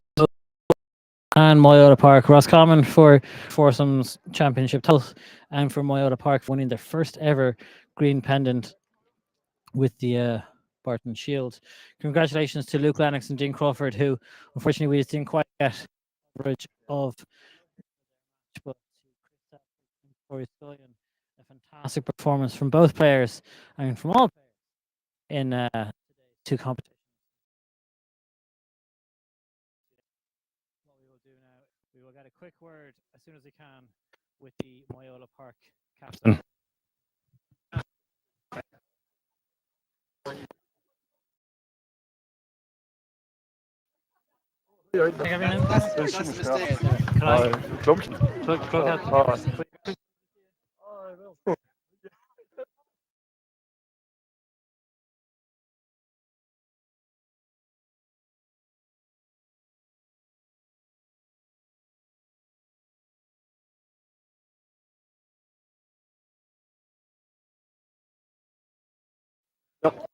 D: and Moyola Park. Roscommon for Foursomes Championship title, and for Moyola Park winning their first ever green pendant with the Barton Shield. Congratulations to Luke Lennox and Dean Crawford, who unfortunately we just didn't quite get coverage of. But a fantastic performance from both players and from all players in two competitions. What we will do now, we will get a quick word as soon as we can with the Moyola Park captain.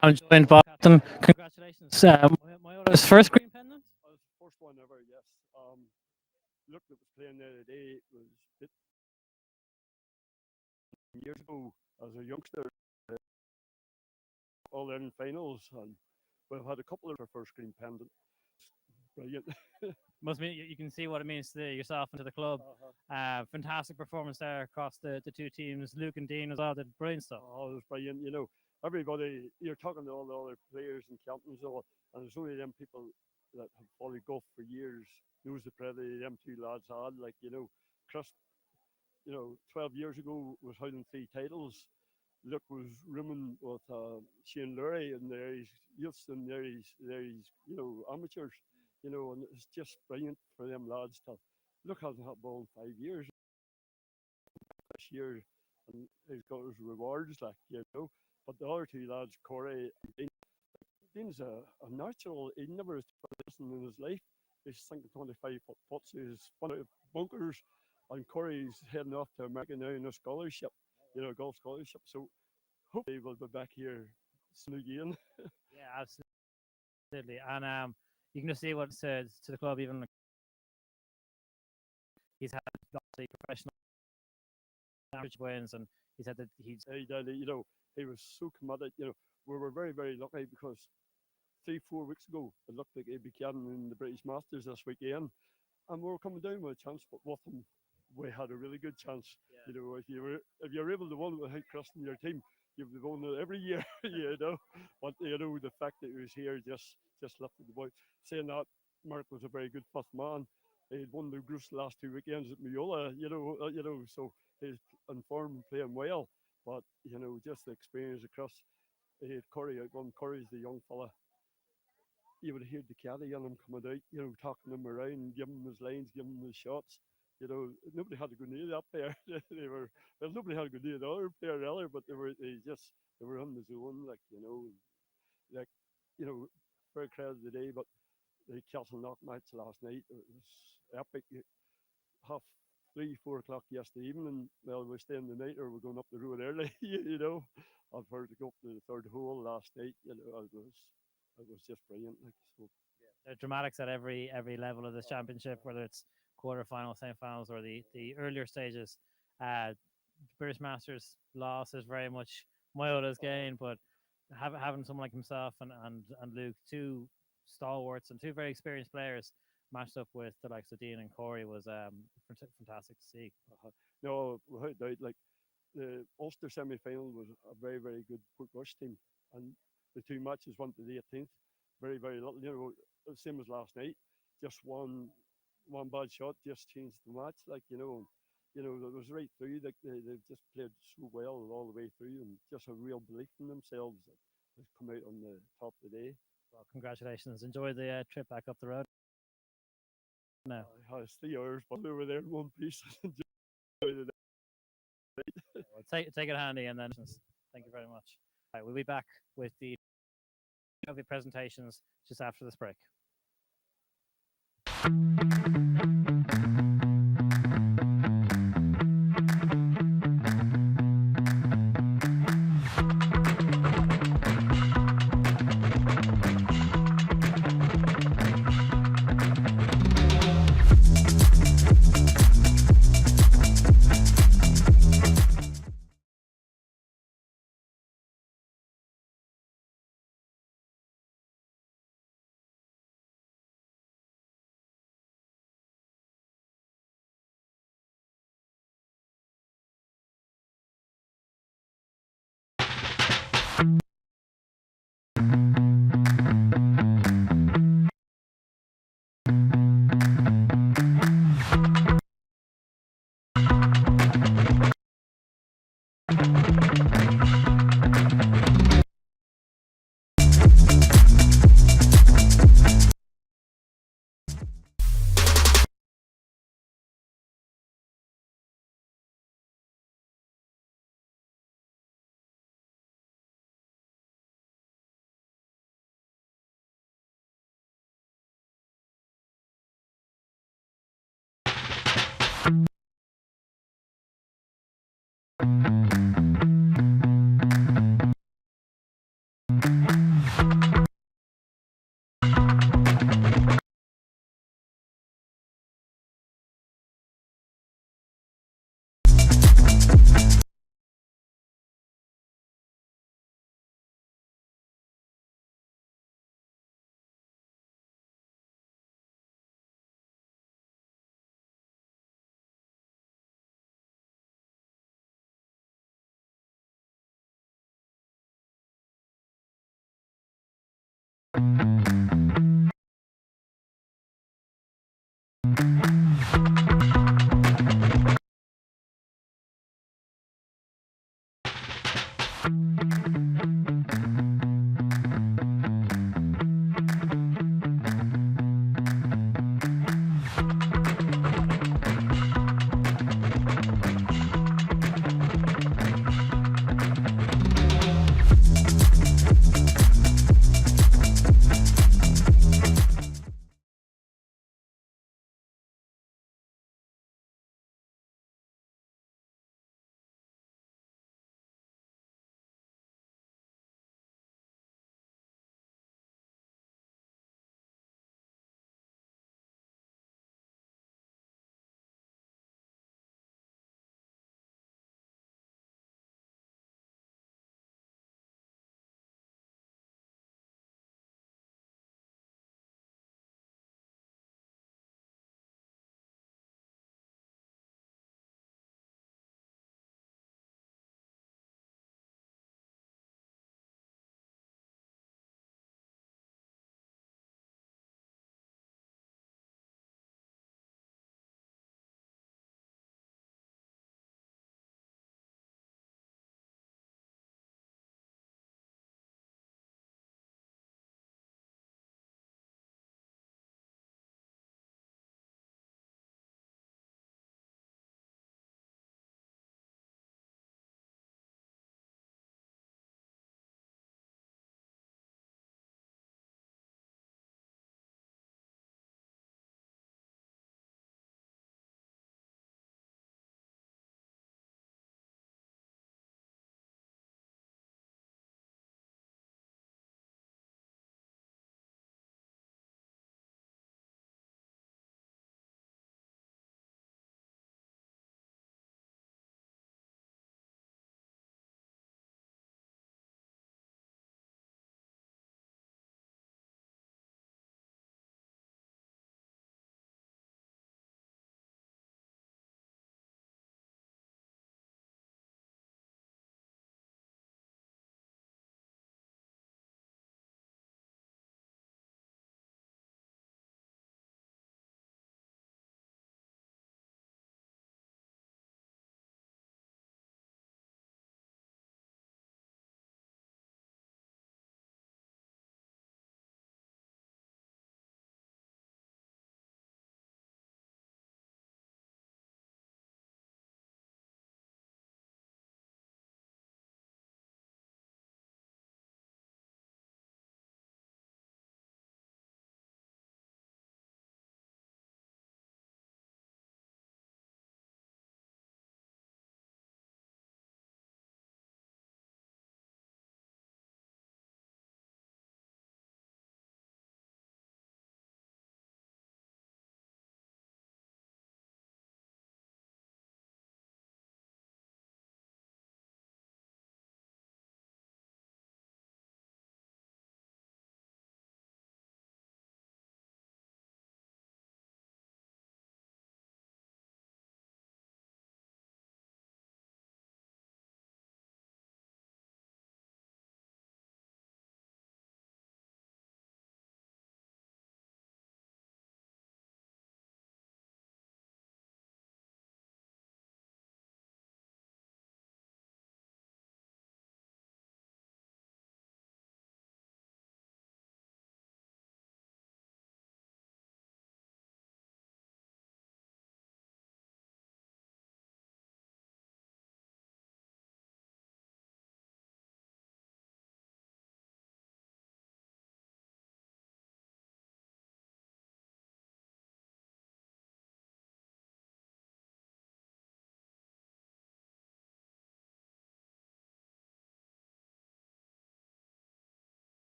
D: I'm joined by Captain. Congratulations. Moyola's first green pendant?
L: First one ever, yes. Look, that was playing there today. It was years ago as a youngster, all in finals, and we've had a couple of our first green pendant. Brilliant.
D: Must mean you can see what it means to yourself and to the club. Fantastic performance there across the two teams. Luke and Dean as well did brilliant stuff.
L: Oh, it was brilliant. You know, everybody, you're talking to all the other players and captains, and there's only them people that have followed golf for years knows the pretty them two lads had. Like, you know, Chris, 12 years ago was holding 3 titles. Luke was rooming with Shane Lurie, and there he's youths, and there he's amateurs, and it's just brilliant for them lads to. Luke hasn't had ball in 5 years. This year, and he's got his rewards, But the other two lads, Corey and Dean, Dean's a natural. He never has done in his life. He's sinking 25-foot putts. He's spun out of bunkers, and Corey's heading off to America now in a scholarship, golf scholarship. So hopefully we'll be back here soon again.
D: Yeah, absolutely. And you can just see what it says to the club. Even he's had obviously professional average wins, and he said that he
L: was so committed. We were very, very lucky because 3-4 weeks ago, it looked like he'd be carrying in the British Masters this weekend, and we were coming down with a chance, but with him, we had a really good chance. You know, if you're able to win without Chris in your team, you've won it every year. You know, but you know the fact that he was here just lifted the boy. Saying that, Mark was a very good fifth man. He'd won the Bruce last 2 weekends at Miola. You know, so he's in form and playing well. But you know, just the experience across. He had Corey out one. Corey's the young fella. You would hear the caddy on him coming out, you know, talking him around, giving him his lines, giving him his shots. You know, nobody had to go near that player. Nobody had to go near the other player either, but they were on the zone, like, like, you know, fair credit today, but the Castle Knock match last night, it was epic. 3-4 o'clock yesterday evening, well, we're staying the night or we're going up the road early, you know. I've heard to go up to the third hole last night, you know, it was just brilliant. Like, so.
D: There's dramatics at every level of this championship, whether it's quarterfinals, semi-finals, or the earlier stages. British Masters loss is very much Moyota's gain, but having someone like himself and Luke, two stalwarts and two very experienced players, matched up with the likes of Dean and Corey was fantastic to see.
L: No, without doubt, like the Ulster semi-final was a very, very good Portrush team, and the two matches went to the 18th. Very, very little, you know, same as last night. Just one bad shot just changed the match. Like, you know, it was right through. Like they just played so well all the way through, and just a real belief in themselves that has come out on the top of the day.
D: Well, congratulations. Enjoy the trip back up the road. No,
L: it's 3 hours, but we were there in one piece. Enjoy the
D: well, take it handy, and then thank you very much. All right, we'll be back with the presentations just after this break.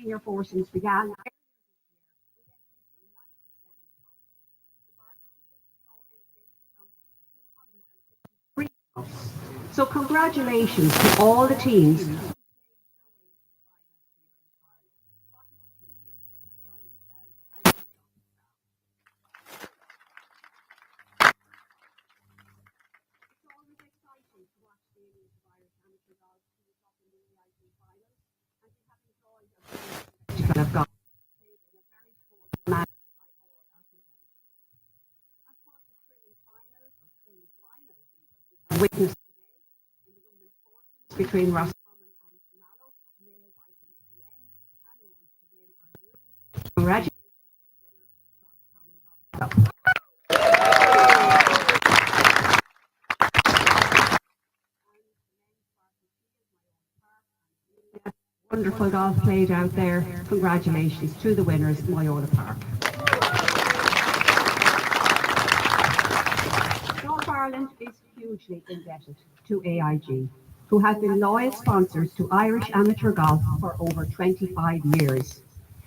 M: senior foursomes began. So congratulations to all the teams. Have got witnessed between Ross and wonderful golf played out there. Congratulations to the winners, Moyola Park. Golf Ireland is hugely indebted to AIG, who have been loyal sponsors to Irish amateur golf for over 25 years.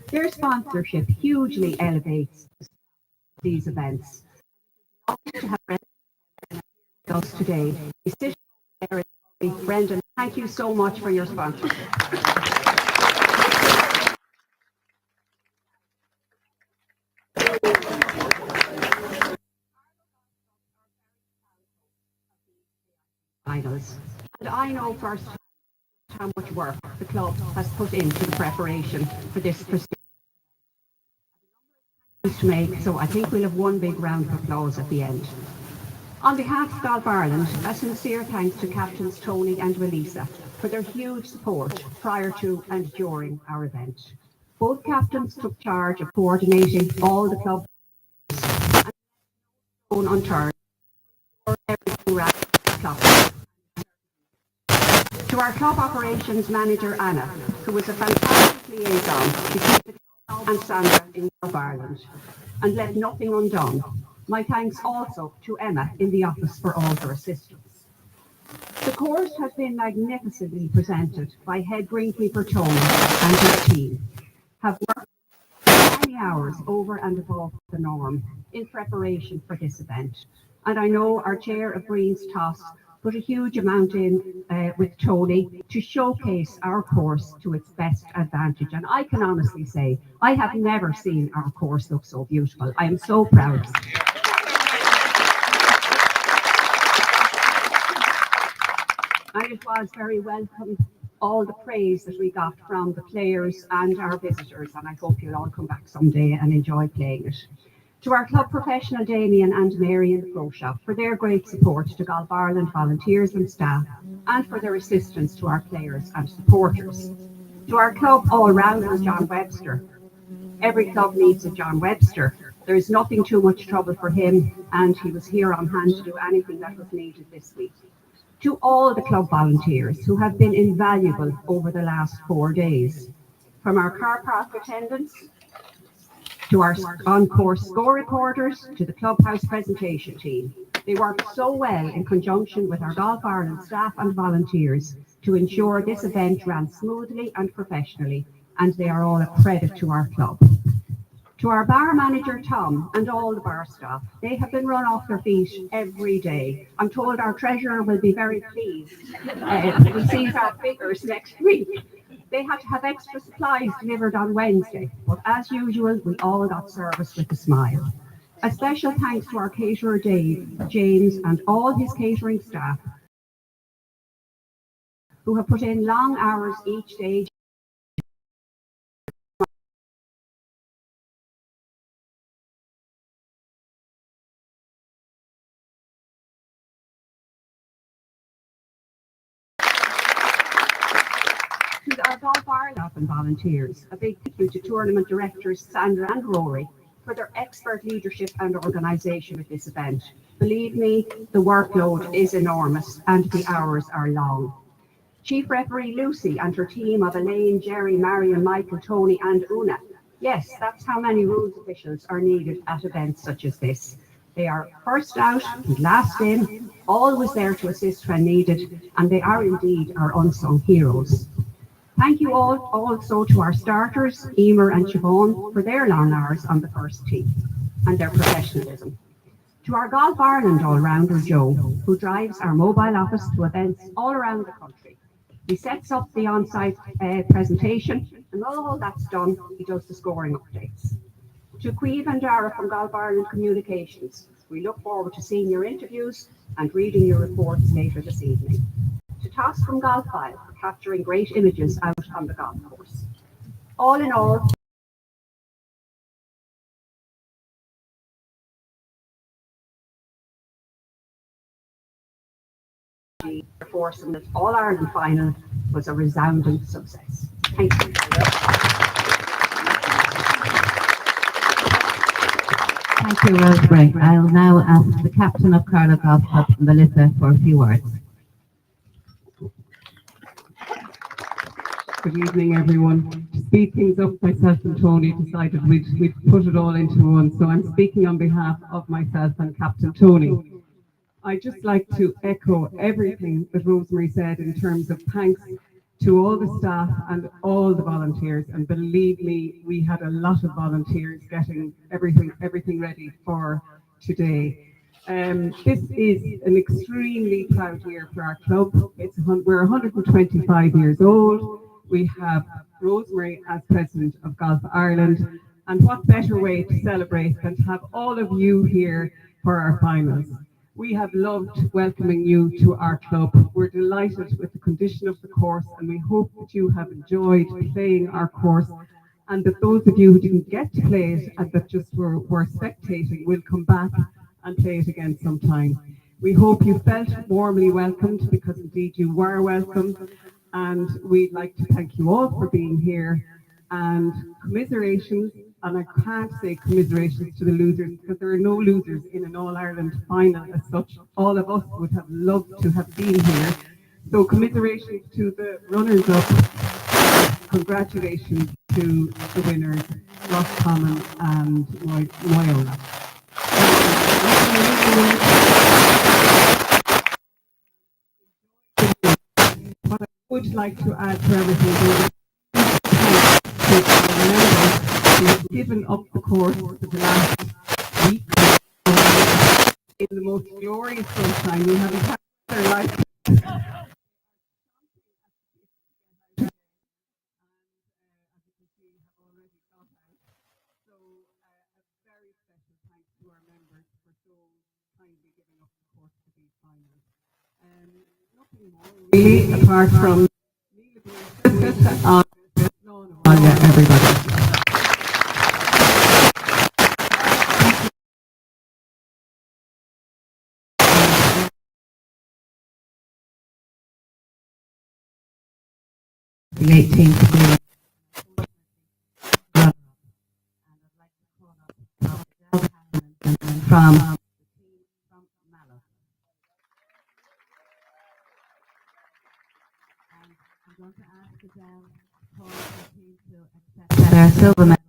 M: Their sponsorship hugely elevates these events. To have us today. Brendan, thank you so much for your sponsorship. Finals. And I know first how much work the club has put into the preparation for this prestigious to make, so I think we'll have one big round of applause at the end. On behalf of Golf Ireland, a sincere thanks to Captains Tony and Melissa for their huge support prior to and during our event. Both captains took charge of coordinating all the club and on turn for everything around the club. To our club operations manager Anna, who was a fantastic liaison between the club and Sandra in Golf Ireland, and left nothing undone. My thanks also to Emma in the office for all her assistance. The course has been magnificently presented by head greenkeeper Tony and his team. Have worked many hours over and above the norm in preparation for this event. And I know our chair of Greens Toss put a huge amount in with Tony to showcase our course to its best advantage. And I can honestly say, I have never seen our course look so beautiful. I am so proud. And it was very welcome, all the praise that we got from the players and our visitors, and I hope you'll all come back someday and enjoy playing it. To our club professional Damien and Mary in the Pro Shop for their great support to Golf Ireland volunteers and staff, and for their assistance to our players and supporters. To our club all-rounder John Webster. Every club needs a John Webster. There is nothing too much trouble for him, and he was here on hand to do anything that was needed this week. To all the club volunteers who have been invaluable over the last 4 days, from our car park attendants, to our on-course score reporters, to the clubhouse presentation team. They worked so well in conjunction with our Golf Ireland staff and volunteers to ensure this event ran smoothly and professionally, and they are all a credit to our club. To our bar manager, Tom, and all the bar staff, they have been run off their feet every day. I'm told our treasurer will be very pleased when he sees our figures next week. They had to have extra supplies delivered on Wednesday, but as usual, we all got service with a smile. A special thanks to our caterer, Dave, James, and all his catering staff, who have put in long hours each day. To our Golf Ireland and volunteers, a big thank you to tournament directors Sandra and Rory for their expert leadership and organisation of this event. Believe me, the workload is enormous and the hours are long. Chief Referee Lucy and her team of Elaine, Jerry, Marion, Michael, Tony and Una. Yes, that's how many rules officials are needed at events such as this. They are first out and last in, always there to assist when needed, and they are indeed our unsung heroes. Thank you all also to our starters, Emer and Siobhan, for their long hours on the first tee and their professionalism. To our Golf Ireland all-rounder Joe, who drives our mobile office to events all around the country. He sets up the on-site presentation, and all that's done, he does the scoring updates. To Queeve and Dara from Golf Ireland Communications, we look forward to seeing your interviews and reading your reports later this evening. To Toss from Golf File for capturing great images out on the golf course. All in all, the Foursomes All-Ireland final was a resounding success. Thank you.
N: Thank you, Rosemary. I'll now ask the captain of Carlow Golf Club, Melissa, for a few words.
O: Good evening, everyone. To speed things up, myself and Tony decided we'd put it all into one. So I'm speaking on behalf of myself and Captain Tony. I'd just like to echo everything that Rosemary said in terms of thanks to all the staff and all the volunteers. And believe me, we had a lot of volunteers getting everything ready for today. This is an extremely proud year for our club. We're 125 years old. We have Rosemary as President of Golf Ireland, and what better way to celebrate than to have all of you here for our finals. We have loved welcoming you to our club. We're delighted with the condition of the course, and we hope that you have enjoyed playing our course, and that those of you who didn't get to play it and that just were spectating will come back and play it again sometime. We hope you felt warmly welcomed, because indeed you were welcome. And we'd like to thank you all for being here, and commiserations, and I can't say commiserations to the losers, because there are no losers in an All-Ireland final as such. All of us would have loved to have been here. So commiserations to the runners-up, congratulations to the winners, Ross Common and Moyola. What I would like to add to everything is who have given up the course for the last week in the most glorious sunshine. We haven't had their life. Really, apart from everybody. The 18th of May. From Mallow. I'm going to ask Adele Paul to accept their silver medal.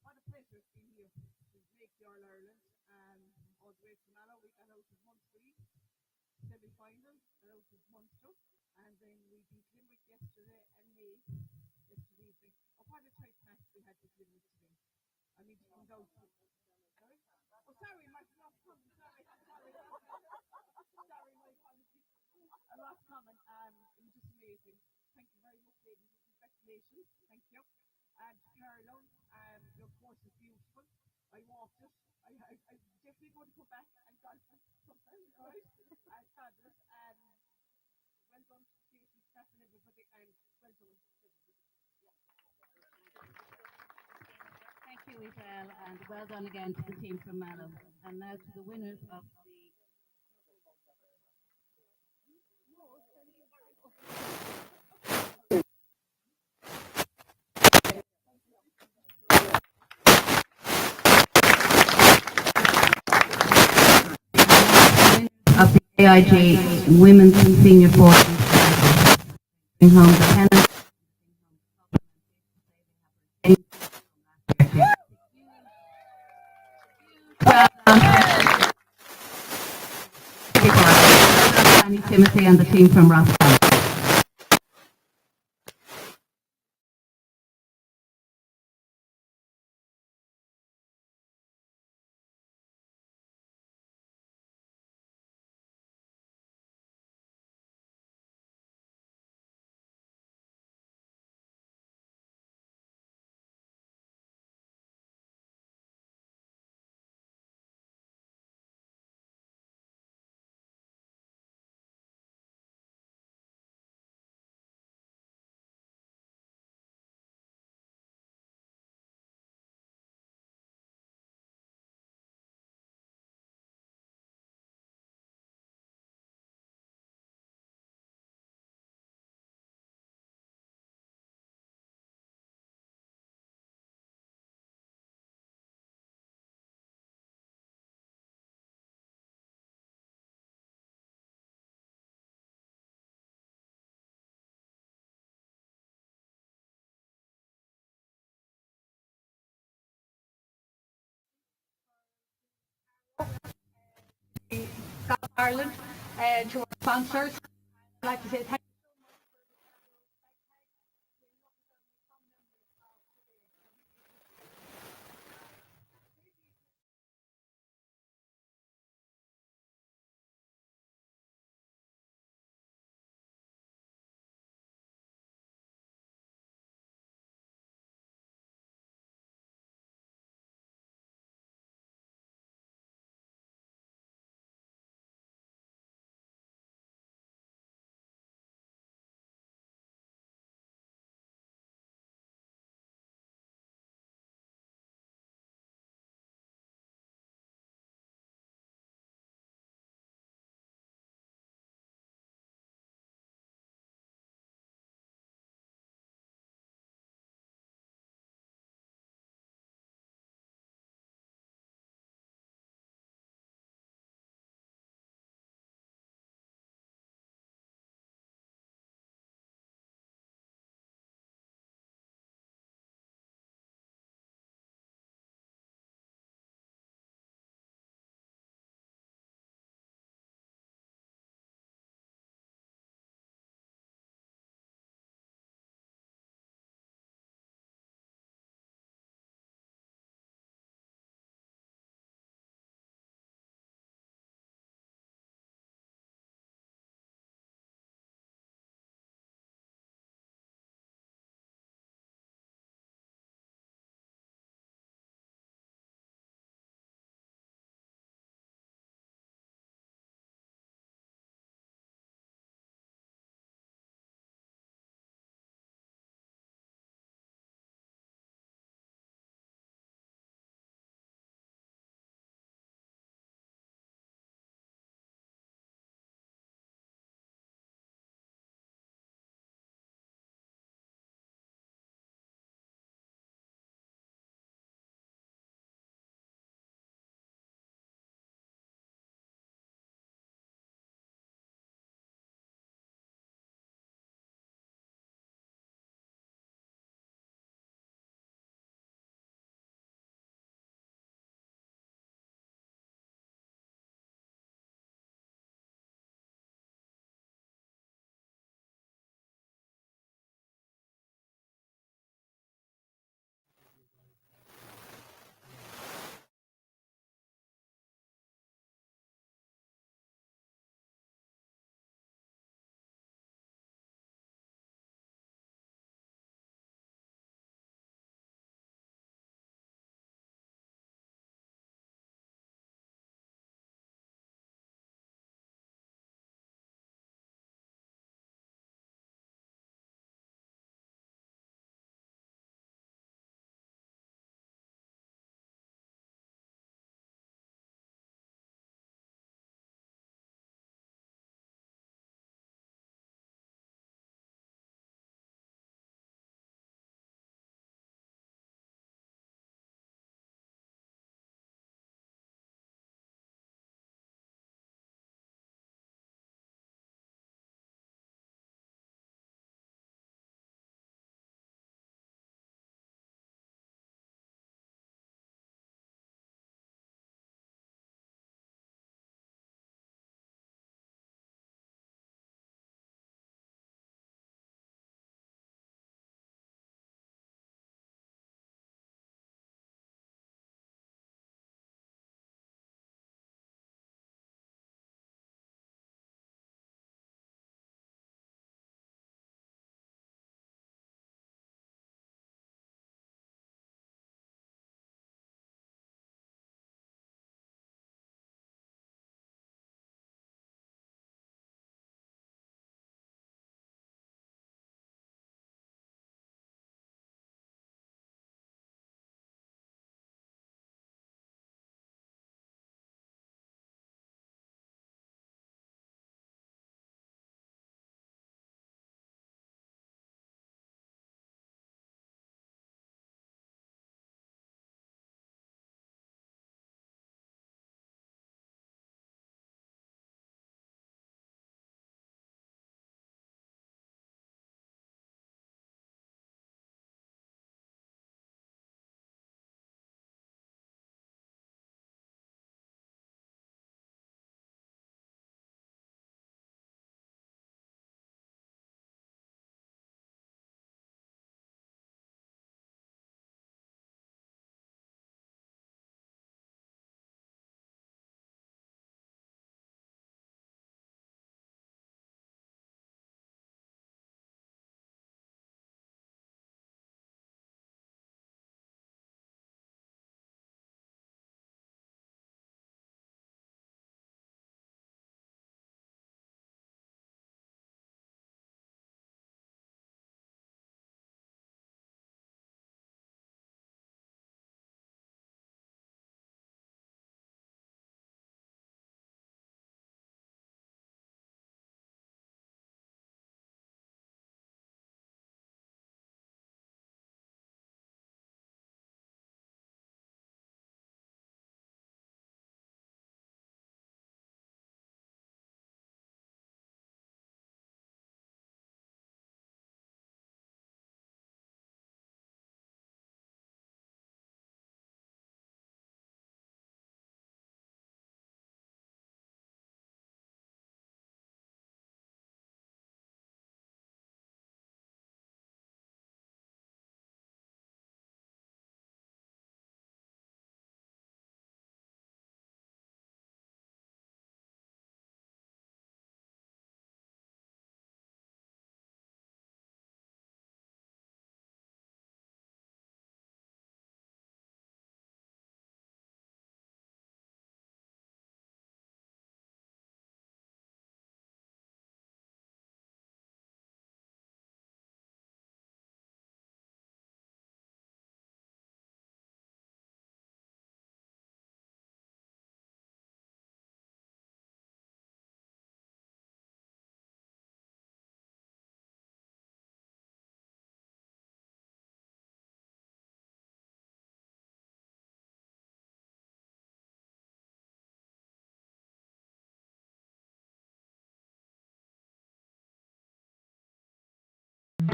P: What a pleasure it's been here to make the All Ireland. All the way from Mallow, we got out of Munster semi-final, got out of Munster, and then we beat Limerick yesterday and May yesterday evening. Oh, what a tight match we had with Limerick today. I mean, to come down to. Sorry? Oh, sorry, my not coming. Sorry, sorry, my apologies. A lot coming. It was just amazing. Thank you very much, ladies. Congratulations. Thank you. And Carlow, your course is beautiful. I walked it. I'm definitely going to go back and golf it sometime, right? Fabulous. Well done to Katie, staff and everybody, and well done to everybody.
N: Thank you, Israel, and well done again to the team from Mallow. And now to the winners of the AIG Women's Senior Foursomes home the pennant. Timothy and the team from Ross.
J: Ireland, to our sponsors. I'd like to say thank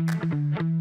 Q: you.